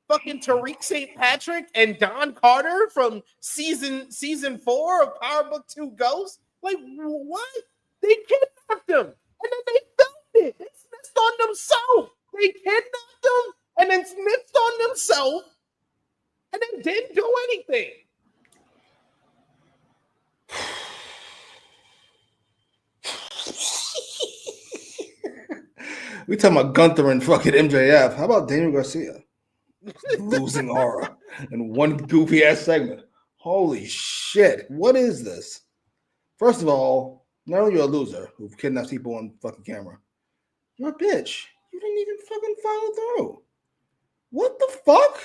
fucking Tariq St. Patrick and Don Carter from season 4 of Power Book 2 Ghost? Like, what? They kidnapped him, and then they filmed it. They snitched on themselves. They kidnapped him, and then snitched on themselves, and then didn't do anything. We talking about Gunther and fucking MJF. How about Daniel Garcia? Losing aura in one goofy ass segment. Holy shit. What is this? First of all, not only you're a loser who kidnaps people on fucking camera, you're a bitch. You didn't even fucking follow through. What the fuck?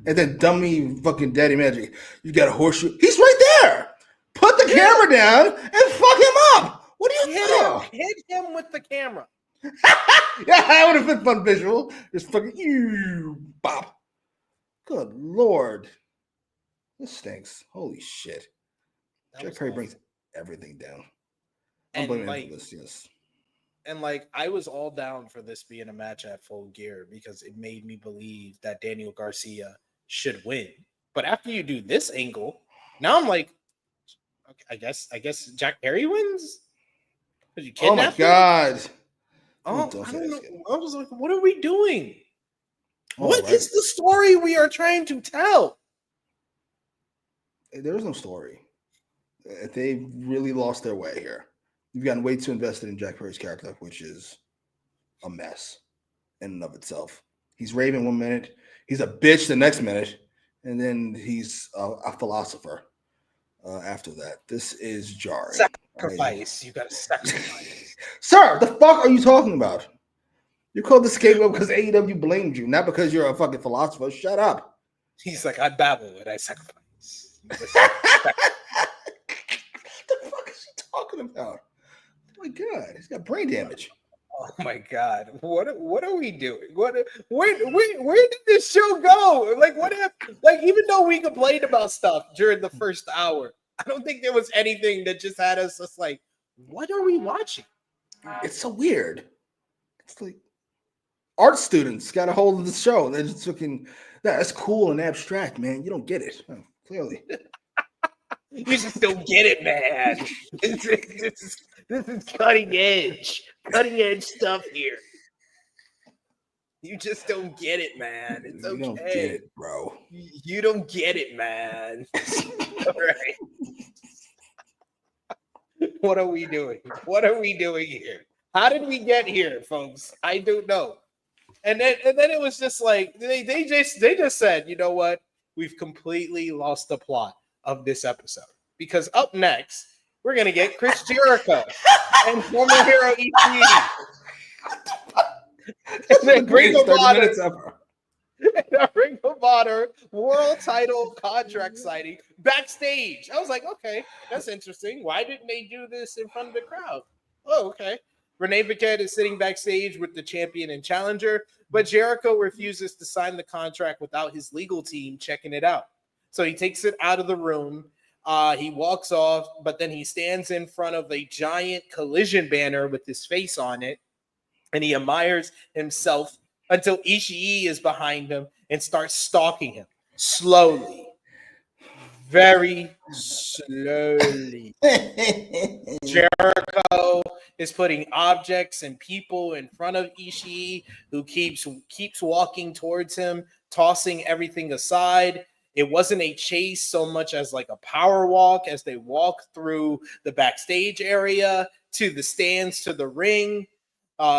And then dummy fucking Daddy Magic. You got a horseshoe. He's right there. Put the camera down and fuck him up. What do you think? Hit him with the camera. Yeah, that would have been fun visual. Just fucking you bop. Good lord. This stinks. Holy shit. Jack Perry brings everything down. I'm blaming him for this, yes. And like, I was all down for this being a match at Full Gear because it made me believe that Daniel Garcia should win. But after you do this angle, now I'm like, okay, I guess Jack Perry wins. Oh my god. Oh, I don't know. I was like, what are we doing? What is the story we are trying to tell? There is no story. They really lost their way here. You've gotten way too invested in Jack Perry's character, which is a mess in and of itself. He's raving 1 minute, he's a bitch the next minute, and then he's a philosopher after that. This is jarring. Sacrifice. You got to sacrifice. Sir, the fuck are you talking about? You called the scapegoat because AEW blamed you, not because you're a fucking philosopher. Shut up. He's like, I babble and I sacrifice. What the fuck is he talking about? Oh my god, he's got brain damage. Oh my god, what are we doing? Where did this show go? Like, what happened? Like, even though we complained about stuff during the first hour, I don't think there was anything that just had us just like, what are we watching? It's so weird. It's like art students got a hold of the show. They're just looking, that's cool and abstract, man. You don't get it. Oh, clearly. You just don't get it, man. This is cutting edge stuff here. You just don't get it, man. It's okay. You don't get it, bro. You don't get it, man. All right. What are we doing? What are we doing here? How did we get here, folks? I don't know. And then it was just like they just said, you know what? We've completely lost the plot of this episode, because up next we're gonna get Chris Jericho and former hero EC, and then Ring of Honor world title contract signing backstage. I was like, okay, that's interesting. Why didn't they do this in front of the crowd? Oh, okay. Renee Paquette is sitting backstage with the champion and challenger, but Jericho refuses to sign the contract without his legal team checking it out. So he takes it out of the room. He walks off, but then he stands in front of a giant Collision banner with his face on it, and he admires himself until Ishii is behind him and starts stalking him slowly, very slowly. Jericho is putting objects and people in front of Ishii, who keeps walking towards him, tossing everything aside. It wasn't a chase so much as like a power walk as they walk through the backstage area to the stands to the ring.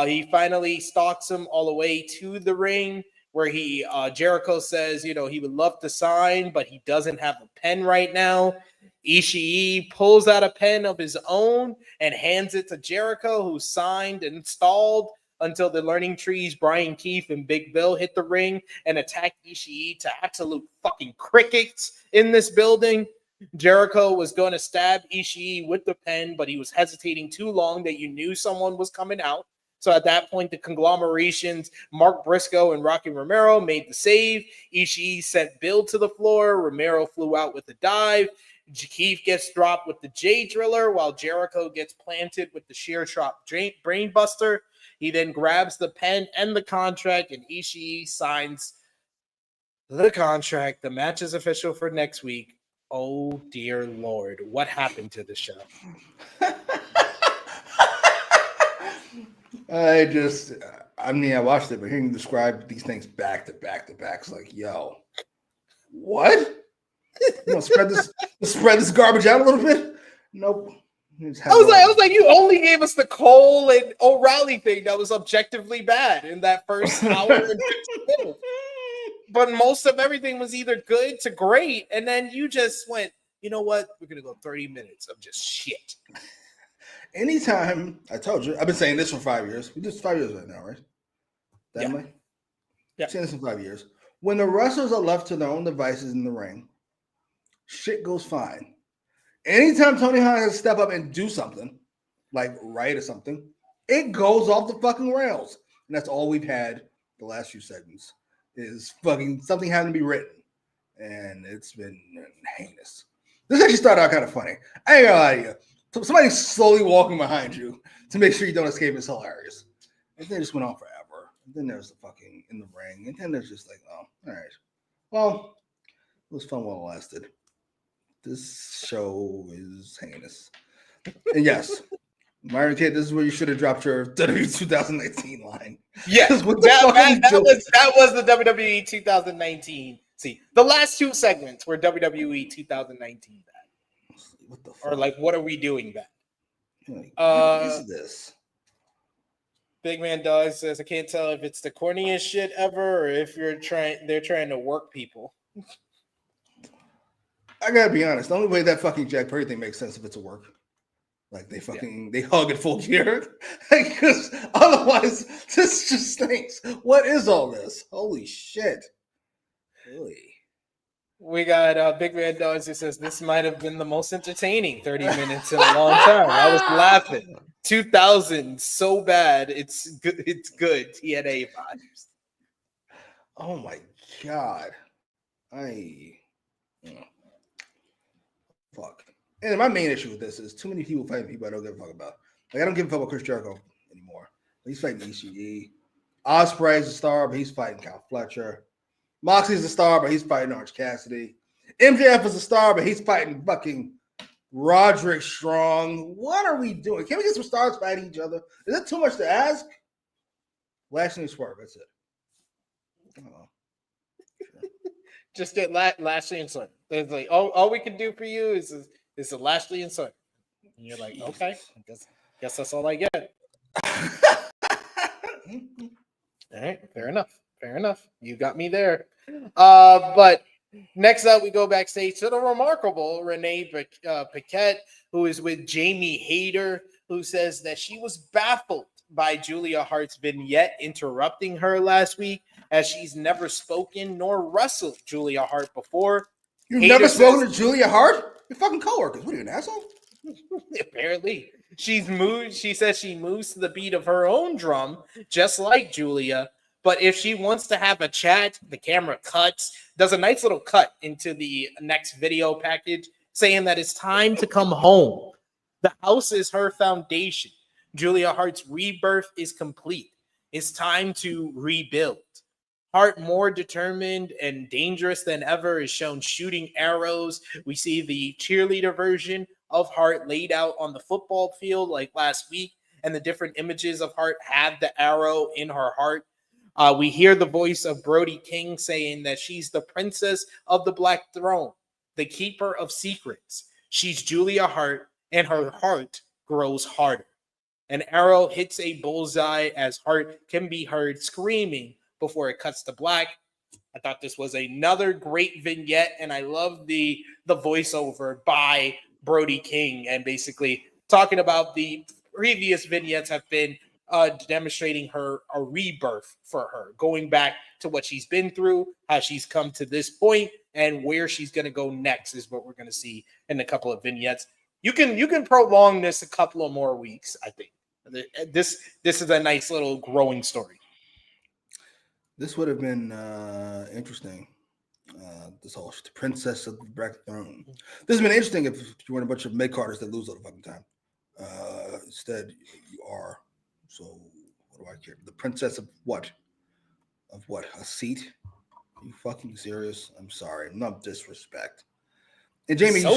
He finally stalks him all the way to the ring, where Jericho says, you know, he would love to sign, but he doesn't have a pen right now. Ishii pulls out a pen of his own and hands it to Jericho, who signed and stalled until the Learning Trees, Brian Keefe and Big Bill hit the ring and attacked Ishii to absolute fucking crickets in this building. Jericho was going to stab Ishii with the pen, but he was hesitating too long that you knew someone was coming out. So at that point, the conglomerations, Mark Briscoe and Rocky Romero, made the save. Ishii sent Bill to the floor. Romero flew out with the dive. Keefe gets dropped with the J Driller, while Jericho gets planted with the sheer chop brainbuster. He then grabs the pen and the contract, and Ishii signs the contract. The match is official for next week. Oh dear Lord, what happened to the show? I watched it, but hearing you describe these things back to back to back, it's like, yo, what? You know, spread this garbage out a little bit? Nope. I was like, you only gave us the Cole and O'Reilly thing that was objectively bad in that first hour and 15 minutes. But most of everything was either good to great, and then you just went, you know what? We're gonna go 30 minutes of just shit. Anytime, I told you, I've been saying this for 5 years. We just 5 years right now, right? Dynamite? Yeah. I've saying this for 5 years. When the wrestlers are left to their own devices in the ring, shit goes fine. Anytime Tony Khan has to step up and do something, like write or something, it goes off the fucking rails. And that's all we've had the last few segments is fucking something having to be written. And it's been heinous. This actually started out kind of funny. I ain't gonna lie to you. Somebody slowly walking behind you to make sure you don't escape is hilarious. And then it just went on forever. And then there's the fucking in the ring. And then there's just like, oh, all right. Well, it was fun while it lasted. This show is heinous. And yes, Myron Kid, this is where you should have dropped your WWE 2019 line. Yeah, that was the WWE 2019. See, the last two segments were WWE 2019 bad. What the fuck? Or like, what are we doing bad? Like, what is this? Big Man Dog says, I can't tell if it's the corniest shit ever or if they're trying to work people. I gotta be honest. The only way that fucking Jack Perry thing makes sense if it's a work. Like they hug in full gear. Because otherwise, this just stinks. What is all this? Holy shit. Really? We got Big Man Dogs who says this might have been the most entertaining 30 minutes in a long time. I was laughing. 2000, so bad. It's good. It's good. TNA vibes. Oh my God. Fuck. And my main issue with this is too many people fighting people I don't give a fuck about. Like, I don't give a fuck about Chris Jericho anymore. He's fighting ECE. Ospreay is a star, but he's fighting Cal Fletcher. Moxley's a star, but he's fighting Orange Cassidy. MJF is a star, but he's fighting fucking Roderick Strong. What are we doing? Can we get some stars fighting each other? Is that too much to ask? Lashley and Swerve, that's it. Oh. Just get Lashley and Swerve. There's like all we can do for you is the Lashley and Swerve. And you're like, okay, guess that's all I get. All right, fair enough. You got me there. But next up, we go backstage to the remarkable Renee Paquette, who is with Jamie Hayter, who says that she was baffled by Julia Hart's vignette interrupting her last week, as she's never spoken nor wrestled Julia Hart before. You've never spoken to Julia Hart? You're fucking coworkers. What are you, an asshole? Apparently. She says she moves to the beat of her own drum, just like Julia. But if she wants to have a chat, the camera cuts, does a nice little cut into the next video package saying that it's time to come home. The house is her foundation. Julia Hart's rebirth is complete. It's time to rebuild. Hart, more determined and dangerous than ever, is shown shooting arrows. We see the cheerleader version of Hart laid out on the football field like last week, and the different images of Hart have the arrow in her heart. We hear the voice of Brody King saying that she's the princess of the Black Throne, the keeper of secrets. She's Julia Hart, and her heart grows harder. An arrow hits a bullseye as Hart can be heard screaming before it cuts to black. I thought this was another great vignette, and I love the voiceover by Brody King, and basically talking about the previous vignettes have been demonstrating a rebirth for her, going back to what she's been through, how she's come to this point, and where she's going to go next is what we're going to see in a couple of vignettes. You can prolong this a couple of more weeks, I think. This is a nice little growing story. This would have been interesting. This whole princess of the Black Throne. This has been interesting if you weren't a bunch of mid-carders that lose all the fucking time. Instead, you are. So, what do I care? The princess of what? Of what? A seat? Are you fucking serious? I'm sorry. No disrespect. And Jamie, So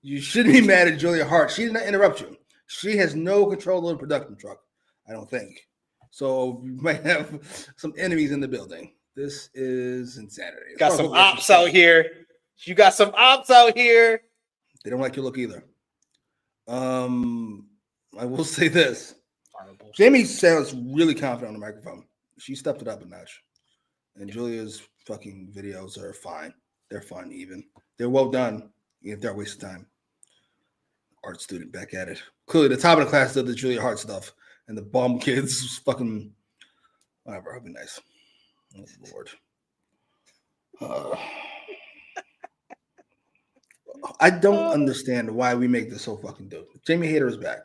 you shouldn't be mad at Julia Hart. She did not interrupt you. She has no control of the production truck, I don't think. So you might have some enemies in the building. This is insanity. Got some ops out here. You got some ops out here. They don't like your look either. I will say this. Jamie sounds really confident on the microphone. She stepped it up a notch. And Julia's fucking videos are fine. They're fun even. They're well done. If they're a waste of time. Art student back at it. Clearly the top of the class did the Julia Hart stuff. And the bum kids fucking whatever. It'll be nice. Oh, Lord. I don't understand why we make this so fucking dope. Jamie Hayter is back.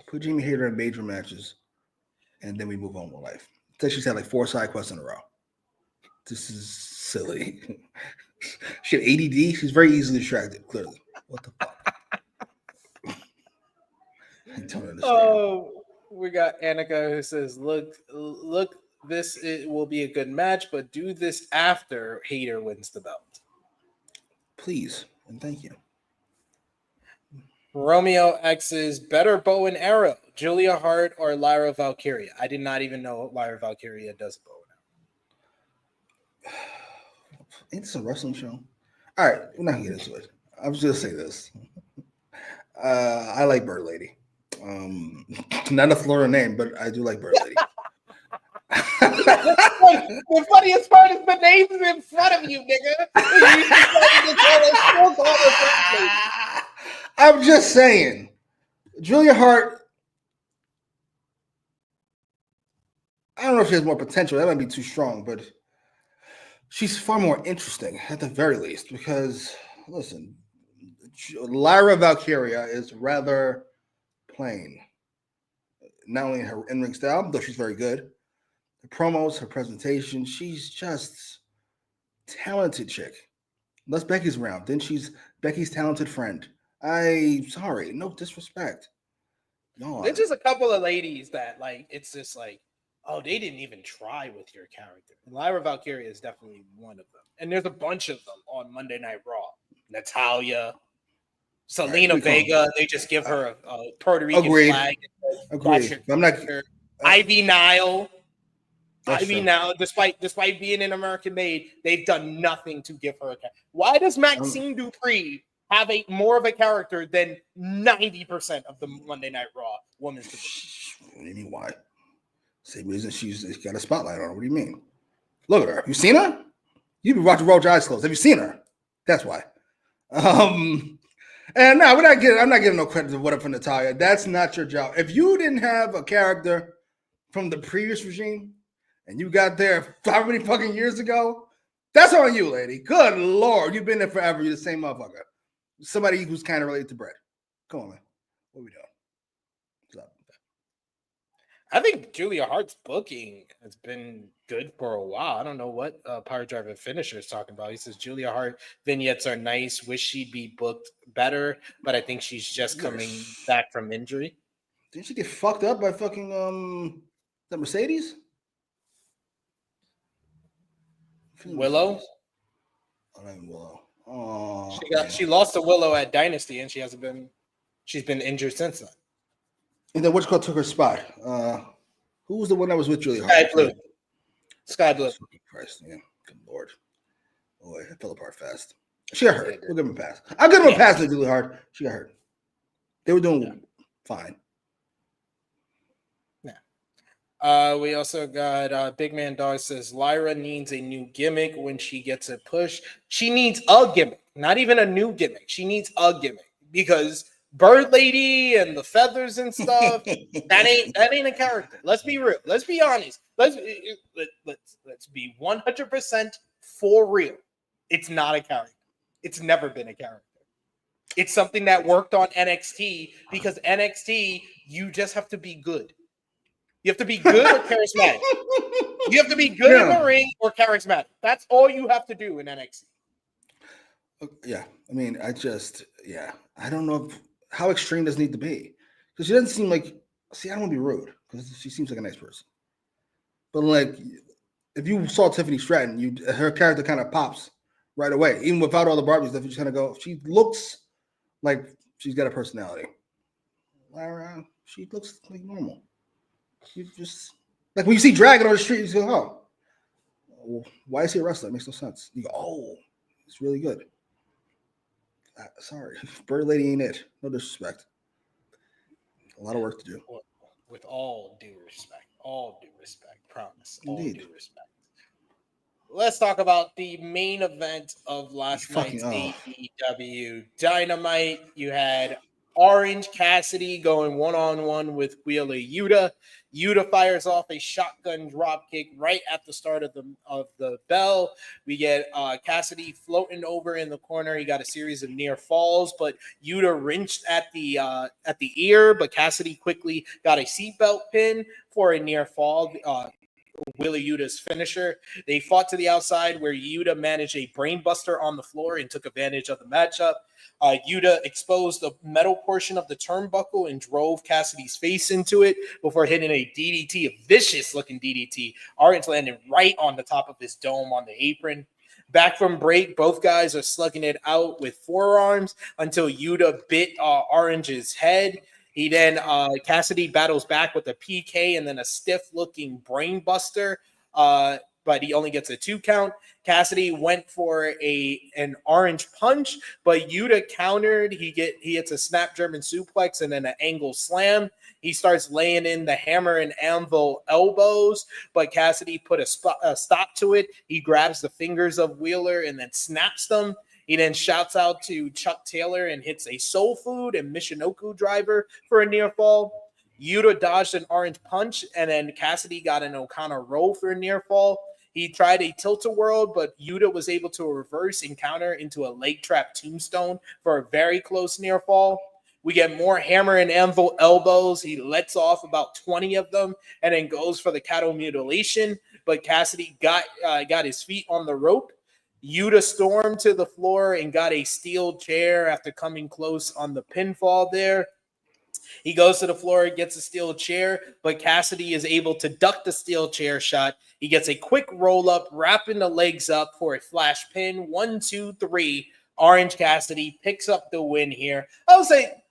Put Jamie Hayter in major matches, and then we move on with life. So she's had like 4 side quests in a row. This is silly. She had ADD. She's very easily distracted, clearly. What the fuck? I don't understand. Oh, we got Annika who says, look, it will be a good match, but do this after Hayter wins the belt. Please, and thank you. Romeo X's better bow and arrow, Julia Hart or Lyra Valkyria. I did not even know Lyra Valkyria does bow and arrow. Ain't this a wrestling show? All right, we're not gonna get into it. I was just gonna say this. I like Bird Lady. Not a Florida name, but I do like Bird Lady. The funniest part is the name's in front of you, nigga. I'm just saying, Julia Hart. I don't know if she has more potential. That might be too strong, but she's far more interesting at the very least. Because listen, Lyra Valkyria is rather plain. Not only in her in-ring style, though she's very good. The promos, her presentation, she's just talented chick. Unless Becky's around, then she's Becky's talented friend. Sorry, no disrespect. No, There's just a couple of ladies that like it's just like, oh, they didn't even try with your character. And Lyra Valkyria is definitely one of them. And there's a bunch of them on Monday Night Raw. Natalia, Selena Vega, they just give her a Puerto Rican flag. Agreed. I'm not. Ivy Nile. Ivy Nile, despite being an American made, they've done nothing to give her a character. Why does Maxine Dupree have more of a character than 90% of the Monday Night Raw women's division? What do you mean why? Same reason she's got a spotlight on her. What do you mean? Look at her. Have you seen her? You've been watching Raw with your eyes closed. Have you seen her? That's why. And no, I'm not giving no credit to whatever for Natalia. That's not your job. If you didn't have a character from the previous regime and you got there how many fucking years ago, that's on you, lady. Good Lord. You've been there forever. You're the same motherfucker. Somebody who's kind of related to Brett. Come on, man. What are we doing? What's up? I think Julia Hart's booking has been good for a while. I don't know what Power Driver Finisher is talking about. He says Julia Hart vignettes are nice. Wish she'd be booked better, but I think she's just coming back from injury. Didn't she get fucked up by fucking the Mercedes? Willow? Oh, not even Willow. Oh, she lost to Willow at Dynasty, and she's been injured since then. And then which girl took her spot? Who was the one that was with Julia Hart? Sky Blue. Christ, yeah. Good Lord. Boy, it fell apart fast. She got hurt. We'll give him a pass. I'll give him a pass to Julia Hart. She got hurt. They were doing fine. We also got Big Man Dog says Lyra needs a new gimmick when she gets a push. She needs a gimmick, not even a new gimmick. She needs a gimmick because Bird Lady and the feathers and stuff that ain't a character. Let's be real. Let's be honest. Let's be 100% for real. It's not a character. It's never been a character. It's something that worked on NXT because NXT, you just have to be good. You have to be good or charismatic. You have to be good in the ring or charismatic. That's all you have to do in NXT. Yeah. I mean, I don't know how extreme does it need to be. Because she doesn't seem like, I don't want to be rude because she seems like a nice person. But like, if you saw Tiffany Stratton, her character kind of pops right away. Even without all the Barbie stuff, you just kind of go, she looks like she's got a personality. Lara, she looks like normal. She just, like when you see Dragon on the street, you go, oh, well, why is he a wrestler? It makes no sense. You go, oh, it's really good. Sorry, Bird Lady ain't it. No disrespect. A lot of work to do. With all due respect, promise. Indeed. All due respect. Let's talk about the main event of last night's AEW Dynamite. You had Orange Cassidy going one-on-one with Wheeler Yuta. Yuta fires off a shotgun dropkick right at the start of the bell. We get Cassidy floating over in the corner. He got a series of near falls, but Yuta wrenched at the ear, but Cassidy quickly got a seatbelt pin for a near fall. Wheeler Yuta's finisher. They fought to the outside where Yuta managed a brainbuster on the floor and took advantage of the matchup. Yuta exposed the metal portion of the turnbuckle and drove Cassidy's face into it before hitting a DDT, a vicious-looking DDT. Orange landed right on the top of his dome on the apron. Back from break, both guys are slugging it out with forearms until Yuta bit Orange's head. He then, Cassidy battles back with a PK and then a stiff-looking brainbuster, but he only gets a 2 count. Cassidy went for an orange punch, but Yuta countered. He hits a snap German suplex and then an angle slam. He starts laying in the hammer and anvil elbows, but Cassidy put a stop to it. He grabs the fingers of Wheeler and then snaps them. He then shouts out to Chuck Taylor and hits a soul food and Michinoku driver for a near fall. Yuta dodged an orange punch, and then Cassidy got an O'Connor roll for a near fall. He tried a tilt-a-whirl, but Yuta was able to reverse and counter into a leg trap tombstone for a very close near fall. We get more hammer and anvil elbows. He lets off about 20 of them and then goes for the cattle mutilation, but Cassidy got his feet on the rope. Yuta stormed to the floor and got a steel chair after coming close on the pinfall there. He goes to the floor, gets a steel chair, but Cassidy is able to duck the steel chair shot. He gets a quick roll-up, wrapping the legs up for a flash pin. 1, 2, 3. Orange Cassidy picks up the win here. I would say,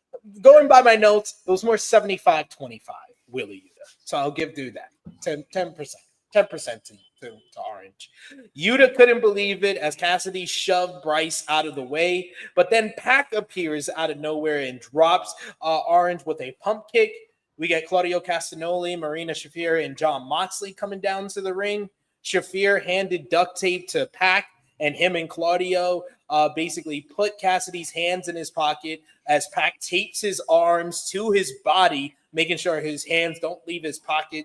going by my notes, it was more 75-25, Willie Yuta. So I'll give dude that. 10%. 10% to Orange. Yuta couldn't believe it as Cassidy shoved Bryce out of the way, but then Pac appears out of nowhere and drops Orange with a pump kick. We get Claudio Castagnoli, Marina Shafir, and Jon Moxley coming down to the ring. Shafir handed duct tape to Pac, and him and Claudio basically put Cassidy's hands in his pocket as Pac tapes his arms to his body, making sure his hands don't leave his pocket.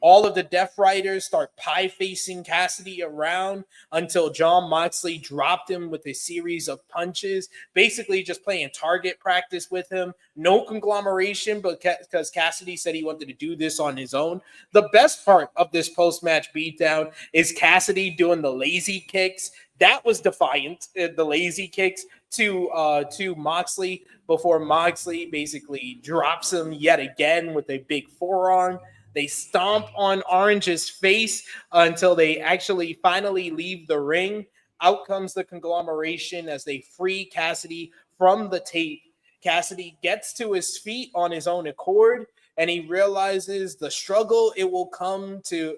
All of the Death Riders start pie-facing Cassidy around until Jon Moxley dropped him with a series of punches, basically just playing target practice with him. No conglomeration, but because Cassidy said he wanted to do this on his own. The best part of this post-match beatdown is Cassidy doing the lazy kicks. That was defiant, the lazy kicks to Moxley before Moxley basically drops him yet again with a big forearm. They stomp on Orange's face until they actually finally leave the ring. Out comes the conglomeration as they free Cassidy from the tape. Cassidy gets to his feet on his own accord, and he realizes the struggle it will come to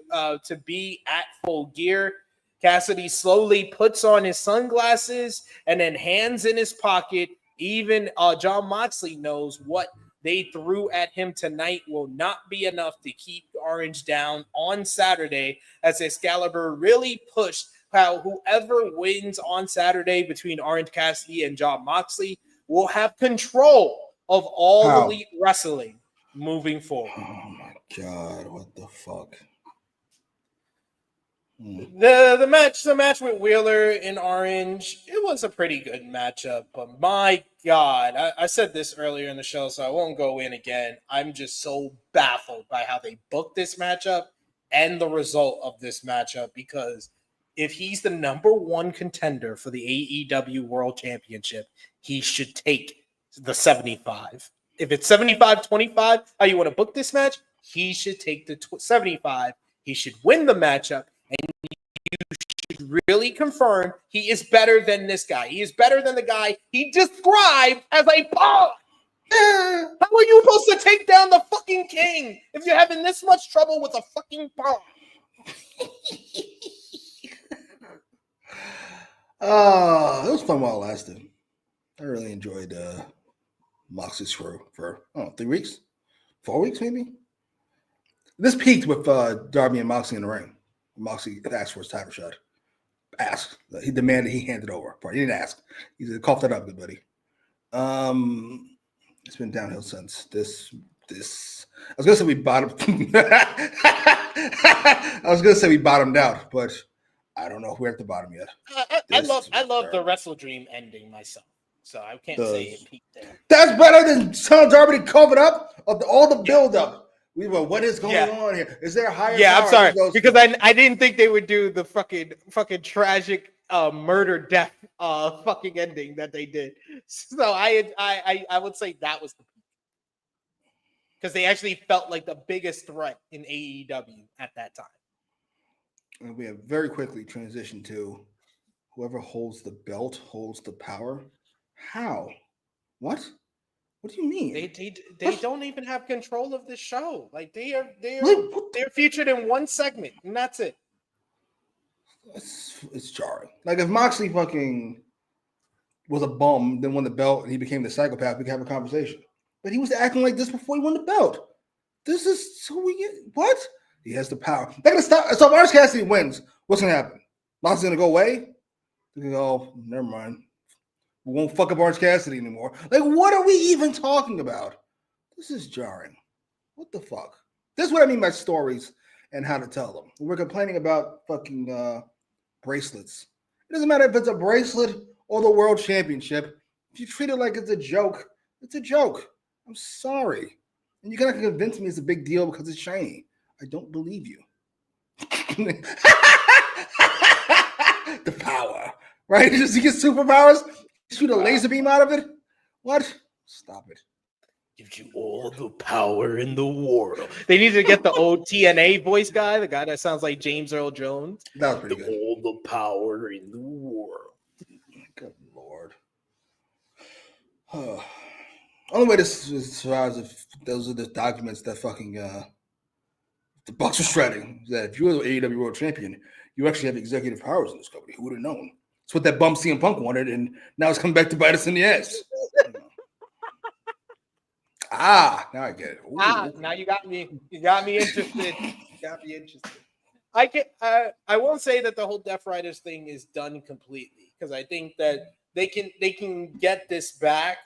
be at Full Gear. Cassidy slowly puts on his sunglasses and then hands in his pocket. Even Jon Moxley knows what they threw at him tonight will not be enough to keep Orange down on Saturday, as Excalibur really pushed how whoever wins on Saturday between Orange Cassidy and Jon Moxley will have control of all elite wrestling moving forward. Oh my God, what the fuck? The match with Wheeler and Orange, it was a pretty good matchup, but my God, I said this earlier in the show, so I won't go in again. I'm just so baffled by how they booked this matchup and the result of this matchup, because if he's the number one contender for the AEW World Championship, he should take the 75. If it's 75-25, how you want to book this match, he should take the 75. He should win the matchup, and you really confirmed he is better than this guy. He is better than the guy he described as a pawn. How are you supposed to take down the fucking king if you're having this much trouble with a fucking pawn? It was fun while it lasted. I really enjoyed Moxley's crew for 3 weeks, 4 weeks maybe. This peaked with Darby and Moxley in the ring. Moxley asked for his title shot. Asked. He demanded he handed over. He didn't ask. He said, cough that up, good buddy. It's been downhill since this. I was gonna say we bottomed. I was gonna say we bottomed out, but I don't know if we're at the bottom yet. I love the Wrestle Dream ending myself, so I can't say it peaked there. That's better than telling Darby to cover it up of all the build up. We were, what is going on here? Is there a higher? Yeah, power? I'm sorry because I didn't think they would do the fucking tragic murder death fucking ending that they did. So I would say that was the peak because they actually felt like the biggest threat in AEW at that time. And we have very quickly transitioned to whoever holds the belt holds the power. How? What? What do you mean? They don't even have control of the show. Like they're featured in one segment, and that's it. It's jarring. Like if Moxley fucking was a bum, then won the belt, and he became the psychopath, we could have a conversation. But he was acting like this before he won the belt. This is so we get what? He has the power. They're gonna stop. So if Orange Cassidy wins, what's gonna happen? Moxley's gonna go away. They're gonna go, never mind. We won't fuck up Orange Cassidy anymore. Like, what are we even talking about? This is jarring. What the fuck? This is what I mean by stories and how to tell them. We're complaining about fucking bracelets. It doesn't matter if it's a bracelet or the world championship. If you treat it like it's a joke, it's a joke. I'm sorry. And you cannot convince me it's a big deal because it's shiny. I don't believe you. The power, right? Does he get superpowers? Shoot a laser beam out of it? What? Stop it. Gives you all the power in the world. They need to get the old TNA voice guy, the guy that sounds like James Earl Jones. That was pretty good. All the power in the world. Good Lord. Only way this survives if those are the documents that fucking the Bucks are shredding. That if you're the AEW World Champion, you actually have executive powers in this company. Who would have known? It's what that bum CM Punk wanted, and now it's coming back to bite us in the ass. Now I get it. Ooh. Now you got me. You got me interested. I won't say that the whole Death Riders thing is done completely because I think that they can get this back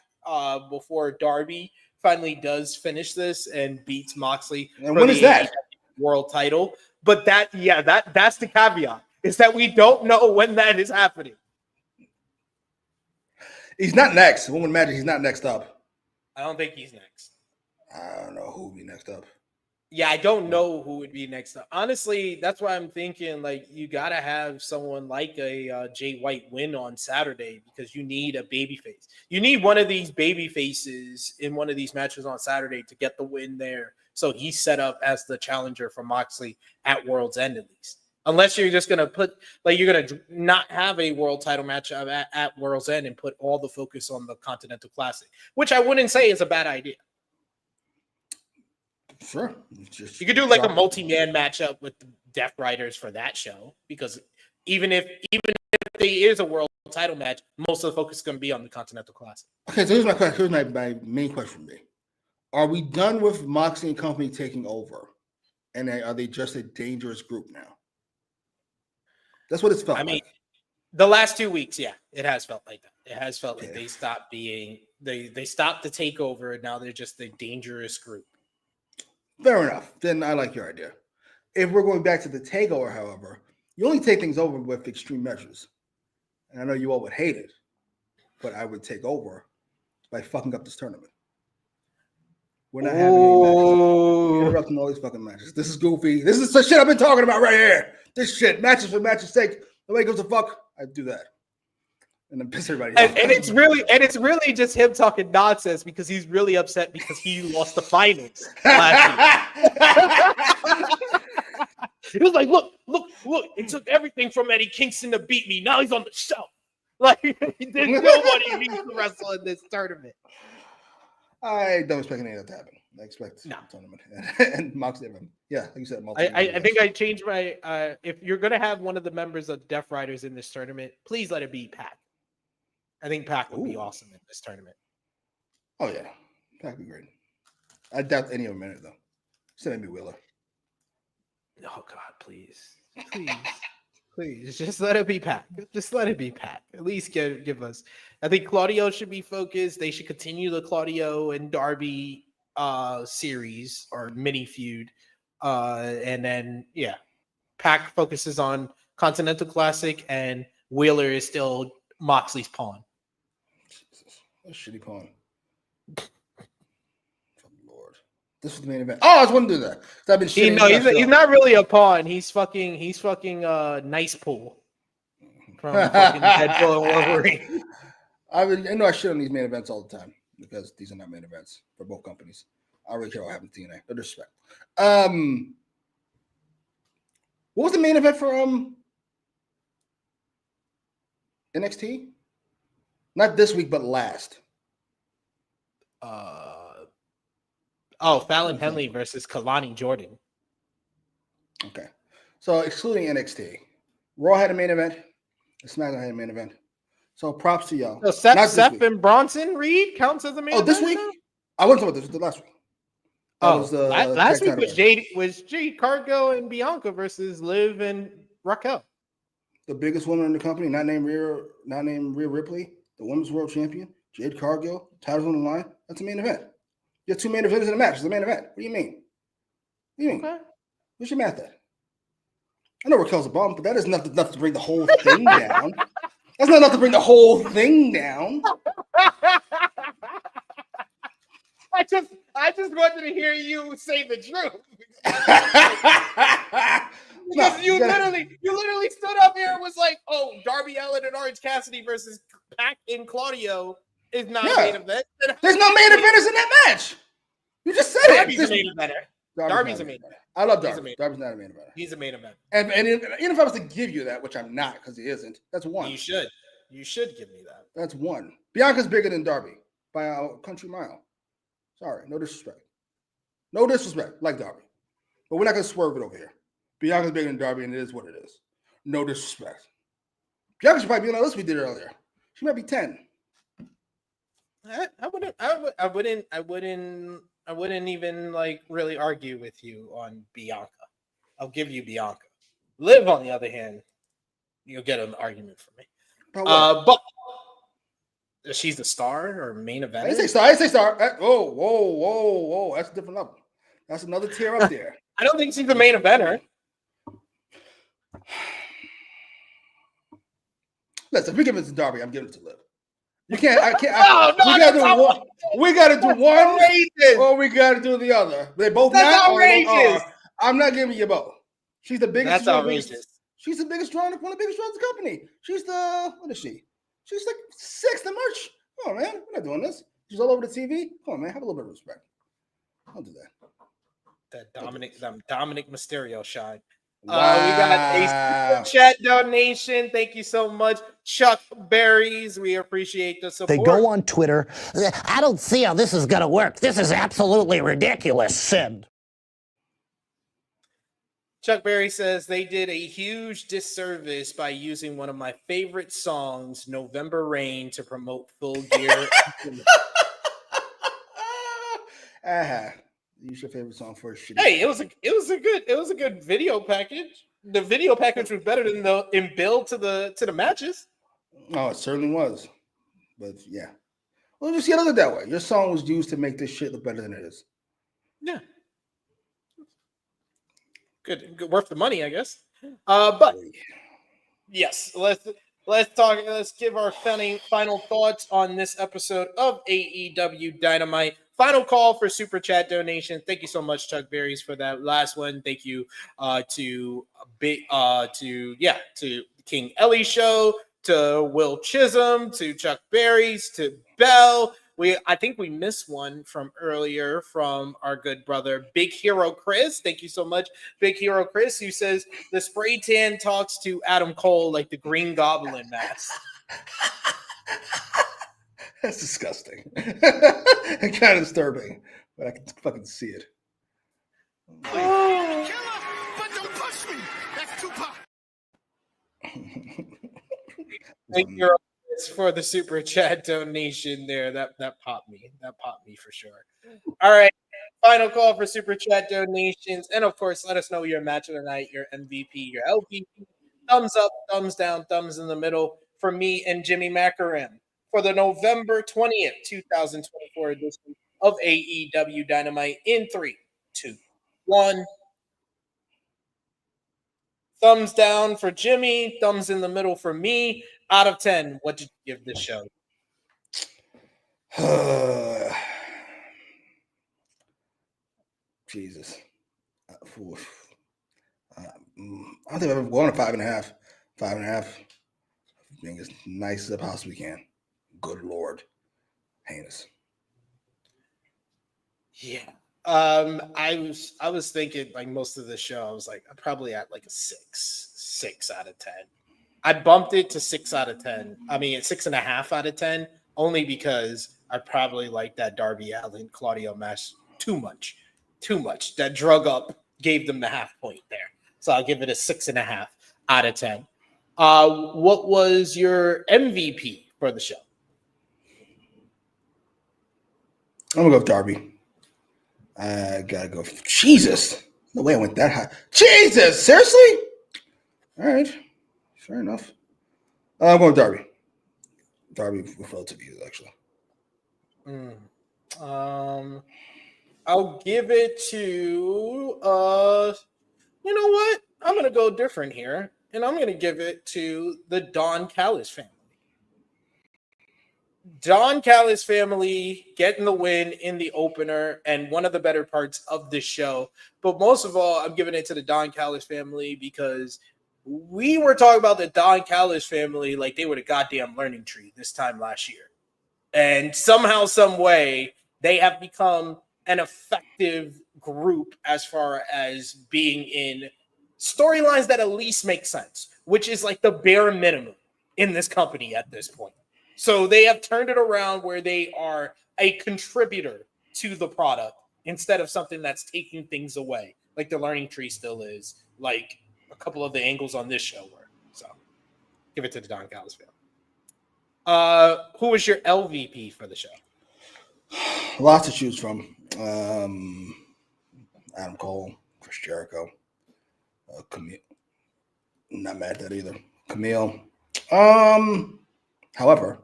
before Darby finally does finish this and beats Moxley. And when is that? World title. But that's the caveat. Is that we don't know when that is happening. He's not next. Woman Magic, he's not next up. I don't think he's next. I don't know who will be next up. Yeah, I don't know who would be next up. Honestly, that's why I'm thinking, like, you got to have someone like a Jay White win on Saturday because you need a babyface. You need one of these baby faces in one of these matches on Saturday to get the win there. So he's set up as the challenger for Moxley at World's End at least. Unless you're just going to put, like, you're going to not have a world title match at World's End and put all the focus on the Continental Classic, which I wouldn't say is a bad idea. Sure. You could do like a multi-man matchup with the Death Riders for that show because even if there is a world title match, most of the focus is going to be on the Continental Classic. Okay, so here's my question. Here's my main question for me. Are we done with Moxley and company taking over? And are they just a dangerous group now? That's what it's felt like. I mean, the last 2 weeks, yeah, it has felt like that. It has felt like they stopped being they stopped the takeover and now they're just a dangerous group. Fair enough. Then I like your idea. If we're going back to the takeover, however, you only take things over with extreme measures. And I know you all would hate it, but I would take over by fucking up this tournament. We're not having any matches. We're interrupting all these fucking matches. This is goofy. This is the shit I've been talking about right here. This shit. Matches for matches' sake. Nobody gives a fuck. I do that. And then piss everybody off. And it's really just him talking nonsense because he's really upset because he lost the finals last year. He was like, look, look, it took everything from Eddie Kingston to beat me. Now he's on the show. Like, there's nobody needs to wrestle in this tournament. I don't expect any of that to happen. I expect tournament and Moxley. Yeah, like you said, I think I changed my. If you're gonna have one of the members of Death Riders in this tournament, please let it be Pac. I think Pac would be awesome in this tournament. Oh yeah, Pac would be great. I doubt any of them in it though. Send me Wheeler. Oh God, please. Please, just let it be Pac. Just let it be Pac. At least give us. I think Claudio should be focused. They should continue the Claudio and Darby series or mini feud. And then Pac focuses on Continental Classic, and Wheeler is still Moxley's pawn. Jesus, that's a shitty pawn. Lord, this is the main event. Oh, I was going to do that. I've been shitty. He's not really a pawn. He's fucking nice pool from fucking Deadpool and Wolverine. I know I shit on these main events all the time because these are not main events for both companies. I really care what happens to TNA. No disrespect. What was the main event for NXT? Not this week, but last. Fallon Henley versus Kalani Jordan. Okay. So excluding NXT, Raw had a main event. SmackDown had a main event. So props to y'all. So Seth and Bronson Reed counts as a main event? This week? I wasn't talking about this. Was the last week. Last week was Jade Cargill and Bianca versus Liv and Raquel. The biggest woman in the company, not named Rhea Ripley, the women's world champion, Jade Cargill, titles on the line. That's a main event. You have two main events in a match. It's a main event. What do you mean? Okay. What's your math at? I know Raquel's a bum, but that is enough to bring the whole thing down. That's not enough to bring the whole thing down. I just wanted to hear you say the truth. Because you literally stood up here and was like, "Oh, Darby Allin and Orange Cassidy versus Pac and Claudio is not a main event." There's no main eventers in that match. You just said Darby's a main eventer. Darby's a main eventer. I love Darby. Darby's not a main eventer. He's a main event. And even if I was to give you that, which I'm not because he isn't, that's one. You should give me that. That's one. Bianca's bigger than Darby by a country mile. Sorry, no disrespect. No disrespect, like Darby. But we're not going to swerve it over here. Bianca's bigger than Darby, and it is what it is. No disrespect. Bianca should probably be on that list we did earlier. She might be 10. I wouldn't even like really argue with you on Bianca. I'll give you Bianca. Liv, on the other hand, you'll get an argument from me. But she's a star or main event. I didn't say star. Whoa. That's a different level. That's another tier up there. I don't think she's the main eventer. Listen, if we give it to Darby, I'm giving it to Liv. You can't. I can't. We got to do one, or we got to do the other. They both. That's outrageous. I'm not giving you both. She's the biggest. That's outrageous. She's the biggest draw, one of the biggest draws of the company. She's what is she? She's like 6th in March. Come on, man. We're not doing this. She's all over the TV. Come on, man. Have a little bit of respect. I'll do that. That Dominic Mysterio shine. Wow. We got a super chat donation. Thank you so much, Chuck Berries. We appreciate the support. They go on Twitter. I don't see how this is going to work. This is absolutely ridiculous. Send. Chuck Berry says they did a huge disservice by using one of my favorite songs, November Rain, to promote Full Gear. Use your favorite song for a shitty. Hey, it was a good video package. The video package was better than in build to the matches. Oh, it certainly was. But yeah. Well, just look at it that way. Your song was used to make this shit look better than it is. Yeah. Good, worth the money, I guess. But yes, let's talk. Let's give our final thoughts on this episode of AEW Dynamite. Final call for super chat donation. Thank you so much, Chuck Berries, for that last one. Thank you to King Ellie Show, to Will Chisholm, to Chuck Berries, to Bell. I think we missed one from earlier from our good brother Big Hero Chris. Thank you so much, Big Hero Chris, who says the spray tan talks to Adam Cole like the Green Goblin mask. That's disgusting. And kind of disturbing, but I can fucking see it. Killer, but don't push me. That's Tupac. Thank you for the super chat donation there. That popped me. That popped me for sure. All right. Final call for super chat donations. And of course, let us know your match of the night, your MVP, your LVP. Thumbs up, thumbs down, thumbs in the middle for me and Jimmy Macram for the November 20th, 2024 edition of AEW Dynamite in 3, 2, 1. Thumbs down for Jimmy, thumbs in the middle for me. Out of 10, what did you give this show? Jesus. I don't think I've ever gone to 5.5. 5.5. Being as nice as I possibly can. Good Lord. Heinous. Yeah. I was thinking like most of the show, I was like, I'm probably at like a 6 out of 10. I bumped it to 6 out of 10. I mean, 6.5 out of 10, only because I probably like that Darby Allin Claudio match too much. That drug up gave them the half point there. So I'll give it a 6.5 out of 10. What was your MVP for the show? I'm gonna go with Darby. I gotta go. Jesus, no way I went that high. Jesus, seriously? All right, fair enough. I'm going with Darby. Darby with relative views, actually. I'll give it to. You know what? I'm gonna go different here, and I'm gonna give it to the Don Callis family. Don Callis family getting the win in the opener and one of the better parts of this show. But most of all, I'm giving it to the Don Callis family because we were talking about the Don Callis family like they were the goddamn learning tree this time last year. And somehow, some way, they have become an effective group as far as being in storylines that at least make sense, which is like the bare minimum in this company at this point. So they have turned it around where they are a contributor to the product instead of something that's taking things away, like the learning tree still is, like a couple of the angles on this show were. So give it to the Don Callis family. Who was your LVP for the show? Lots to choose from. Adam Cole, Chris Jericho, Camille. Not mad at that either. Camille. However,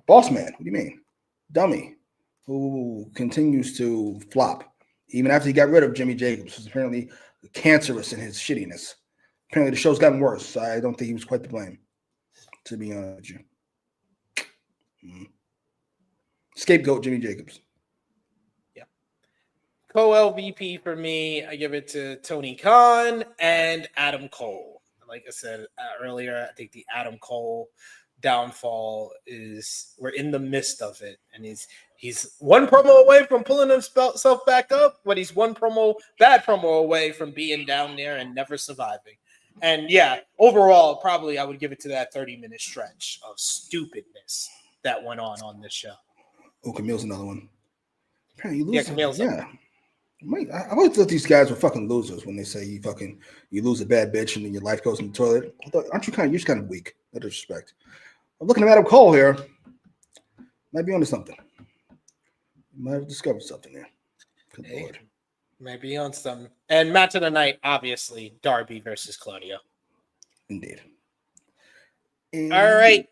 Boss Man, what do you mean? Dummy, who continues to flop. Even after he got rid of Jimmy Jacobs, who's apparently cancerous in his shittiness. Apparently the show's gotten worse. So I don't think he was quite to blame, to be honest with you. Scapegoat Jimmy Jacobs. Yeah. Co-LVP for me, I give it to Tony Khan and Adam Cole. Like I said earlier, I think the Adam Cole downfall is we're in the midst of it, and he's one promo away from pulling himself back up, but he's one bad promo away from being down there and never surviving. And yeah, overall, probably I would give it to that 30-minute stretch of stupidness that went on this show. Oh, Camille's another one. Apparently, Yeah, Camille's yeah. I always thought these guys were fucking losers when they say you lose a bad bitch and then your life goes in the toilet. Aren't you you're just kind of weak? No disrespect. I'm looking at Adam Cole here. Might be onto something. Might have discovered something there. Good Lord. Might be on something. And match of the night, obviously, Darby versus Claudio. Indeed. All right.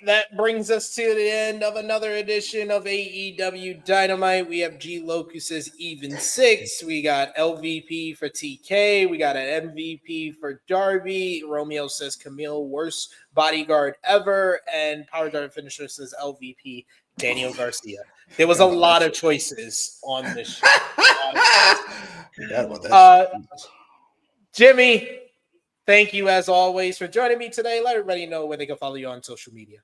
That brings us to the end of another edition of AEW Dynamite. We have G Locus says even 6. We got LVP for TK. We got an MVP for Darby. Romeo says Camille, worst bodyguard ever. And Power Dart Finisher says LVP Daniel Garcia. There was a lot of choices on this show. Jimmy, thank you as always for joining me today. Let everybody know where they can follow you on social media.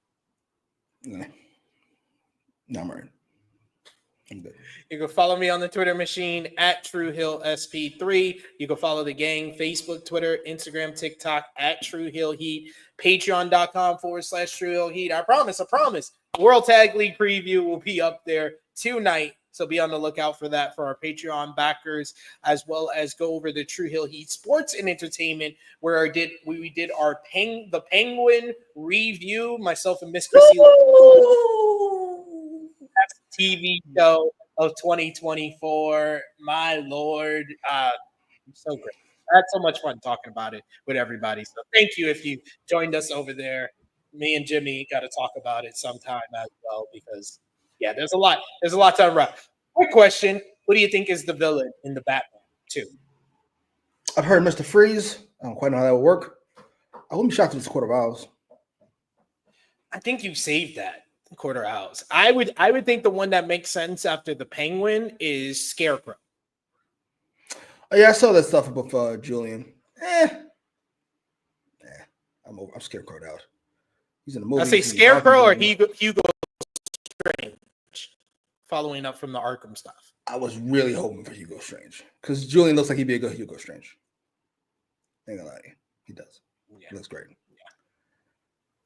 No, I'm right. I'm good. You can follow me on the Twitter machine at TrueHillSP3. You can follow the gang, Facebook, Twitter, Instagram, TikTok at True Hill Heat, patreon.com/TrueHillHeat. I promise. World Tag League preview will be up there tonight. So be on the lookout for that for our Patreon backers, as well as go over the True Hill Heat Sports and Entertainment, where we did our the Penguin review, myself and Miss Chrissy. TV show of 2024. My Lord. So great. I had so much fun talking about it with everybody. So thank you if you joined us over there. Me and Jimmy got to talk about it sometime as well because, yeah, there's a lot to unwrap. Quick question. What do you think is the villain in the Batman 2? I've heard Mr. Freeze. I don't quite know how that would work. I wouldn't be shocked if it's Quarter Hours. I think you saved that. Quarter Hours. I would think the one that makes sense after the Penguin is Scarecrow. Oh, yeah, I saw that stuff with Julian. I'm Scarecrowed out. He's in the movie. I say Scarecrow or Hugo Strange. Following up from the Arkham stuff. I was really hoping for Hugo Strange because Julian looks like he'd be a good Hugo Strange. Ain't gonna lie to you. He does. Yeah. He looks great. Yeah.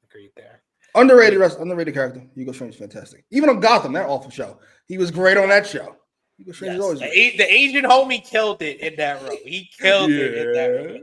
Agreed there. Underrated character. Hugo Strange is fantastic. Even on Gotham, that awful show. He was great on that show. Hugo Strange is always great. The Asian homie killed it in that role. He killed it in that role.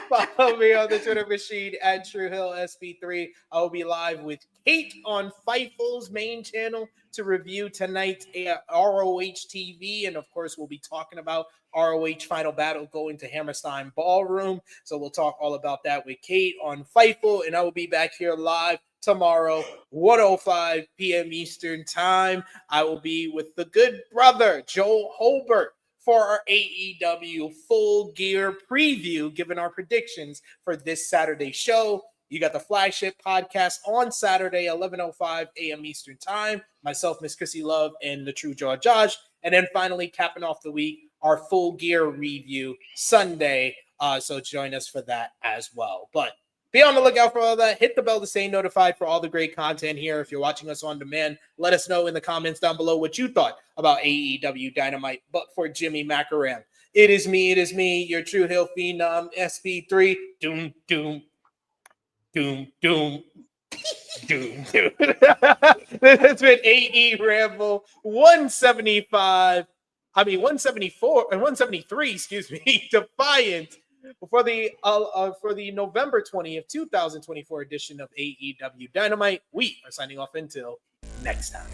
Follow me on the Twitter machine at TrueHillSP3. I will be live with Kate on Fightful's main channel to review tonight's ROH TV. And of course, we'll be talking about ROH Final Battle going to Hammerstein Ballroom. So we'll talk all about that with Kate on Fightful. And I will be back here live tomorrow, 1:05 p.m. Eastern Time. I will be with the good brother, Joel Holbert, for our AEW Full Gear preview, given our predictions for this Saturday show. You got the flagship podcast on Saturday, 11:05 a.m. Eastern Time. Myself, Miss Chrissy Love, and the True Jaw Josh. And then finally, capping off the week, our Full Gear review Sunday. So join us for that as well. But be on the lookout for all that. Hit the bell to stay notified for all the great content here. If you're watching us on demand, let us know in the comments down below what you thought about AEW Dynamite. But for Jimmy Macram, it is me, your True Hill Phenom, SP3. Doom, doom, doom, doom. Doom, doom. This has been AEWramble 174 and 173, excuse me, Defiant for the November 20th, 2024 edition of AEW Dynamite. We are signing off until next time.